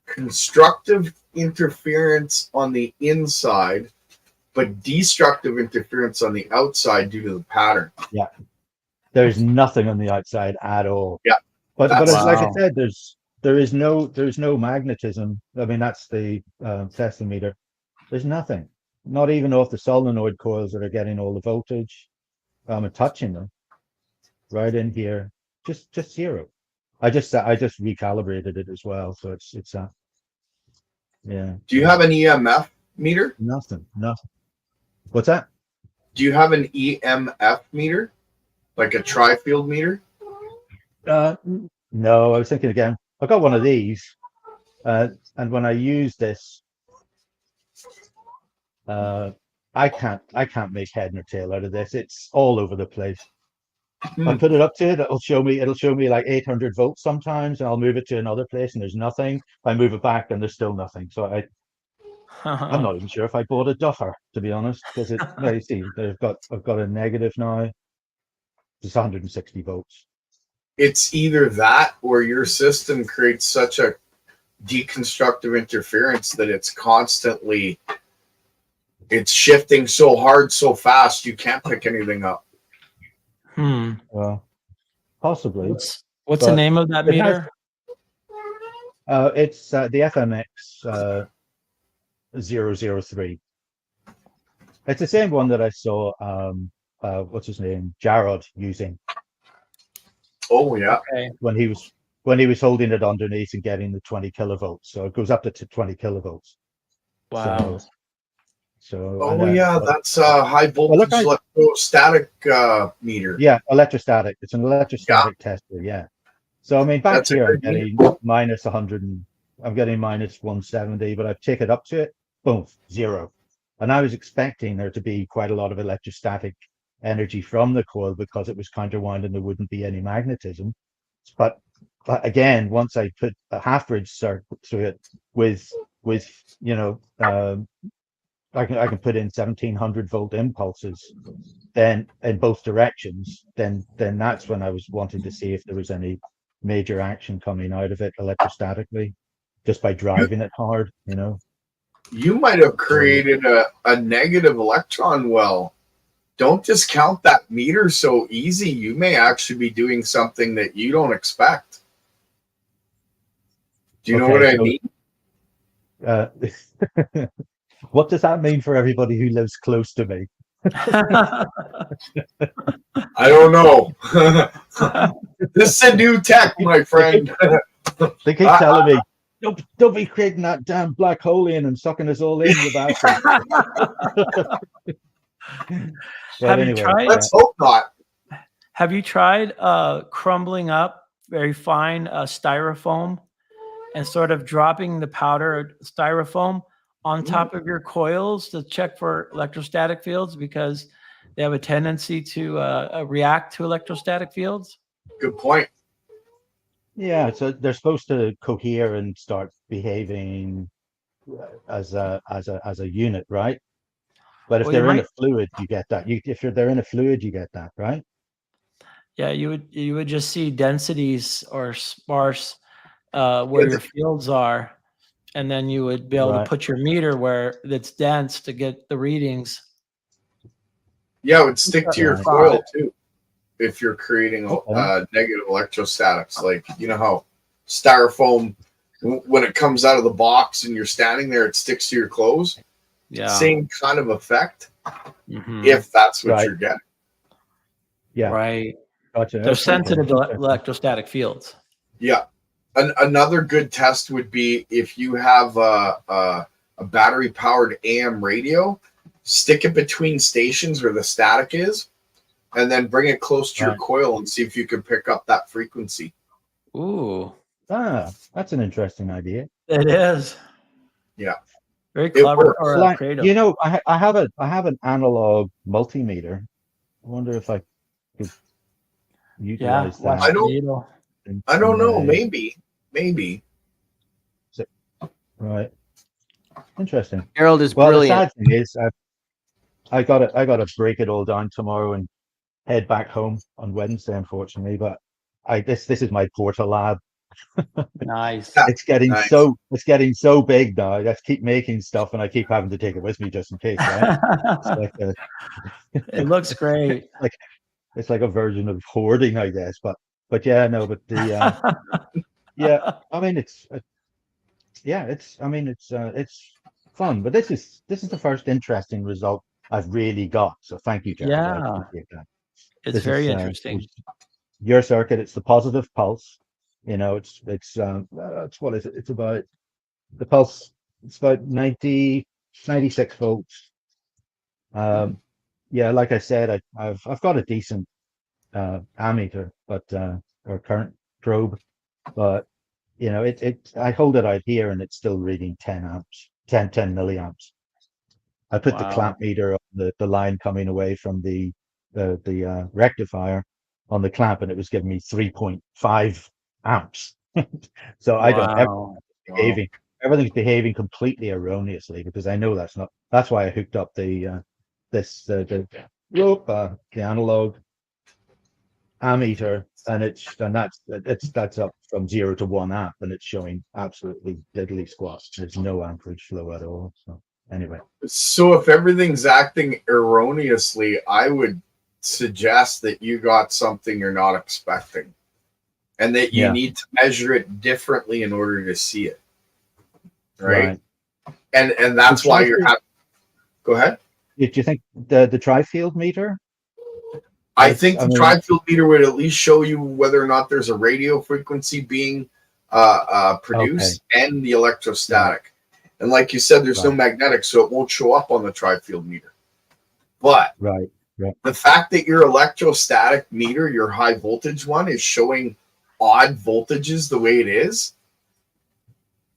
constructive interference on the inside, but destructive interference on the outside due to the pattern. Yeah. There's nothing on the outside at all. Yeah. But like I said, there's no magnetism. I mean, that's the testimeter. There's nothing. Not even off the solenoid coils that are getting all the voltage. I'm touching them right in here. Just zero. I just recalibrated it as well, so it's yeah. Do you have an EMF meter? Nothing. What's that? Do you have an EMF meter, like a tri-field meter? No, I was thinking again. I got one of these, and when I use this, I can't make head nor tail out of this. It's all over the place. I put it up to it, it'll show me like 800 volts sometimes, and I'll move it to another place and there's nothing. I move it back and there's still nothing. So I'm not even sure if I bought a duffer, to be honest, because you see, I've got a negative now. It's 160 volts. It's either that or your system creates such a deconstructive interference that it's shifting so hard, so fast, you can't pick anything up. Well, possibly. What's the name of that meter? It's the FMX 003. It's the same one that I saw what's his name, Jarrod, using. Oh yeah. Okay. When he was holding it underneath and getting the 20 kilovolts. So it goes up to 20 kilovolts. Wow. That's a high voltage electrostatic meter. Yeah, electrostatic. It's an electrostatic tester. Yeah. So I mean, back here I'm getting minus 100, and I'm getting minus 170, but I've taken it up to it, boom, zero. And I was expecting there to be quite a lot of electrostatic energy from the coil because it was counterwound and there wouldn't be any magnetism. But again, once I put a half bridge circuit through it with I can put in 1700 volt impulses then in both directions, then that's when I was wanting to see if there was any major action coming out of it electrostatically, just by driving it hard, You might have created a negative electron well. Don't discount that meter so easy. You may actually be doing something that you don't expect. Do you know what I mean? What does that mean for everybody who lives close to me? I don't know. This is a new tech, my friend. They keep telling me, don't be creating that damn black hole in and sucking us all in without it. Let's hope not. Have you tried crumbling up very fine styrofoam and sort of dropping the powdered styrofoam on top of your coils to check for electrostatic fields, because they have a tendency to react to electrostatic fields? Good point. Yeah, so they're supposed to cohere and start behaving as a unit, right? But if they're in a fluid, you get that. If they're in a fluid, you get that, right? Yeah, you would just see densities or sparse where your fields are, and then you would be able to put your meter where it's dense to get the readings. Yeah, it would stick to your coil too if you're creating negative electrostatics. Like, you know how styrofoam, when it comes out of the box and you're standing there, it sticks to your clothes? Yeah. Same kind of effect, if that's what you're getting. Yeah. Right. Gotcha. They're sensitive to electrostatic fields. Yeah. Another good test would be if you have a battery-powered AM radio, stick it between stations where the static is, and then bring it close to your coil and see if you can pick up that frequency. Ooh. That's an interesting idea. It is. Yeah. Very clever. Or creative. I have an analog multimeter. I wonder if I could utilize that. I don't know. Maybe. Right. Interesting. Harold is brilliant. The sad thing is, I gotta break it all down tomorrow and head back home on Wednesday, unfortunately. But this is my portal lab. Nice. It's getting so big now. I keep making stuff, and I keep having to take it with me just in case. Right? It looks great. It's like a version of hoarding, I guess. But yeah, no. But yeah. I mean, it's fun. But this is the first interesting result I've really got. So thank you, Jared. I Yeah, appreciate that. it's This very is interesting. your circuit. It's the positive pulse. You know, it's what is it? It's about the pulse. It's about 96 volts. Yeah, like I said, I've got a decent ammeter, but or current probe, but you know, I hold it out here and it's still reading 10 amps, 10 milliamps. I put the Wow. clamp meter on the line coming away from the rectifier on the clamp, and it was giving me 3.5 amps. So I don't Wow. behaving everything's behaving completely erroneously, because I know that's why I hooked up the the rope, the analog ammeter, and that's up from 0 to 1 amp, and it's showing absolutely diddly squat. There's no amperage flow at all. So anyway, So if everything's acting erroneously, I would suggest that you got something you're not expecting, and that you Yeah. need to measure it differently in order to see it. Right. And that's why you're having. Go ahead. Do you think the tri-field meter? I think the tri-field meter would at least show you whether or not there's a radio frequency being produced and the electrostatic. And like you said, there's no magnetic, so it won't show up on the tri-field meter. But the fact that your electrostatic meter, your high voltage one, is showing odd voltages the way it is,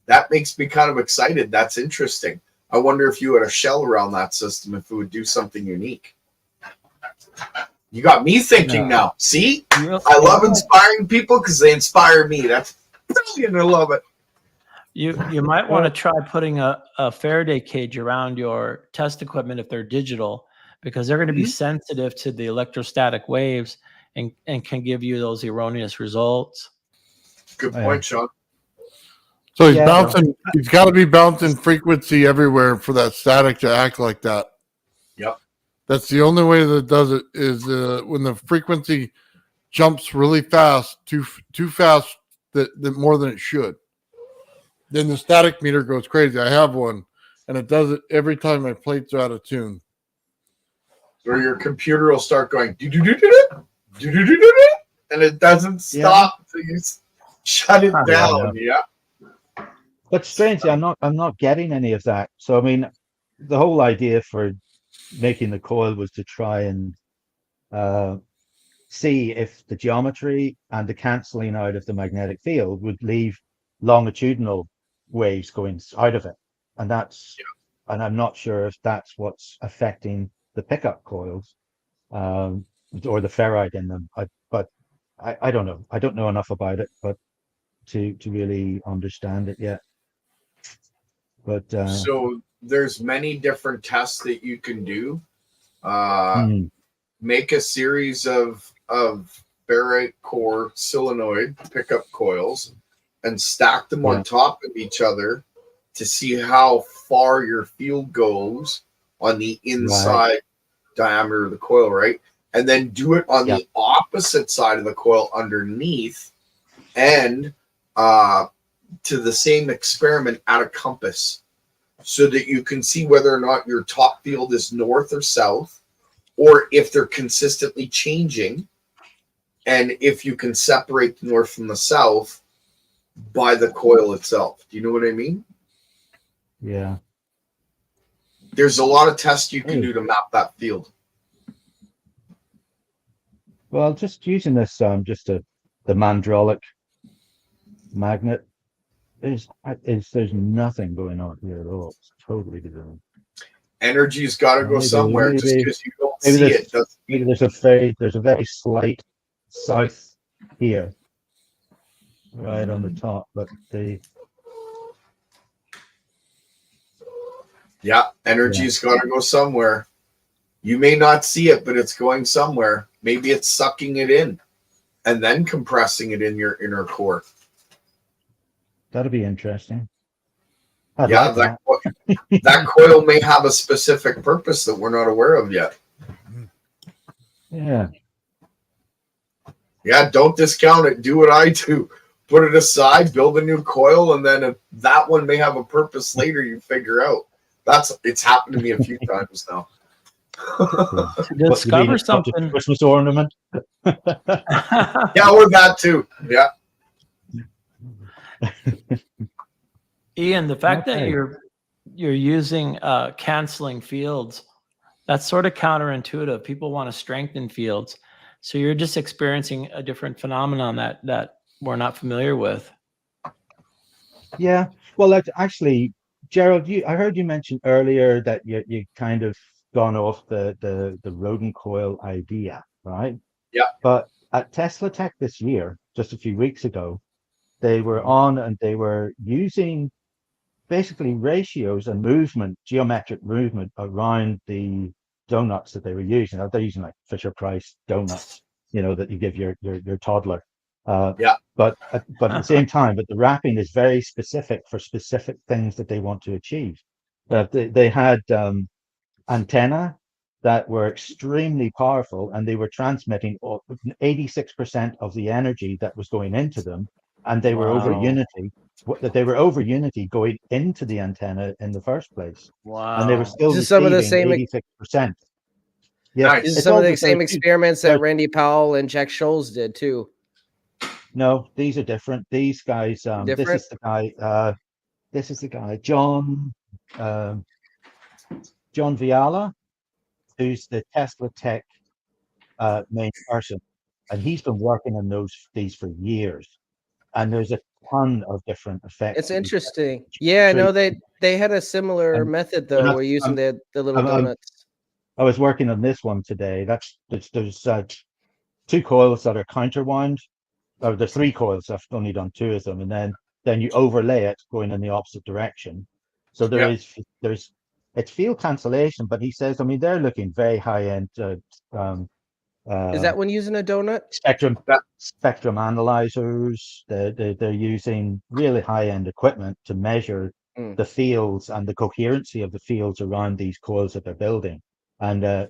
that makes me kind of excited. That's interesting. I wonder if you had a shell around that system, if it would do something unique. You got me thinking now. See? I love inspiring people because they inspire me. That's brilliant. I love it. You might want to try putting a Faraday cage around your test equipment if they're digital, because they're going to be sensitive to the electrostatic waves and can give you those erroneous results. Good point, Sean. So he's bouncing. He's got to be bouncing frequency everywhere for that static to act like that. Yep. That's the only way that it does it is when the frequency jumps really fast, too fast that more than it should. Then the static meter goes crazy. I have one, and it does it every time my plates are out of tune. Or your computer will start going do-do-do-do-do, and it doesn't stop until you shut it down. Yeah. But strangely, I'm not getting any of that. So I mean, the whole idea for making the coil was to try and see if the geometry and the cancelling out of the magnetic field would leave longitudinal waves going out of it, and I'm not sure if that's what's affecting the pickup coils or the ferrite in them. But I don't know. I don't know enough about it, but to really understand it yet. But so there's many different tests that you can do. Make a series of ferrite core solenoid pickup coils and stack them on top of each other to see how far your field goes on the inside diameter of the coil, right? And then do it on the opposite side of the coil underneath, and to the same experiment at a compass, so that you can see whether or not your top field is north or south, or if they're consistently changing, and if you can separate the north from the south by the coil itself. Do you know what I mean? Yeah. There's a lot of tests you can do to map that field. Well, just using this, the mandrolic magnet, there's nothing going on here at all. It's totally different. Energy's got to go somewhere. Just because you don't see it doesn't. Maybe there's a very slight south here, right on the top, but energy's got to go somewhere. You may not see it, but it's going somewhere. Maybe it's sucking it in and then compressing it in your inner core. That'll be interesting. That coil may have a specific purpose that we're not aware of yet. Yeah. Yeah, don't discount it. Do what I do. Put it aside, build a new coil, and then if that one may have a purpose later, you figure out. It's happened to me a few times now. To What, you mean discover it's not just a something. Christmas ornament? Yeah, or that too. Yeah. Ian, the fact that Okay. you're using canceling fields, that's sort of counterintuitive. People want to strengthen fields. So you're just experiencing a different phenomenon that we're not familiar with. Yeah. Well, actually, Gerald, I heard you mention earlier that you kind of gone off the rodent coil idea, right? Yeah. But at Tesla Tech this year, just a few weeks ago, they were on and they were using basically ratios and movement, geometric movement around the donuts that they were using. They're using like Fisher Price donuts, that you give your toddler. Yeah. But at the same time, the wrapping is very specific for specific things that they want to achieve. They had antenna that were extremely powerful, and they were transmitting 86% of the energy that was going into them, and they were over Wow. unity. That they were over unity going into the antenna in the first place, and they were Wow. still This is some of the receiving same. 86%. Yeah, Nice. This is it's some all of the the same experiments they're- that Randy Powell and Jack Scholes did too. No, these are different. These guys, this Different? is the guy. This is the guy, John Viala, who's the Tesla Tech main person, and he's been working on these for years. And there's a ton of different effects. It's interesting. Yeah, no, they had a similar And method they're though. not- We're using the little I'm- donuts. I was working on this one today. There's two coils that are counterwound. Or there's three coils. I've only done two of them, and then you overlay it going in the opposite direction. So Yeah. it's field cancellation, but he says, I mean, they're looking very high end Is that when using a donut? spectrum analyzers. They're using really high end equipment to measure the fields and the coherency of the fields around these coils that they're building. And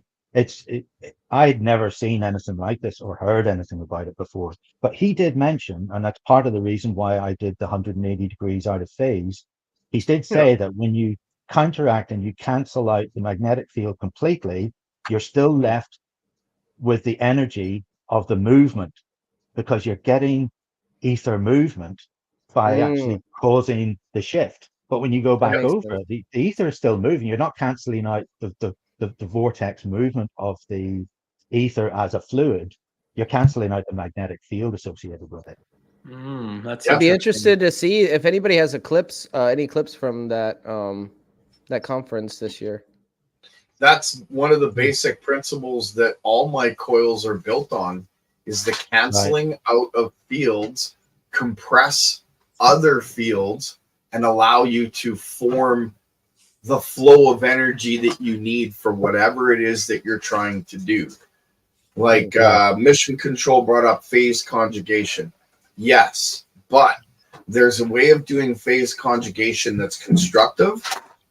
I'd never seen anything like this or heard anything about it before. But he did mention, and that's part of the reason why I did the 180 degrees out of phase. He did say that when you counteract and you cancel out the magnetic field completely, you're still left with the energy of the movement, because you're getting ether movement by actually causing the shift. But when you go back over, the ether is still moving. You're not canceling out the vortex movement of the ether as a fluid. You're canceling out the magnetic field associated with it. I'd be interested to see if anybody has any clips from that conference this year. That's one of the basic principles that all my coils are built on, is the canceling out of fields, compress other fields, and allow you to form the flow of energy that you need for whatever it is that you're trying to do. Like Mission Control brought up phase conjugation. Yes, but there's a way of doing phase conjugation that's constructive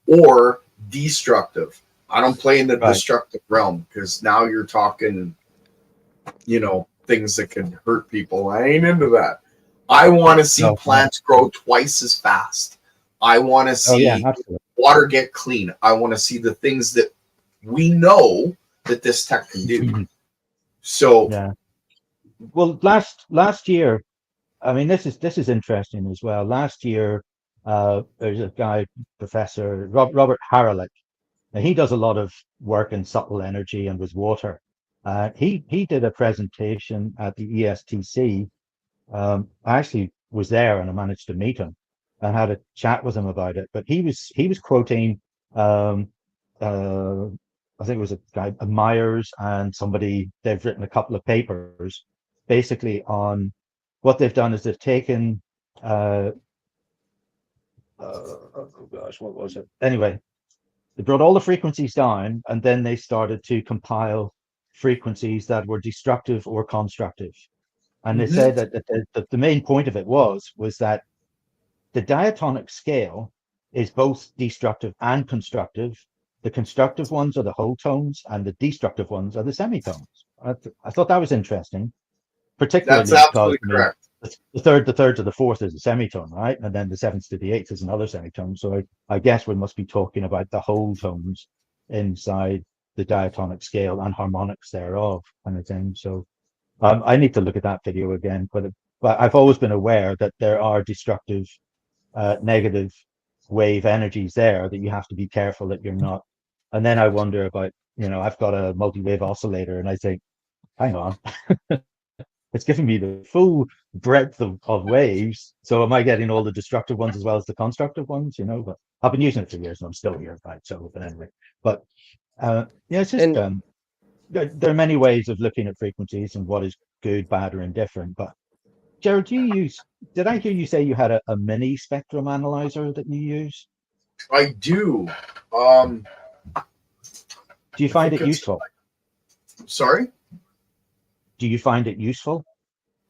or destructive. I don't play in the destructive realm, because now you're talking, things that can hurt people. I ain't into that. I want to see plants grow twice as fast. I want to see water get clean. I want to see the things that we know that this tech can do. So, well, last year, I mean, this is interesting as well. Last year, there's a guy, Professor Robert Haralick. Now, he does a lot of work in subtle energy and with water. He did a presentation at the ESTC. I actually was there and I managed to meet him and had a chat with him about it. But he was quoting, I think it was a guy, Myers, and somebody. They've written a couple of papers basically on what they've done is they've taken. Oh gosh, what was it? Anyway. They brought all the frequencies down, and then they started to compile frequencies that were destructive or constructive. And they said that the main point of it was that the diatonic scale is both destructive and constructive. The constructive ones are the whole tones, and the destructive ones are the semitones. I thought that was interesting, particularly that's absolutely correct. the third to the fourth is a semitone, right? And then the seventh to the eighth is another semitone. So I guess we must be talking about the whole tones inside the diatonic scale and harmonics thereof, kind of thing. So I need to look at that video again, but I've always been aware that there are destructive, negative wave energies there that you have to be careful that you're not. And then I wonder about, I've got a multi-wave oscillator, and I think, hang on, it's giving me the full breadth of waves. So am I getting all the destructive ones as well as the constructive ones? But I've been using it for years and I'm still here, right? So, but anyway, it's just there are many ways of looking at frequencies and what is good, bad, or indifferent. But Jared, did I hear you say you had a mini spectrum analyzer that you use? I do. Do you find it useful? Sorry? Do you find it useful?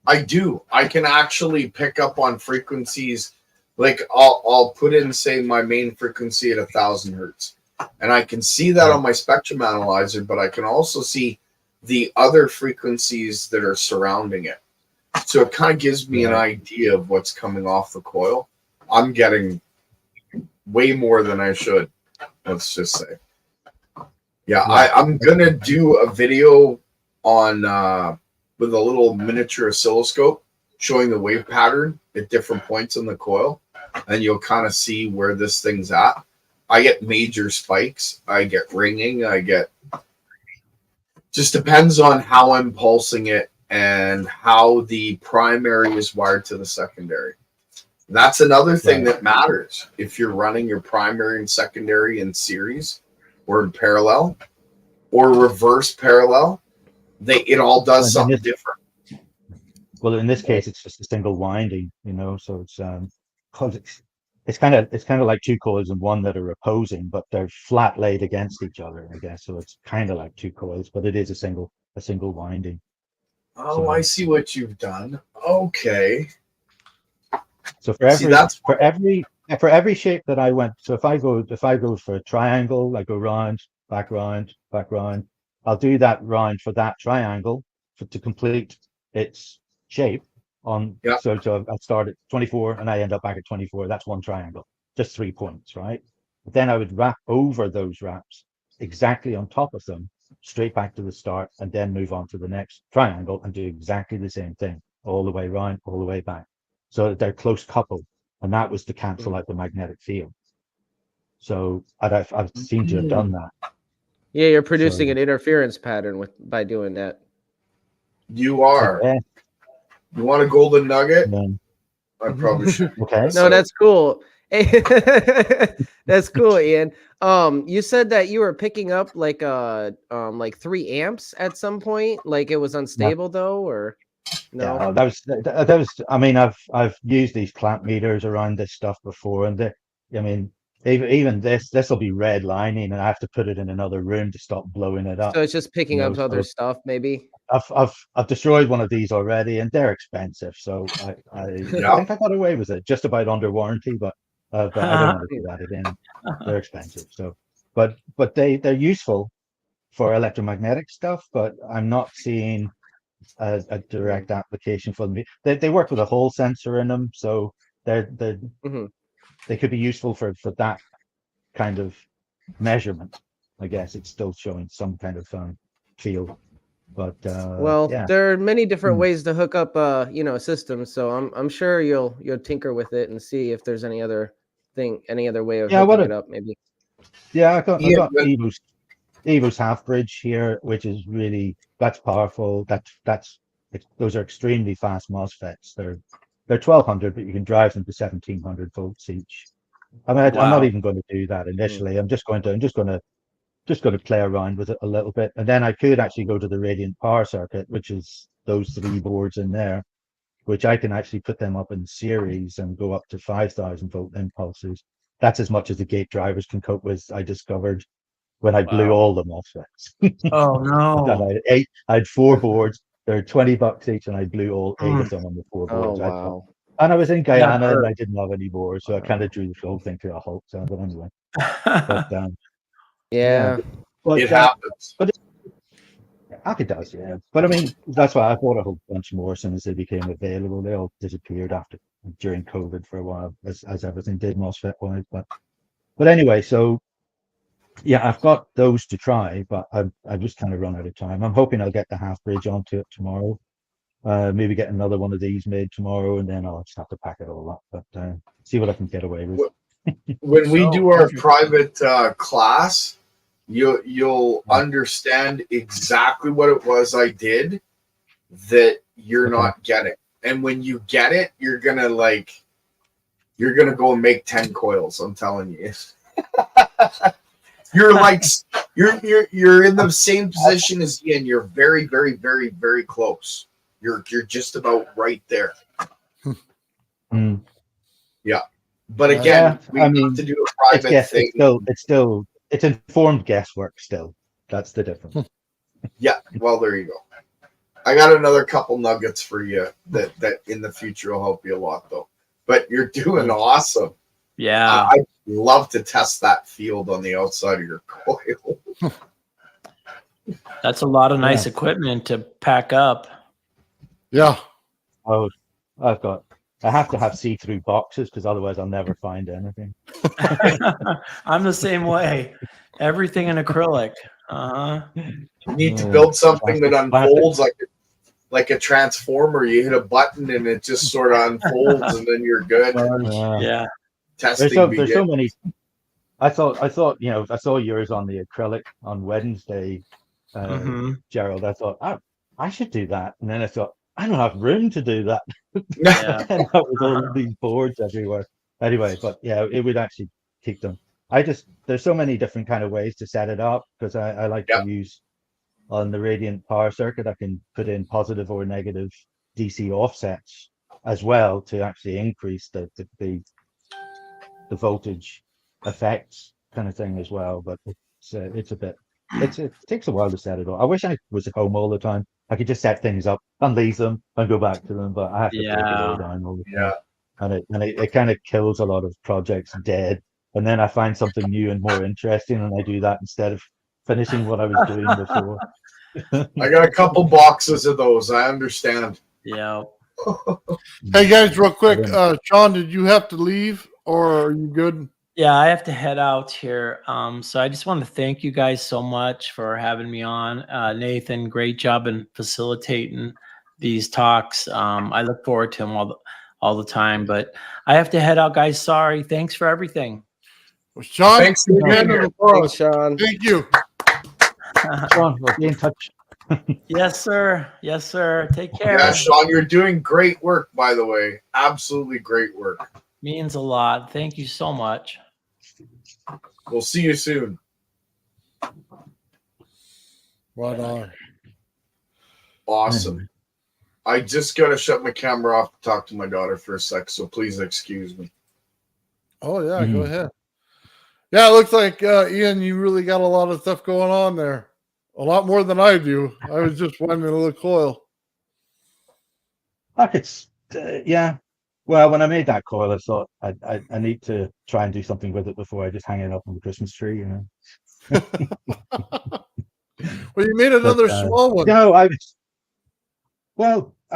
I do. I can actually pick up on frequencies. Like I'll put in, say, my main frequency at 1,000 hertz, and I can see that on my spectrum analyzer, but I can also see the other frequencies that are surrounding it. So it kind of gives me an idea of what's coming off the coil. I'm getting way more than I should, let's just say. Yeah, I'm going to do a video on with a little miniature oscilloscope showing the wave pattern at different points in the coil, and you'll kind of see where this thing's at. I get major spikes. I get ringing. Just depends on how I'm pulsing it and how the primary is wired to the secondary. That's another thing that matters. If you're running your primary and secondary in series or in parallel or reverse parallel, it all does something different. Well, in this case, it's just a single winding, so it's kind of like two coils and one that are opposing, but they're flat laid against each other, I guess. So it's kind of like two coils, but it is a single winding. Oh, so, I see what you've done. Okay. So for every shape that I went, so if I go for a triangle, I go round, back round, back round. I'll do that round for that triangle to complete its shape. So I start at 24 and I end up back at 24. That's one triangle, just 3 points, right? But then I would wrap over those wraps exactly on top of them, straight back to the start, and then move on to the next triangle and do exactly the same thing all the way around, all the way back, so that they're close coupled. And that was to cancel out the magnetic field. So I've seemed to have done that. Yeah, you're producing an interference pattern by doing that. You are. Okay. You want a golden nugget? I probably should. Okay. No, that's cool. That's cool, Ian. You said that you were picking up like 3 amps at some point. Like it was unstable though, or no? Yeah, that was. I mean, I've used these clamp meters around this stuff before, and even this will be red lining, and I have to put it in another room to stop blowing it up. So it's just picking up other stuff, maybe. I've destroyed one of these already, and they're expensive. So I think I got away with it, just about under warranty, but I don't want to do that again. They're expensive. So, but they're useful for electromagnetic stuff, but I'm not seeing a direct application for them. They work with a Hall sensor in them, so they could be useful for that kind of measurement. I guess it's still showing some kind of field. But there are many different ways to hook up systems, so I'm sure you'll tinker with it and see if there's any other way of hooking it up, maybe. Yeah, I got Evo's half bridge here, which is that's powerful. Those are extremely fast MOSFETs. They're 1200, but you can drive them to 1700 volts each. I mean, I'm not even going to do that initially. I'm just going to play around with it a little bit, and then I could actually go to the radiant power circuit, which is those 3 boards in there, which I can actually put them up in series and go up to 5,000 volt impulses. That's as much as the gate drivers can cope with. I discovered when I blew all the MOSFETs. Oh no! I had 4 boards. They're $20 each, and I blew all 8 of them on the 4 boards. Oh wow! And I was in Guyana, and I didn't have any more, so I kind of drew the whole thing to a halt. So, but anyway, it happens. It does, yeah. But I mean, that's why I bought a whole bunch more as soon as they became available. They all disappeared during COVID for a while, as everything did MOSFET wise. But anyway, so yeah, I've got those to try, but I just kind of run out of time. I'm hoping I'll get the half bridge onto it tomorrow. Maybe get another one of these made tomorrow, and then I'll just have to pack it all up. But see what I can get away with. When we So do our interesting. private class, you'll understand exactly what it was I did that you're Okay. not getting. And when you get it, you're gonna go and make 10 coils. I'm telling you. You're like you're in the same position as Ian. You're very, very, very, very close. You're just about right there. Mm. But again, Yeah, we I have mean, to do a private thing. It's informed guesswork still. That's the difference. Yeah, well, there you go. I got another couple nuggets for you that in the future will help you a lot, though. But you're doing awesome. Yeah. I'd love to test that field on the outside of your coil. That's a lot of nice equipment to pack up. Yeah. Oh, I have to have see-through boxes because otherwise I'll never find anything. I'm the same way. Everything in acrylic. You need to build something that unfolds like a transformer. You hit a button and it just sort of unfolds, and then you're good. Yeah. Testing There's so many. I thought I saw yours on the acrylic on Wednesday, Gerald. I thought I should do that, and then I thought I don't have room to do that. Yeah. And that with all these boards everywhere. Anyway, but yeah, it would actually keep them. There's so many different kind of ways to set it up because I like to use on the radiant power circuit. I can put in positive or negative DC offsets as well to actually increase the voltage effects kind of thing as well. But it takes a while to set it up. I wish I was at home all the time. I could just set things up and leave them and go back to them, but I have to break it all down all the time. And it kind of kills a lot of projects dead. And then I find something new and more interesting, and I do that instead of finishing what I was doing before. I got a couple boxes of those. I understand. Yeah. Hey guys, real quick, Sean, did you have to leave or are you good? Yeah, I have to head out here. So I just want to thank you guys so much for having me on. Nathan, great job in facilitating these talks. I look forward to them all the time, but I have to head out, guys. Sorry. Thanks for everything. Well, Sean, thanks for being here. Thanks, Sean. Thank you. Sean, we'll be in touch. Yes, sir. Yes, sir. Take care. Yeah, Sean, you're doing great work, by the way. Absolutely great work. Means a lot. Thank you so much. We'll see you soon. Right on. Awesome. I just got to shut my camera off to talk to my daughter for a sec, so please excuse me. Oh, yeah, go ahead. Yeah, it looks like, Ian, you really got a lot of stuff going on there. A lot more than I do. I was just winding a little coil. Yeah. Well, when I made that coil, I thought I need to try and do something with it before I just hang it up on the Christmas tree, you know. Well, you made another small one. No, I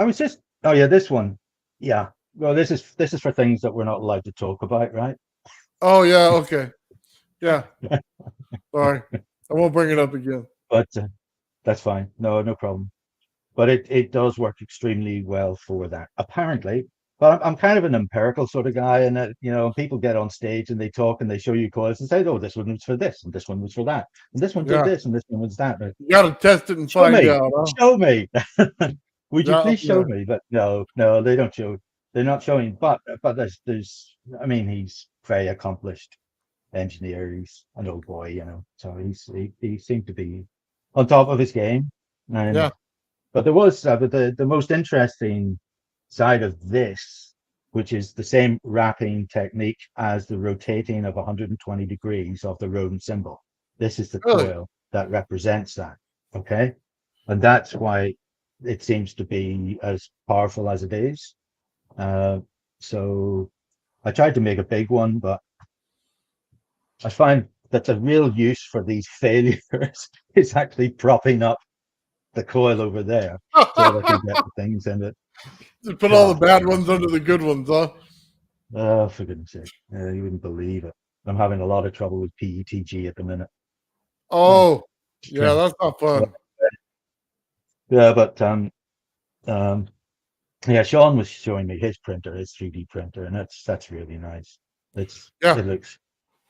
was just. Oh yeah, this one. Yeah. Well, this is for things that we're not allowed to talk about, right? Oh yeah. Okay. Yeah. Sorry, I won't bring it up again. But that's fine. No problem. But it does work extremely well for that, apparently. But I'm kind of an empirical sort of guy, and people get on stage and they talk and they show you coils and say, "Oh, this one was for this, and this one was for that, and this one did this, and this one was that." You got to test it and find out. Huh? Show me. Would you please show me? But no, they don't show. They're not showing. But there's. I mean, he's very accomplished engineer. He's an old boy, so he seemed to be on top of his game. And, but there was the most interesting side of this, which is the same wrapping technique as the rotating of 120 degrees of the rodent symbol. This is the coil that represents that. Okay, and that's why it seems to be as powerful as it is. So I tried to make a big one, but I find that the real use for these failures is actually propping up the coil over there so that I can get the things in it. Just put all the bad ones under the good ones, huh? Oh, for goodness sake. You wouldn't believe it. I'm having a lot of trouble with PETG at the minute. Oh, yeah, that's not fun. Yeah, but yeah, Sean was showing me his printer, his 3D printer, and that's really nice. It looks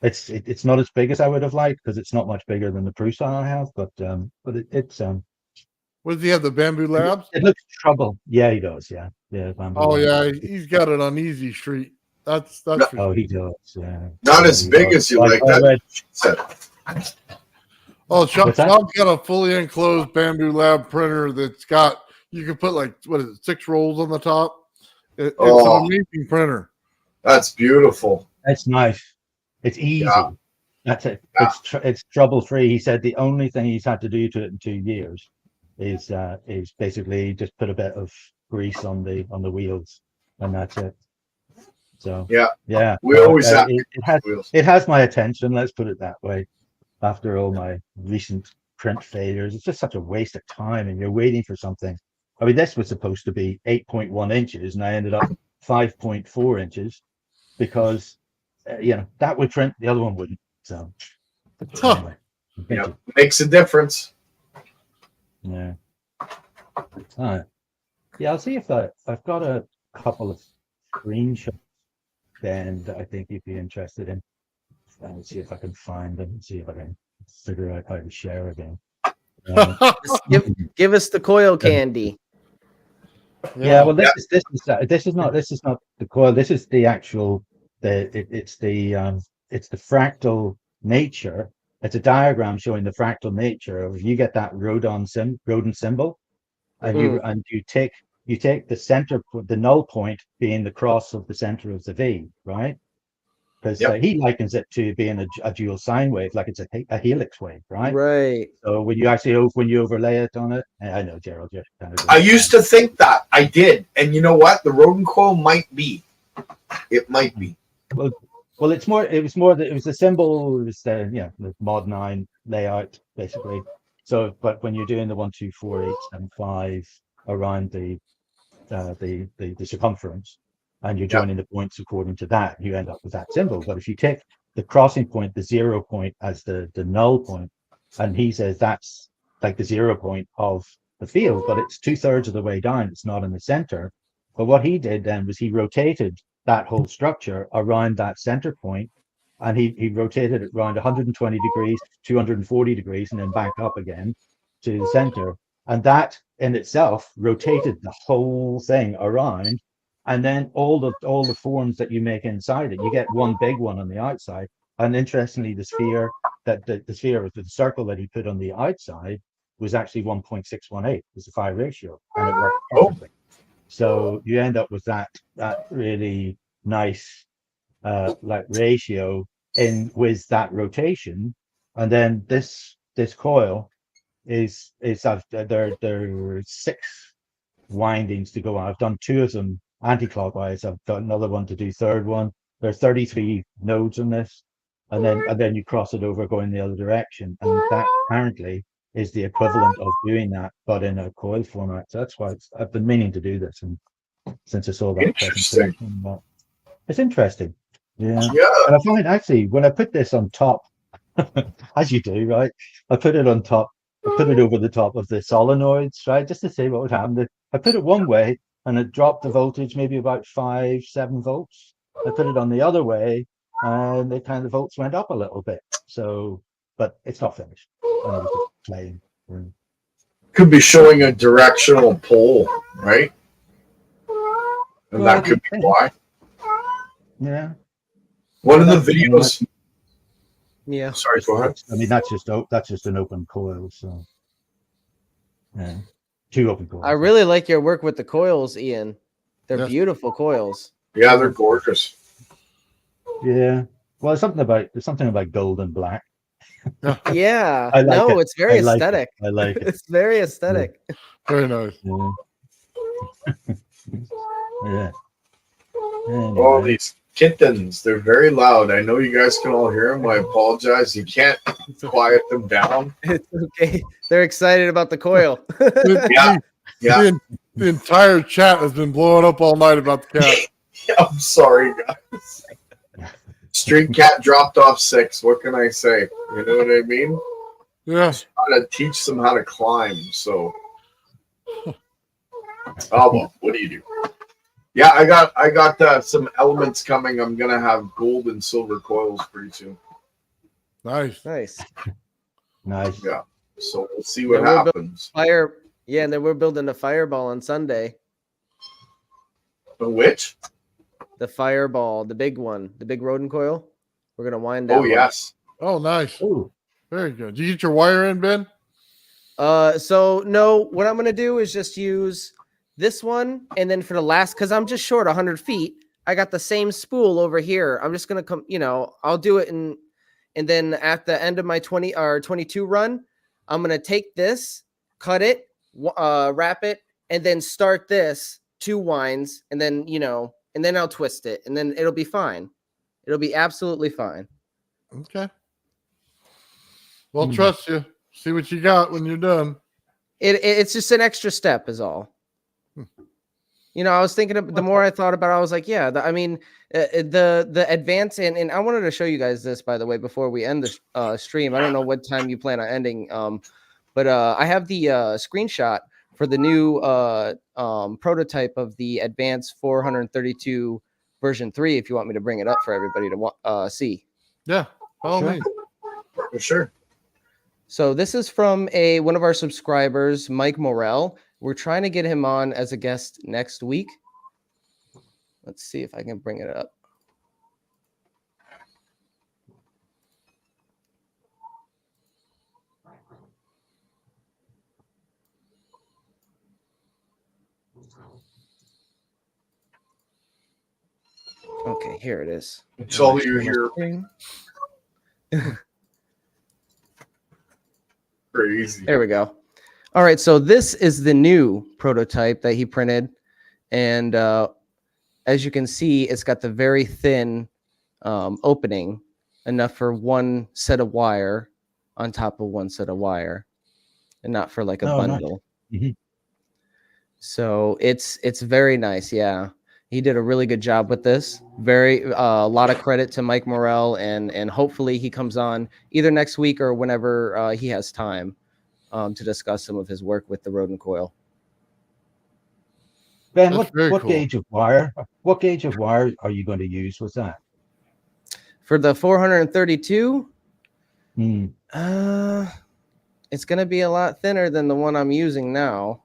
it's not as big as I would have liked because it's not much bigger than the Prusa I have, but it's What does he have? The Bamboo Labs? it looks trouble. Yeah, he does. Yeah, Bamboo Oh Labs. yeah, he's got it on Easy Street. That's No. for Oh, sure. he does. Yeah. Not Yeah, as he big does. as you like I read- that. Oh, Sean's What's that? got a fully enclosed Bamboo Lab printer that's got, you can put like, what is it, 6 rolls on the top. It's Oh. an amazing printer. That's beautiful. It's nice. It's easy. Yeah. That's it. Yeah. It's trouble free. He said the only thing he's had to do to it in 2 years is basically just put a bit of grease on the wheels, and that's it. So yeah. We always have wheels. it has my attention. Let's put it that way. After all my recent print failures, it's just such a waste of time, and you're waiting for something. I mean, this was supposed to be 8.1 inches, and I ended up 5.4 inches because that would print, the other one wouldn't. So anyway, Yeah, makes a difference. yeah. Yeah, I'll see if I've got a couple of screenshots then that I think you'd be interested in. I'll see if I can find them and see if I can figure out how to share again. Just give us the coil candy. Yeah, well, this is not the coil. This is the actual it's the fractal nature. It's a diagram showing the fractal nature of, you get that rodent symbol, and you take the center, the null point being the cross of the center of the V, right? Because he likens it to being a dual sine wave, like it's a helix wave, right? Right. So when you overlay it on it, I know Gerald, you're kind of. I used to think that. I did, and you know what? The rodent coil might be. It might be. Well, it was the symbol. It was the Mod 9 layout basically. So, but when you're doing the 1, 2, 4, 8, 7, 5 around the circumference, and you're joining the points according to that, you end up with that symbol. But if you take the crossing point, the 0 point, as the null point, and he says that's like the 0 point of the field, but it's 2/3 of the way down. It's not in the center. But what he did then was he rotated that whole structure around that center point, and he rotated it around 120 degrees, 240 degrees, and then back up again to the center. And that in itself rotated the whole thing around. And then all the forms that you make inside it, you get one big one on the outside. And interestingly, the sphere with the circle that he put on the outside was actually 1.618. It's a phi ratio, and it worked perfectly. So you end up with that really nice like ratio in with that rotation. And then this coil is there are 6 windings to go on. I've done 2 of them anti-clockwise. I've got another one to do, third one. There are 33 nodes on this, and then you cross it over going the other direction, and that apparently is the equivalent of doing that, but in a coil format. So that's why I've been meaning to do this, and since I saw that presentation, but it's interesting. Yeah. And I find actually when I put this on top, as you do, right? I put it on top. I put it over the top of the solenoids, right, just to see what would happen. I put it one way, and it dropped the voltage maybe about 5-7 volts. I put it on the other way, and the kind of volts went up a little bit. So, but it's not finished. And I was just playing. Could be showing a directional pole, right? And that could be why. Yeah. One of the videos. Yeah. Sorry, go ahead. I mean, that's just an open coil. So, yeah, 2 open coils. I really like your work with the coils, Ian. They're beautiful coils. Yeah, they're gorgeous. Yeah. Well, there's something about gold and black. Yeah. I like it. It's very aesthetic. I like it. It's very aesthetic. Yeah. Very nice. Yeah. Yeah. Anyway. All these kittens. They're very loud. I know you guys can all hear them. I apologize. You can't quiet them down. It's okay. They're excited about the coil. Yeah. Yeah. The entire chat has been blowing up all night about the cat. I'm sorry, guys. Street cat dropped off 6. What can I say? You know what I mean? Yeah. Trying to teach them how to climb. So, oh well. What do you do? Yeah, I got some elements coming. I'm gonna have gold and silver coils pretty soon. Nice. Nice. Nice. Yeah. So we'll see what Yeah, we're happens. Yeah, and then we're building a fireball on Sunday. The which? The fireball, the big one, the big rodent coil. We're gonna wind down. Oh yes. Oh, nice. Ooh. Very good. Did you get your wire in, Ben? So no, what I'm gonna do is just use this one, and then for the last, because I'm just short 100 feet, I got the same spool over here. I'm just gonna come, I'll do it and then at the end of my 20 or 22 run, I'm gonna take this, cut it, wrap it, and then start this 2 winds, and then and then I'll twist it, and then it'll be fine. It'll be absolutely fine. Okay. Well, trust you. See what you got when you're done. It's just an extra step is all. I was thinking the more I thought about it, I was like, yeah, the advance and I wanted to show you guys this, by the way, before we end the stream. I don't know what time you plan on ending. But I have the screenshot for the new prototype of the Advanced 432 version 3, if you want me to bring it up for everybody to see. Yeah, by all means. For sure. So this is from one of our subscribers, Mike Morell. We're trying to get him on as a guest next week. Let's see if I can bring it up. Okay, here it is. It's all you hear. Crazy. There we go. All right, so this is the new prototype that he printed, and as you can see, it's got the very thin opening, enough for one set of wire on top of one set of wire, and not for like a bundle. Nice. Mm-hmm. So it's very nice. Yeah, he did a really good job with this. A lot of credit to Mike Morell, and hopefully he comes on either next week or whenever he has time to discuss some of his work with the rodent coil. Ben, That's what cool. gauge of wire? What gauge of wire are you going to use with that? For the 432, Hmm. it's going to be a lot thinner than the one I'm using now.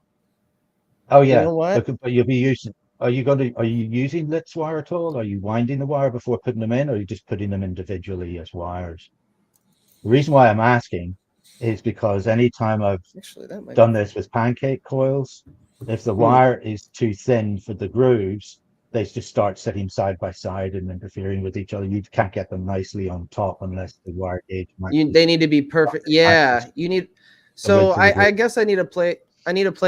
Oh yeah, You know what? but you'll be using. Are you using Litz wire at all? Are you winding the wire before putting them in, or are you just putting them individually as wires? The reason why I'm asking is because anytime I've done this with pancake coils, if the wire is too thin for the grooves, they just start sitting side by side and interfering with each other. You can't get them nicely on top unless the wire gauge. They need to be perfect. Yeah, you need. So I guess I need to play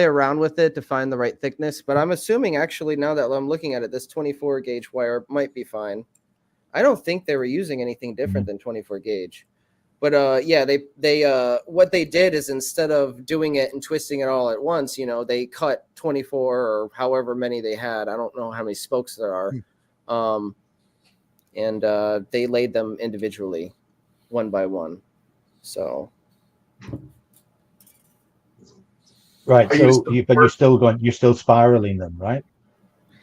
around with it to find the right thickness. But I'm assuming actually now that I'm looking at it, this 24 gauge wire might be fine. I don't think they were using anything different than 24 gauge. But yeah, they what they did is instead of doing it and twisting it all at once, they cut 24 or however many they had. I don't know how many spokes there are, and they laid them individually, one by one. So right. So you're still spiraling them, right?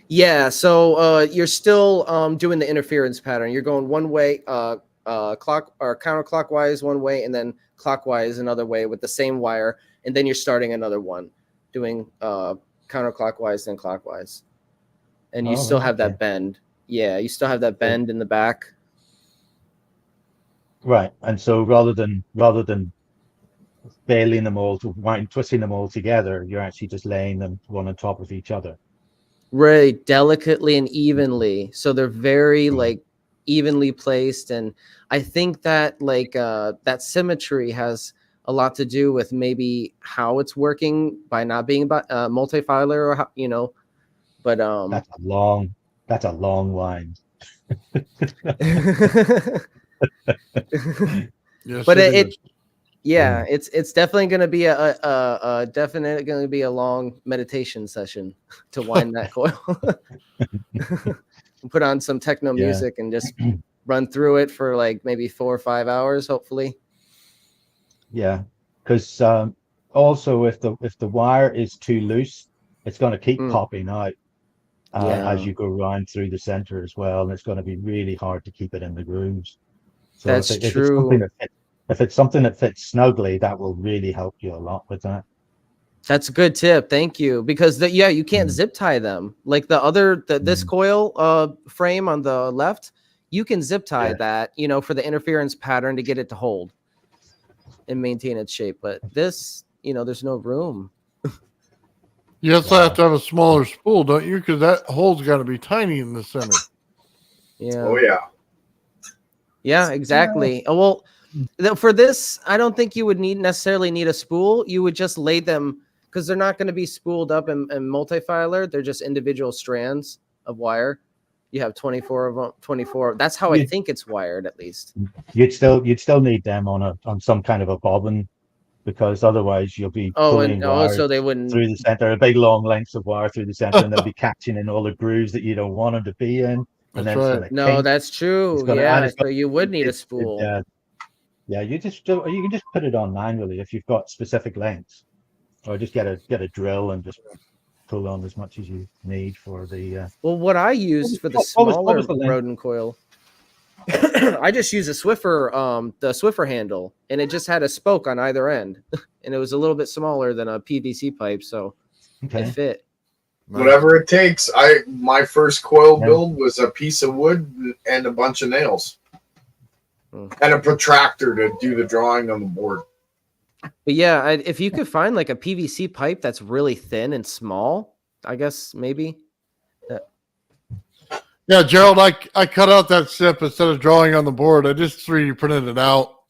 yeah. So you're still doing the interference pattern. You're going one way. Clock or counterclockwise one way and then clockwise another way with the same wire, and then you're starting another one doing counterclockwise then clockwise, and you still have that bend. Yeah, you still have that bend in the back. Right. And so rather than bailing them all twisting them all together, you're actually just laying them one on top of each other. Very delicately and evenly, so they're very evenly placed, and I think that that symmetry has a lot to do with maybe how it's working by not being multifilar, or but that's a long line. Yes, But it it is. yeah, it's definitely going to be a definitely going to be a long meditation session to wind that coil. Put on some techno Yeah. music and just run through it for like maybe 4 or 5 hours, hopefully. Yeah, because also if the wire is too loose, it's going to keep Mm. popping out Yeah. as you go around through the center as well, and it's going to be really hard to keep it in the grooves. So That's if it's something true. if it's something that fits snugly, that will really help you a lot with that. That's a good tip. Thank you. Because you can't Mm. zip tie them. Like this coil frame on the left, you can zip tie Yeah. that, you know, for the interference pattern to get it to hold and maintain its shape. But this, you know, there's no room. You also have to have a smaller spool, don't you? Because that hole's got to be tiny in the center. Yeah. Oh yeah. Yeah, exactly. Well, for this, I don't think you would necessarily need a spool. You would just lay them because they're not going to be spooled up in multifilar. They're just individual strands of wire. You have 24 of them. 24. That's how I think it's wired, at least. You'd still need them on some kind of a bobbin, because otherwise you'll be pulling wire so they wouldn't through the center, a big long lengths of wire through the center, and they'll be catching in all the grooves that you don't want them to be in, and then it's going to No, kink. that's true. So you would need a spool. Yeah, you can just put it on manually if you've got specific lengths, or just get a drill and just pull on as much as you need for the. Well, what I used for the what was smaller the length? rodent coil, I just used a Swiffer, the Swiffer handle, and it just had a spoke on either end, and it was a little bit smaller than a PVC pipe, so it fit. Whatever it takes. My first coil build was a piece of wood and a bunch of nails. And a protractor to do the drawing on the board. But yeah, if you could find like a PVC pipe that's really thin and small, I guess maybe. Yeah, Gerald, I cut out that sip instead of drawing on the board. I just 3D printed it out.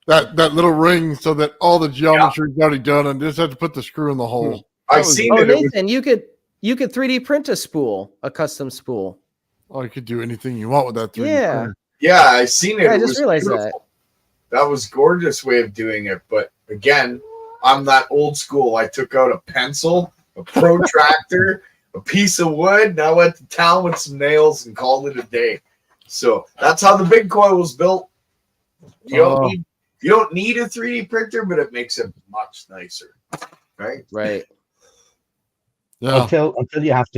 That little ring, so that all the geometry is already done, and just had to put the screw in the hole. I've seen it. Nathan, you could 3D print a spool, a custom spool. Oh, you could do anything you want with that 3D printer. Yeah, I seen it. Yeah, I just realized that. That was gorgeous way of doing it. But again, I'm that old school. I took out a pencil, a protractor, a piece of wood. And I went to town with some nails and called it a day. So that's how the big coil was built. You don't need a 3D printer, but it makes it much nicer. Right? Right. Yeah. Until you have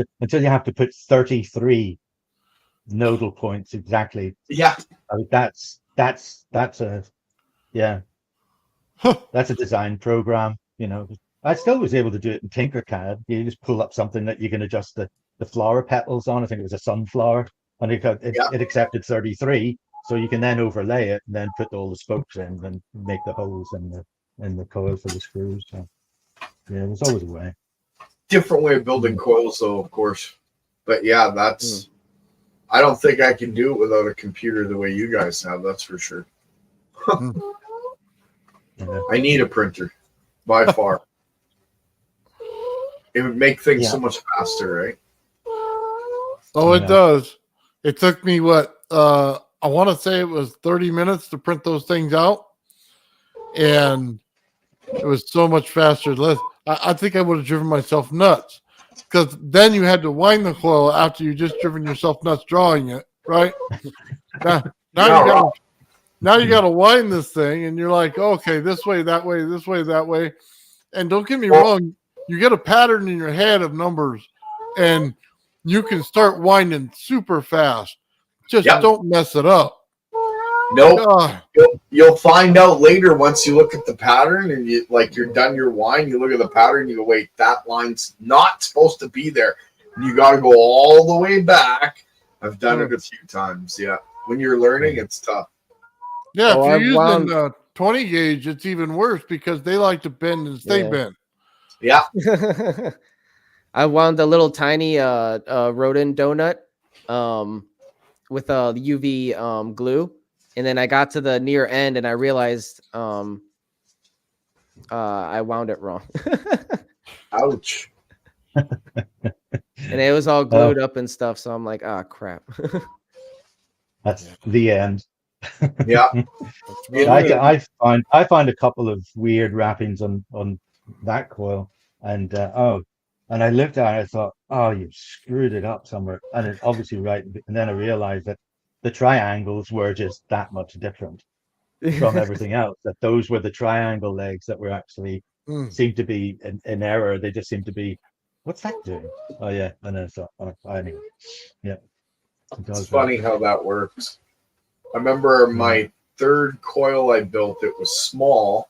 to put 33 nodal points exactly. Yeah. I mean, that's a that's a design program. You know, I still was able to do it in Tinkercad. You just pull up something that you can adjust the flower petals on. I think it was a sunflower, and it accepted 33, so you can then overlay it and then put all the spokes in and make the holes in the coil for the screws. So yeah, there's always a way. Different way of building coils, though, of course. But yeah, that's. I don't think I can do it without a computer the way you guys have. That's for sure. I need a printer, by far. It would make things so much faster, right? Oh, it does. It took me I want to say it was 30 minutes to print those things out, and it was so much faster. I think I would have driven myself nuts, because then you had to wind the coil after you just driven yourself nuts drawing it, right? Now you got to wind this thing, and you're like, okay, this way, that way, this way, that way. And don't get me wrong, you get a pattern in your head of numbers, and you can start winding super fast. Just don't mess it up. Nope. You'll find out later once you look at the pattern and you're done your wind. You look at the pattern, you go, wait, that line's not supposed to be there. And you got to go all the way back. I've done it a few times. Yeah, when you're learning, it's tough. Yeah, if you're using the 20 gauge, it's even worse because they like to bend and stay bent. Yeah. I wound a little tiny rodent donut with a UV glue. And then I got to the near end and I realized I wound it wrong. Ouch. And it was all glued up and stuff. So I'm like, crap. That's the end. Yeah. That's about it. I find a couple of weird wrappings on that coil, and and I looked at it, I thought, oh, you've screwed it up somewhere, and it's obviously right. And then I realized that the triangles were just that much different from everything else. That those were the triangle legs that were actually seemed to be in error. They just seemed to be, what's that doing? Oh yeah, and then I thought, oh, anyway, yeah. It's funny how that works. I remember my third coil I built, it was small,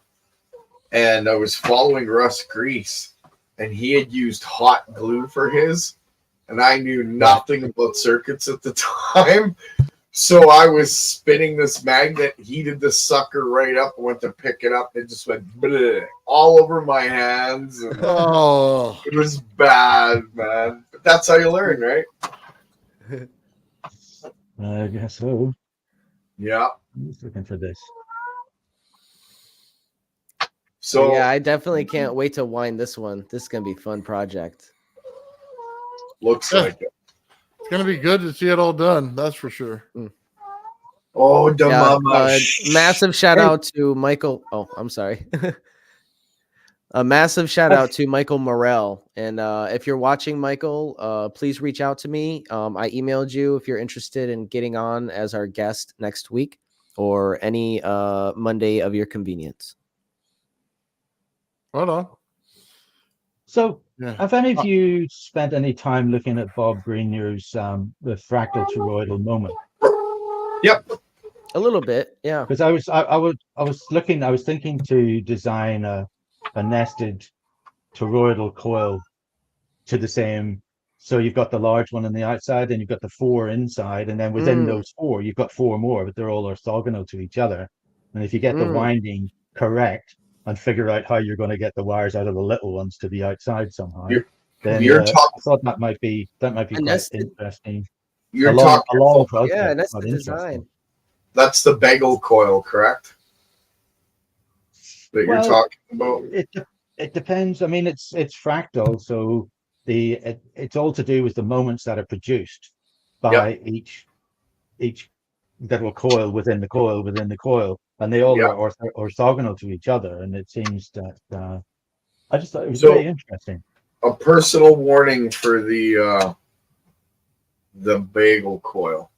and I was following Russ Grease, and he had used hot glue for his, and I knew nothing about circuits at the time. So I was spinning this magnet, heated the sucker right up, and went to pick it up, and it just went bleh, all over my hands. And Oh, it was bad, man. But that's how you learn, right? I guess so. Yeah. I'm just looking for this. So yeah, I definitely can't wait to wind this one. This is gonna be a fun project. looks like it. it's gonna be good to see it all done. That's for sure. Oh, the Yeah, mama. massive shout out to Michael. Oh, I'm sorry. A massive shout out to Michael Morell. And if you're watching, Michael, please reach out to me. I emailed you if you're interested in getting on as our guest next week or any Monday of your convenience. Hold on. So, Yeah. have any of you spent any time looking at Bob Greenier's the fractal toroidal moment? Yep. A little bit, yeah. Because I was thinking to design a nested toroidal coil to the same. So you've got the large one on the outside, and you've got the 4 inside, and then within those 4, you've got 4 more, but they're all orthogonal to each other. And if you get the winding correct and figure out how you're going to get the wires out of the little ones to the outside somehow, then I thought that might be quite interesting. You're talking a long about, project. Yeah, that's the but interesting. design. that's the bagel coil, correct? That you're talking about. It depends. I mean, it's fractal, so it's all to do with the moments that are produced by each little coil within the coil within the coil, and they all are orthogonal to each other. And it seems that I just thought it was very interesting. A personal warning for the bagel coil.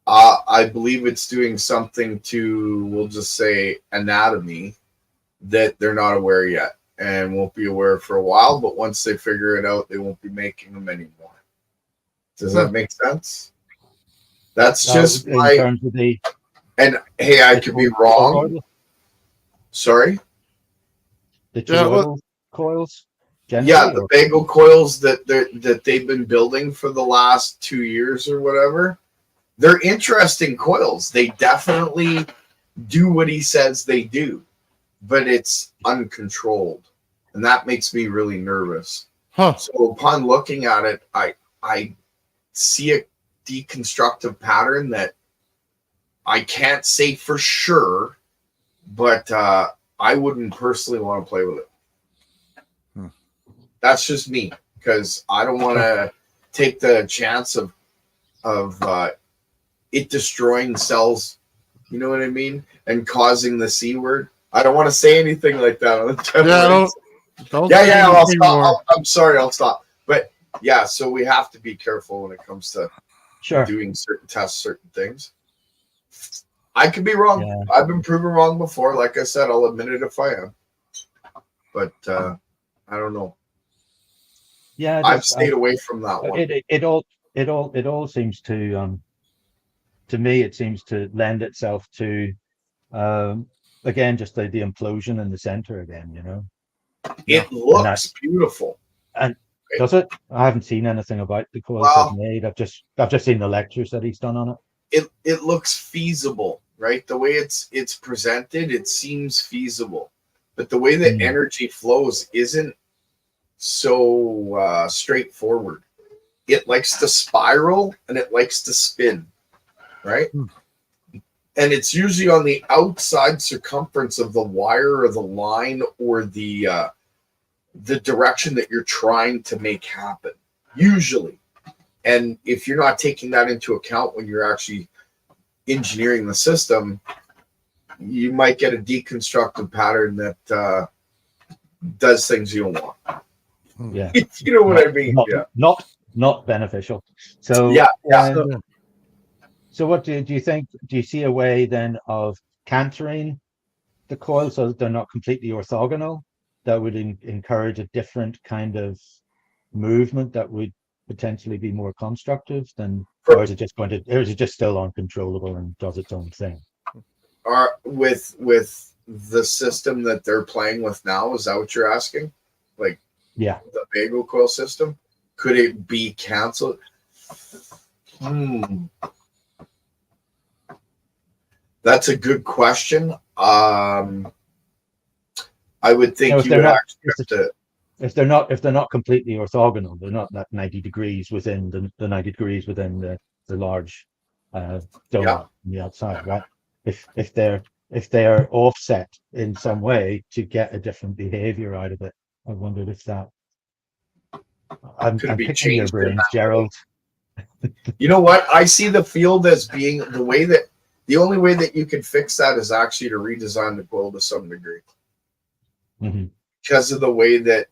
I believe it's doing something to, we'll just say, anatomy that they're not aware yet and won't be aware for a while. But once they figure it out, they won't be making them anymore. Does that make sense? That's just in terms of the. And hey, I could be wrong. Sorry. The toroidal coils. Yeah, the bagel coils that they've been building for the last 2 years or whatever. They're interesting coils. They definitely do what he says they do, but it's uncontrolled, and that makes me really nervous. So upon looking at it, I see a deconstructive pattern that I can't say for sure, but I wouldn't personally want to play with it. That's just me, because I don't want to take the chance of it destroying cells, you know what I mean, and causing the C word. I don't want to say anything like that on the demo. I'll stop. I'm sorry, I'll stop. But yeah, so we have to be careful when it comes to doing certain tests, certain things. I could be wrong. Yeah. I've been proven wrong before. Like I said, I'll admit it if I am. But I don't know. Yeah, I've stayed away from that one. It all seems to me, it seems to lend itself to again just the implosion in the center again. You know, it looks beautiful. And does it? I haven't seen anything about the coils he's made. I've just seen the lectures that he's done on it. It looks feasible, right? The way it's presented, it seems feasible, but the way the energy flows isn't so straightforward. It likes to spiral and it likes to spin, right? And it's usually on the outside circumference of the wire or the line or the direction that you're trying to make happen, usually. And if you're not taking that into account when you're actually engineering the system, you might get a deconstructive pattern that does things you don't want. Yeah. You know what I mean? Yeah. Not beneficial. So Yeah. So what do you think? Do you see a way then of cantering the coil so that they're not completely orthogonal? That would encourage a different kind of movement that would potentially be more constructive than, or is it just still uncontrollable and does its own thing? With the system that they're playing with now, is that what you're asking? Like, yeah, the bagel coil system, could it be canceled? That's a good question. I would think you would actually have to. If they're not completely orthogonal, they're not that 90 degrees within the 90 degrees within the large donut on the outside, right? If they're offset in some way to get a different behavior out of it, I wondered if that. I'm picking your brains, Gerald. You know what? I see the field as being the only way that you can fix that is actually to redesign the coil to some degree. Mm-hmm. Because of the way that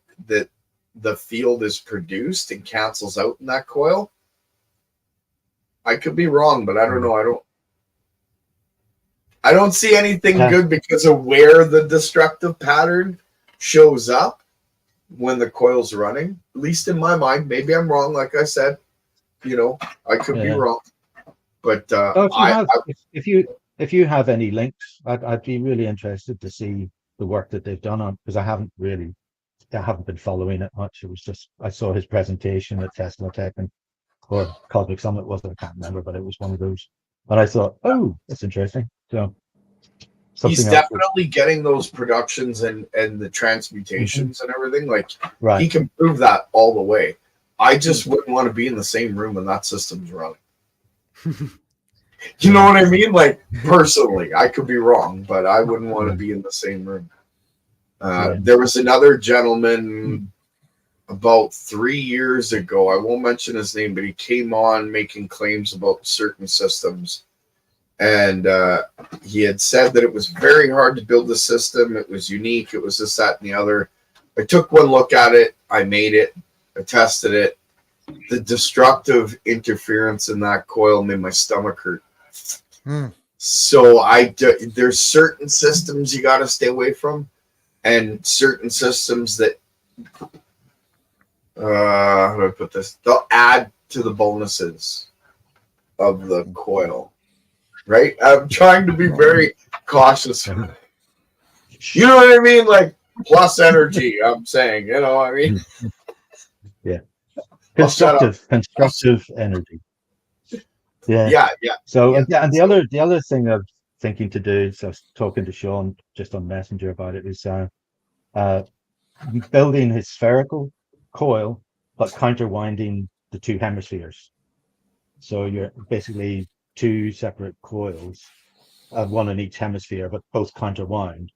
the field is produced and cancels out in that coil. I could be wrong, but I don't know. I don't see anything good because of where the destructive pattern shows up when the coil's running. At least in my mind. Maybe I'm wrong, like I said. I could be wrong. But if you have any links, I'd be really interested to see the work that they've done on, because I haven't been following it much. It was just I saw his presentation at Tesla Tech or Cosmic Summit, was it? I can't remember, but it was one of those. And I thought, oh, that's interesting. So he's definitely getting those productions and the transmutations and everything. Like he can prove that all the way. I just wouldn't want to be in the same room when that system's running. You know what I mean? Like personally, I could be wrong, but I wouldn't want to be in the same room. There was another gentleman about 3 years ago. I won't mention his name, but he came on making claims about certain systems. And he had said that it was very hard to build the system. It was unique. It was this, that, and the other. I took one look at it. I made it. I tested it. The destructive interference in that coil made my stomach hurt. So there's certain systems you got to stay away from, and certain systems that how do I put this? They'll add to the bonuses of the coil. Right? I'm trying to be very cautious. You know what I mean? Like plus energy, I'm saying. You know what I mean? Yeah. Constructive energy. Yeah. So and the other thing I'm thinking to do, so I was talking to Sean just on Messenger about it, is building his spherical coil, but counterwinding the two hemispheres. So you're basically two separate coils, one in each hemisphere, but both counterwind,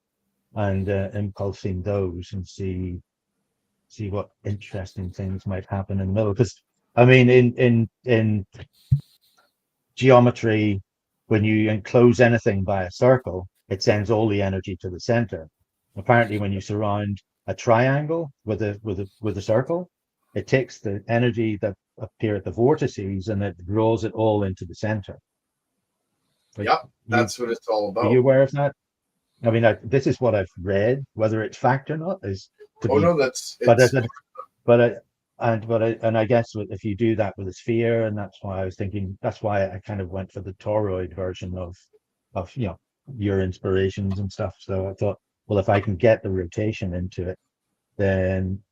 and impulsing those and see what interesting things might happen in the middle. Because I mean, in geometry, when you enclose anything by a circle, it sends all the energy to the center. Apparently, when you surround a triangle with a circle, it takes the energy that appear at the vortices and it draws it all into the center. Yep, that's what it's all about. Are you aware of that? I mean, this is what I've read. Whether it's fact or not is to be. No, that's. And I guess if you do that with a sphere, and that's why I was thinking. That's why I kind of went for the toroid version of your inspirations and stuff. So I thought, well, if I can get the rotation into it, then,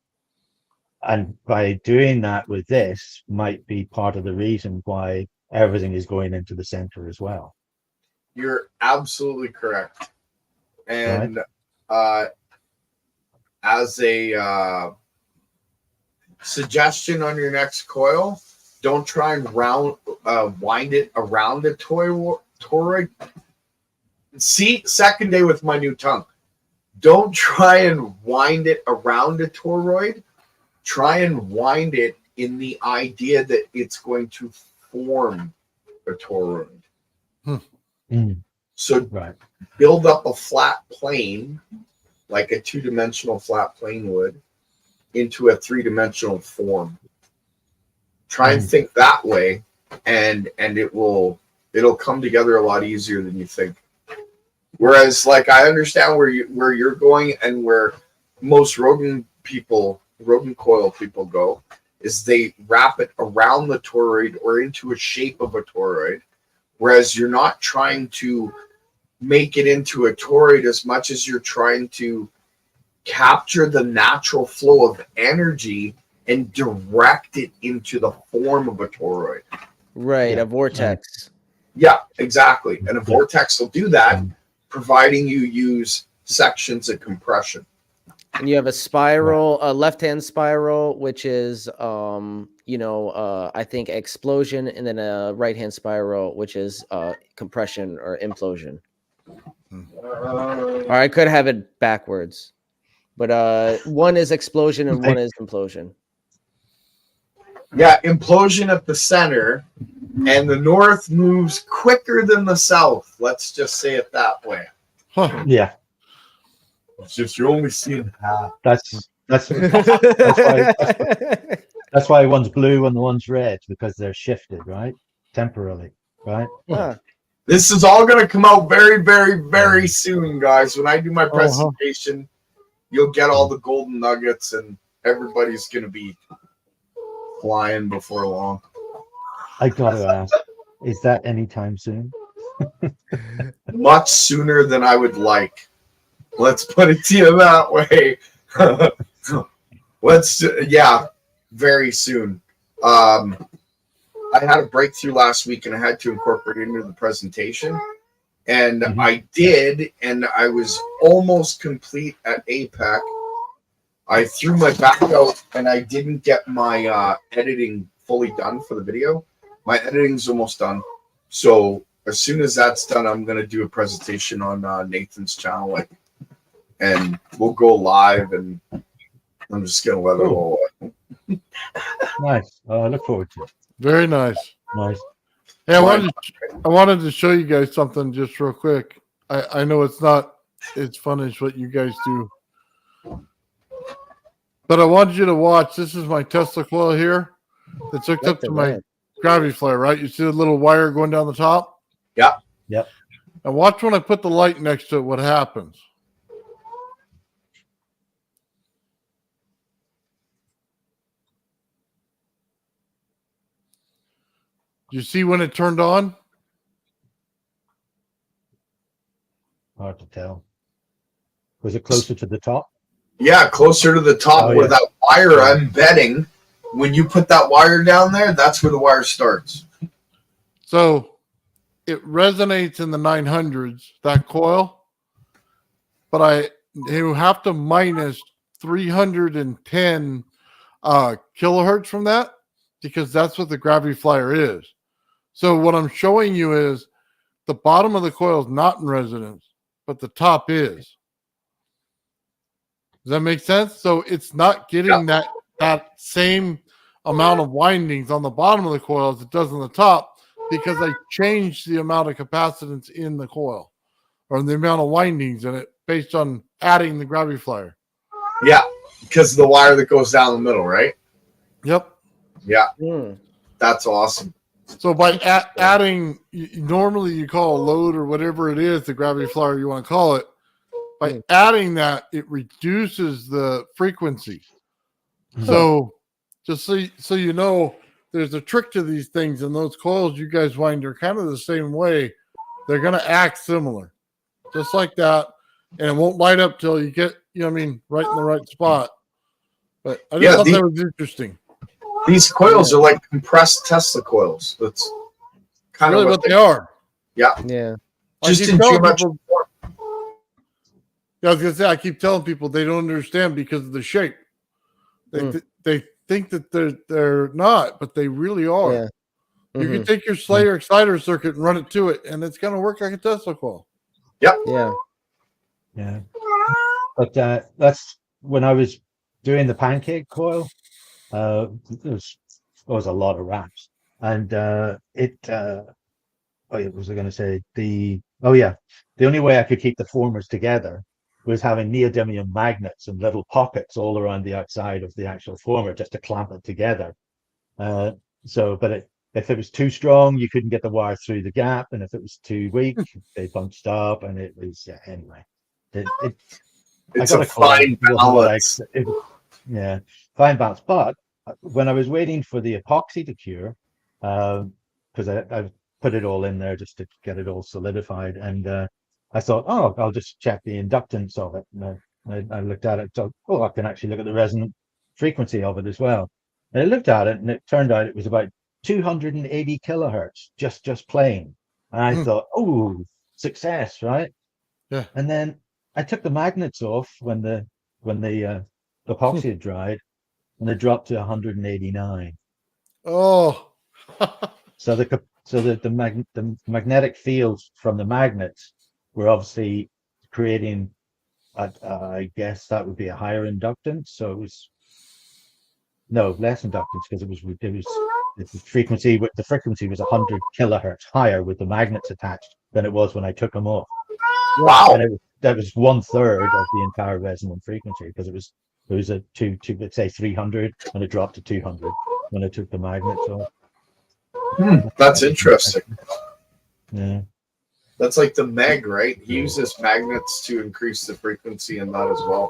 and by doing that with this, might be part of the reason why everything is going into the center as well. You're absolutely correct. And as a suggestion on your next coil, don't try and wind it around the toroid. See, second day with my new tongue. Don't try and wind it around a toroid. Try and wind it in the idea that it's going to form a toroid. So Right. build up a flat plane, like a 2-dimensional flat plane would, into a 3-dimensional form. Try and think that way, and it'll come together a lot easier than you think. Whereas, like, I understand where you're going, and where most rodent coil people go, is they wrap it around the toroid or into a shape of a toroid. Whereas you're not trying to make it into a toroid as much as you're trying to capture the natural flow of energy and direct it into the form of a toroid. Right, a vortex. Yeah, exactly. And a vortex will do that, providing you use sections of compression. And you have a spiral, a left-hand spiral, which is, I think explosion, and then a right-hand spiral, which is compression or implosion. Or I could have it backwards, but one is explosion and one is implosion. Yeah, implosion at the center, and the north moves quicker than the south. Let's just say it that way. Yeah. It's just you're only seeing half. That's why one's blue and the one's red, because they're shifted, right? Temporarily, right? Huh. This is all going to come out very, very, very soon, guys. When I do my presentation, you'll get all the golden nuggets, and everybody's going to be flying before long. I gotta ask, is that anytime soon? Much sooner than I would like. Let's put it to you that way. Very soon. I had a breakthrough last week, and I had to incorporate it into the presentation. And I did, and I was almost complete at APEC. I threw my back out, and I didn't get my editing fully done for the video. My editing's almost done. So as soon as that's done, I'm going to do a presentation on Nathan's channel. And we'll go live, and I'm just going to let it roll. Nice. I look forward to it. Very nice. Nice. Hey, I wanted to show you guys something just real quick. I know it's not as fun as what you guys do, but I wanted you to watch. This is my Tesla coil here that's hooked up to my gravity flare, right? You see the little wire going down the top? Yeah. Yep. And watch when I put the light next to it, what happens. You see when it turned on? Hard to tell. Was it closer to the top? Yeah, closer to the top where that wire, I'm betting, when you put that wire down there, that's where the wire starts. So it resonates in the 900s, that coil, but you have to minus 310 kilohertz from that, because that's what the gravity flyer is. So what I'm showing you is the bottom of the coil is not in resonance, but the top is. Does that make sense? So it's not getting that same amount of windings on the bottom of the coil as it does on the top, because I changed the amount of capacitance in the coil, or the amount of windings in it, based on adding the gravity flyer. Yeah, because of the wire that goes down the middle, right? Yep. Yeah. That's awesome. So by adding, normally you call a load or whatever it is, the gravity flyer you want to call it, by adding that, it reduces the frequency. So just so you know, there's a trick to these things, and those coils you guys wind are kind of the same way. They're going to act similar, just like that, and it won't light up till you get, right in the right spot. But I just thought that was interesting. These coils are like compressed Tesla coils. That's kind of what they are. Yeah. Yeah. Just in geometric form. Yeah, I was gonna say, I keep telling people they don't understand because of the shape. They think that they're not, but they really are. Yeah. You can take your Slayer exciter circuit and run it to it, and it's gonna work like a Tesla coil. Yep. Yeah. Yeah. But that's when I was doing the pancake coil. There was a lot of wraps, and what was I going to say? The only way I could keep the formers together was having neodymium magnets and little pockets all around the outside of the actual former just to clamp it together. If it was too strong, you couldn't get the wire through the gap, and if it was too weak, they bunched up, and it was anyway. It's a fine balance. Fine balance. But when I was waiting for the epoxy to cure, because I put it all in there just to get it all solidified, and I thought, oh, I'll just check the inductance of it. And I looked at it, so I can actually look at the resonant frequency of it as well. And I looked at it, and it turned out it was about 280 kilohertz, just plain. And I thought, oh, success, right? Yeah. And then I took the magnets off when the epoxy had dried, and it dropped to 189. Oh. So the magnetic fields from the magnets were obviously creating, I guess that would be a higher inductance. So it was less inductance, because the frequency was 100 kilohertz higher with the magnets attached than it was when I took them off. Wow. And that was 1/3 of the entire resonant frequency, because it was a let's say 300, and it dropped to 200 when I took the magnets off. That's interesting. Yeah. That's like the Meg, right? He uses magnets to increase the frequency in that as well.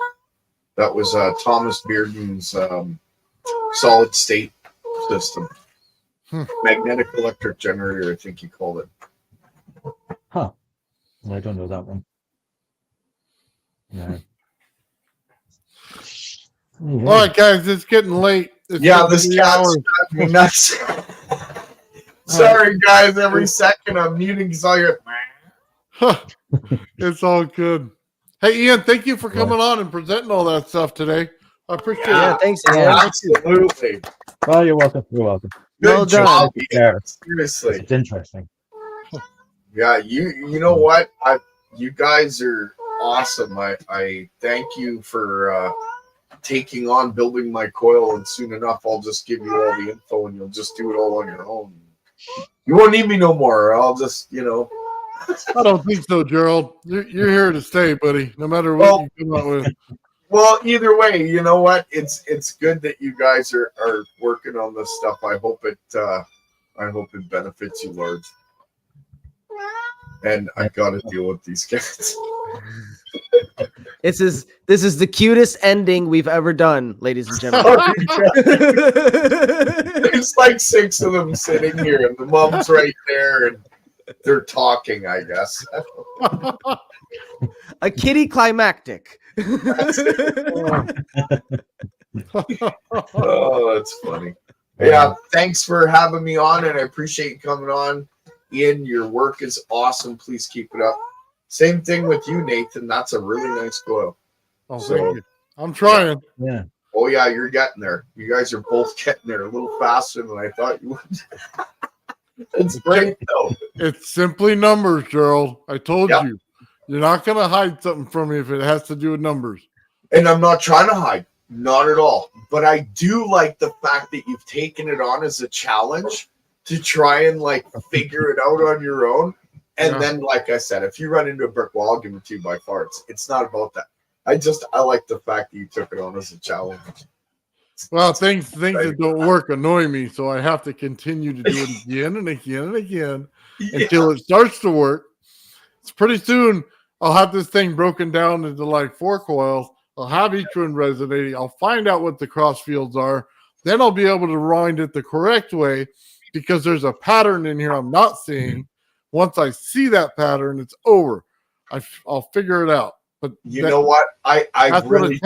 That was Thomas Bearden's solid state system. Magnetic electric generator, I think he called it. Huh. I don't know that one. Yeah. All right, guys, it's getting late. It's this cat's driving me nuts. Sorry, guys. Every second I'm muting because I hear. It's all good. Hey, Ian, thank you for coming on and presenting all that stuff today. I appreciate it. Yeah, thanks, Ian. Absolutely. Well, you're welcome. You're welcome. Good job, Ian. Seriously. It's interesting. Yeah, you know what? You guys are awesome. I thank you for taking on building my coil, and soon enough I'll just give you all the info and you'll just do it all on your own. You won't need me no more. I'll just, I don't think so, Gerald. You're here to stay, buddy, no matter what you come out with. Well, either way, you know what? It's good that you guys are working on this stuff. I hope it benefits you, Lord. And I gotta deal with these guys. This is the cutest ending we've ever done, ladies and gentlemen. There's like 6 of them sitting here, and the mom's right there, and they're talking, I guess. A kitty climactic. Oh, that's funny. Yeah, thanks for having me on, and I appreciate you coming on. Ian, your work is awesome. Please keep it up. Same thing with you, Nathan. That's a really nice coil. Oh, thank you. I'm trying. Yeah. Oh, yeah, you're getting there. You guys are both getting there a little faster than I thought you would. It's great, though. It's simply numbers, Gerald. I told you. You're not going to hide something from me if it has to do with numbers. And I'm not trying to hide. Not at all. But I do like the fact that you've taken it on as a challenge to try and figure it out on your own. And then, like I said, if you run into a brick wall, I'll give it to you by far. It's not about that. I like the fact that you took it on as a challenge. Well, things that don't work annoy me, so I have to continue to do it again and again and again until it starts to work. It's pretty soon I'll have this thing broken down into 4 coils. I'll have each one resonating. I'll find out what the cross fields are. Then I'll be able to wind it the correct way, because there's a pattern in here I'm not seeing. Once I see that pattern, it's over. I'll figure it out. But you know what? I really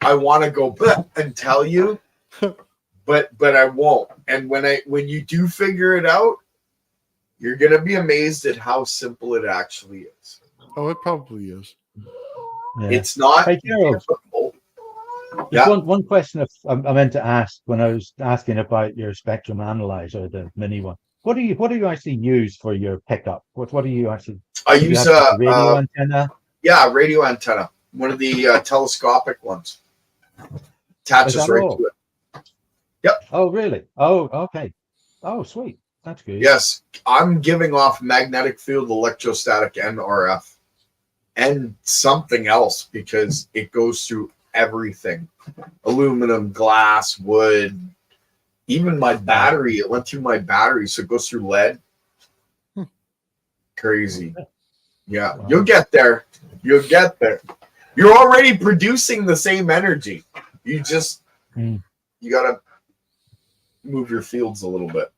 I want to go back and tell you, but I won't. And when you do figure it out, you're gonna be amazed at how simple it actually is. Oh, it probably is. Yeah. It's not difficult. One question I meant to ask when I was asking about your spectrum analyzer, the mini one. What do you actually use for your pickup? What do you actually? I use a radio antenna. Yeah, radio antenna. One of the telescopic ones. Attaches right to it. Yep. Oh, really? Oh, okay. Oh, sweet. That's good. Yes, I'm giving off magnetic field, electrostatic, and RF, and something else because it goes through everything: aluminum, glass, wood, even my battery. It went through my battery, so it goes through lead. Crazy. Yeah, Wow. you'll get there. You'll get there. You're already producing the same energy. You just you gotta move your fields a little bit.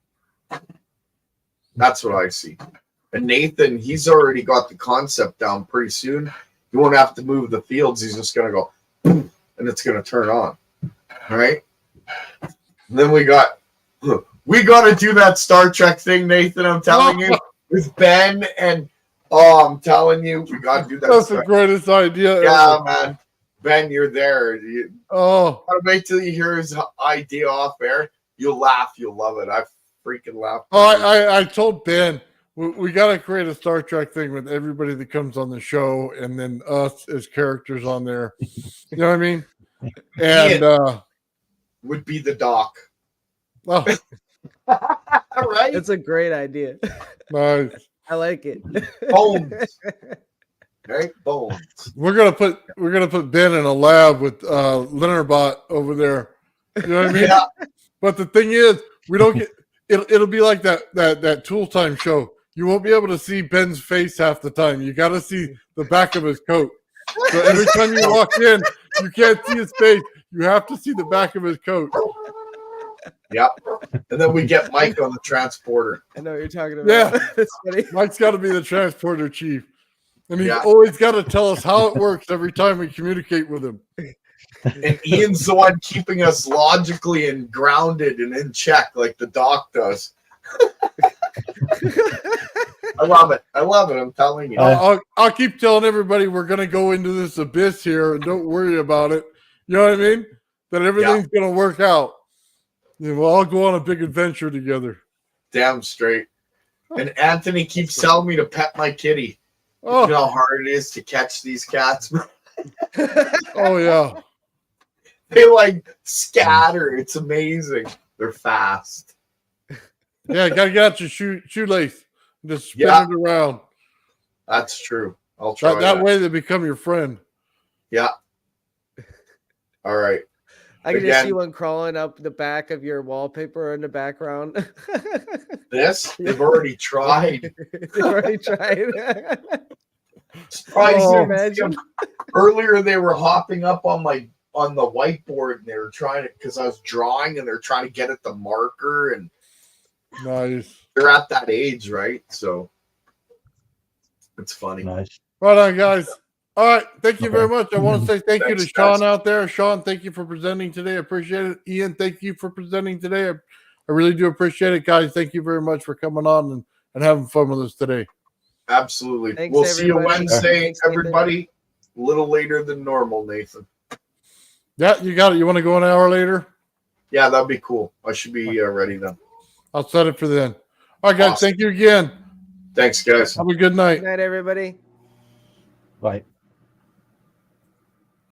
That's what I see. And Nathan, he's already got the concept down. Pretty soon, you won't have to move the fields. He's just gonna go, boom, and it's gonna turn on. All right. And then we got to do that Star Trek thing, Nathan. I'm telling you, with Ben and I'm telling you, we got to do that. That's the greatest idea. Yeah, ever. man. Ben, you're there. Oh, Gotta wait till you hear his idea off air. You'll laugh. You'll love it. I freaking laughed. I told Ben we got to create a Star Trek thing with everybody that comes on the show, and then us as characters on there. You know what I mean? And would be the doc. oh, Right? It's a great idea. nice. I like it. Bones. Right? Bones. We're gonna put Ben in a lab with Linnerbot over there. You know what I mean? Yeah. But the thing is, we don't get it'll be like that Tool Time show. You won't be able to see Ben's face half the time. You got to see the back of his coat. So every time you walk in, you can't see his face. You have to see the back of his coat. Yep. And then we get Mike on the transporter. I know what you're talking about. Yeah. That's funny. Mike's got to be the transporter chief. And he's Yeah. always got to tell us how it works every time we communicate with him. And Ian's the one keeping us logically and grounded and in check like the doc does. I love it. I love it. I'm telling you. I'll keep telling everybody we're going to go into this abyss here and don't worry about it. You know what I mean? That everything's going to work out. Yeah, we'll all go on a big adventure together. Damn straight. And Anthony keeps telling me to pet my kitty. Oh, You know how hard it is to catch these cats? oh yeah. They like scatter. It's amazing. They're fast. Yeah, gotta get out your shoelace and just spin Yeah. it around. That's true. I'll try That way they become your friend. Yeah. All right. I can just Again. see one crawling up the back of your wallpaper in the background. This they've already tried. They've already tried. Surprised Oh. you didn't see 'em. Earlier they were hopping up on the whiteboard and they were trying to because I was drawing and they're trying to get at the marker and Nice. they're at that age, right? So it's funny. Nice. Right on, guys. All right. Thank you very Okay. much. I want to say thank you to Thanks, Sean guys. out there. Sean, thank you for presenting today. I appreciate it. Ian, thank you for presenting today. I really do appreciate it, guys. Thank you very much for coming on and having fun with us today. Absolutely. Thanks, We'll see you everybody. Wednesday, Thanks, Nathan. everybody. A little later than normal, Nathan. Yeah, you got it. You want to go an hour later? Yeah, that'd be cool. I should be ready then. I'll set it for then. All right, guys. Awesome. Thank you again. Thanks, guys. Have a good night. Good night, everybody. Right.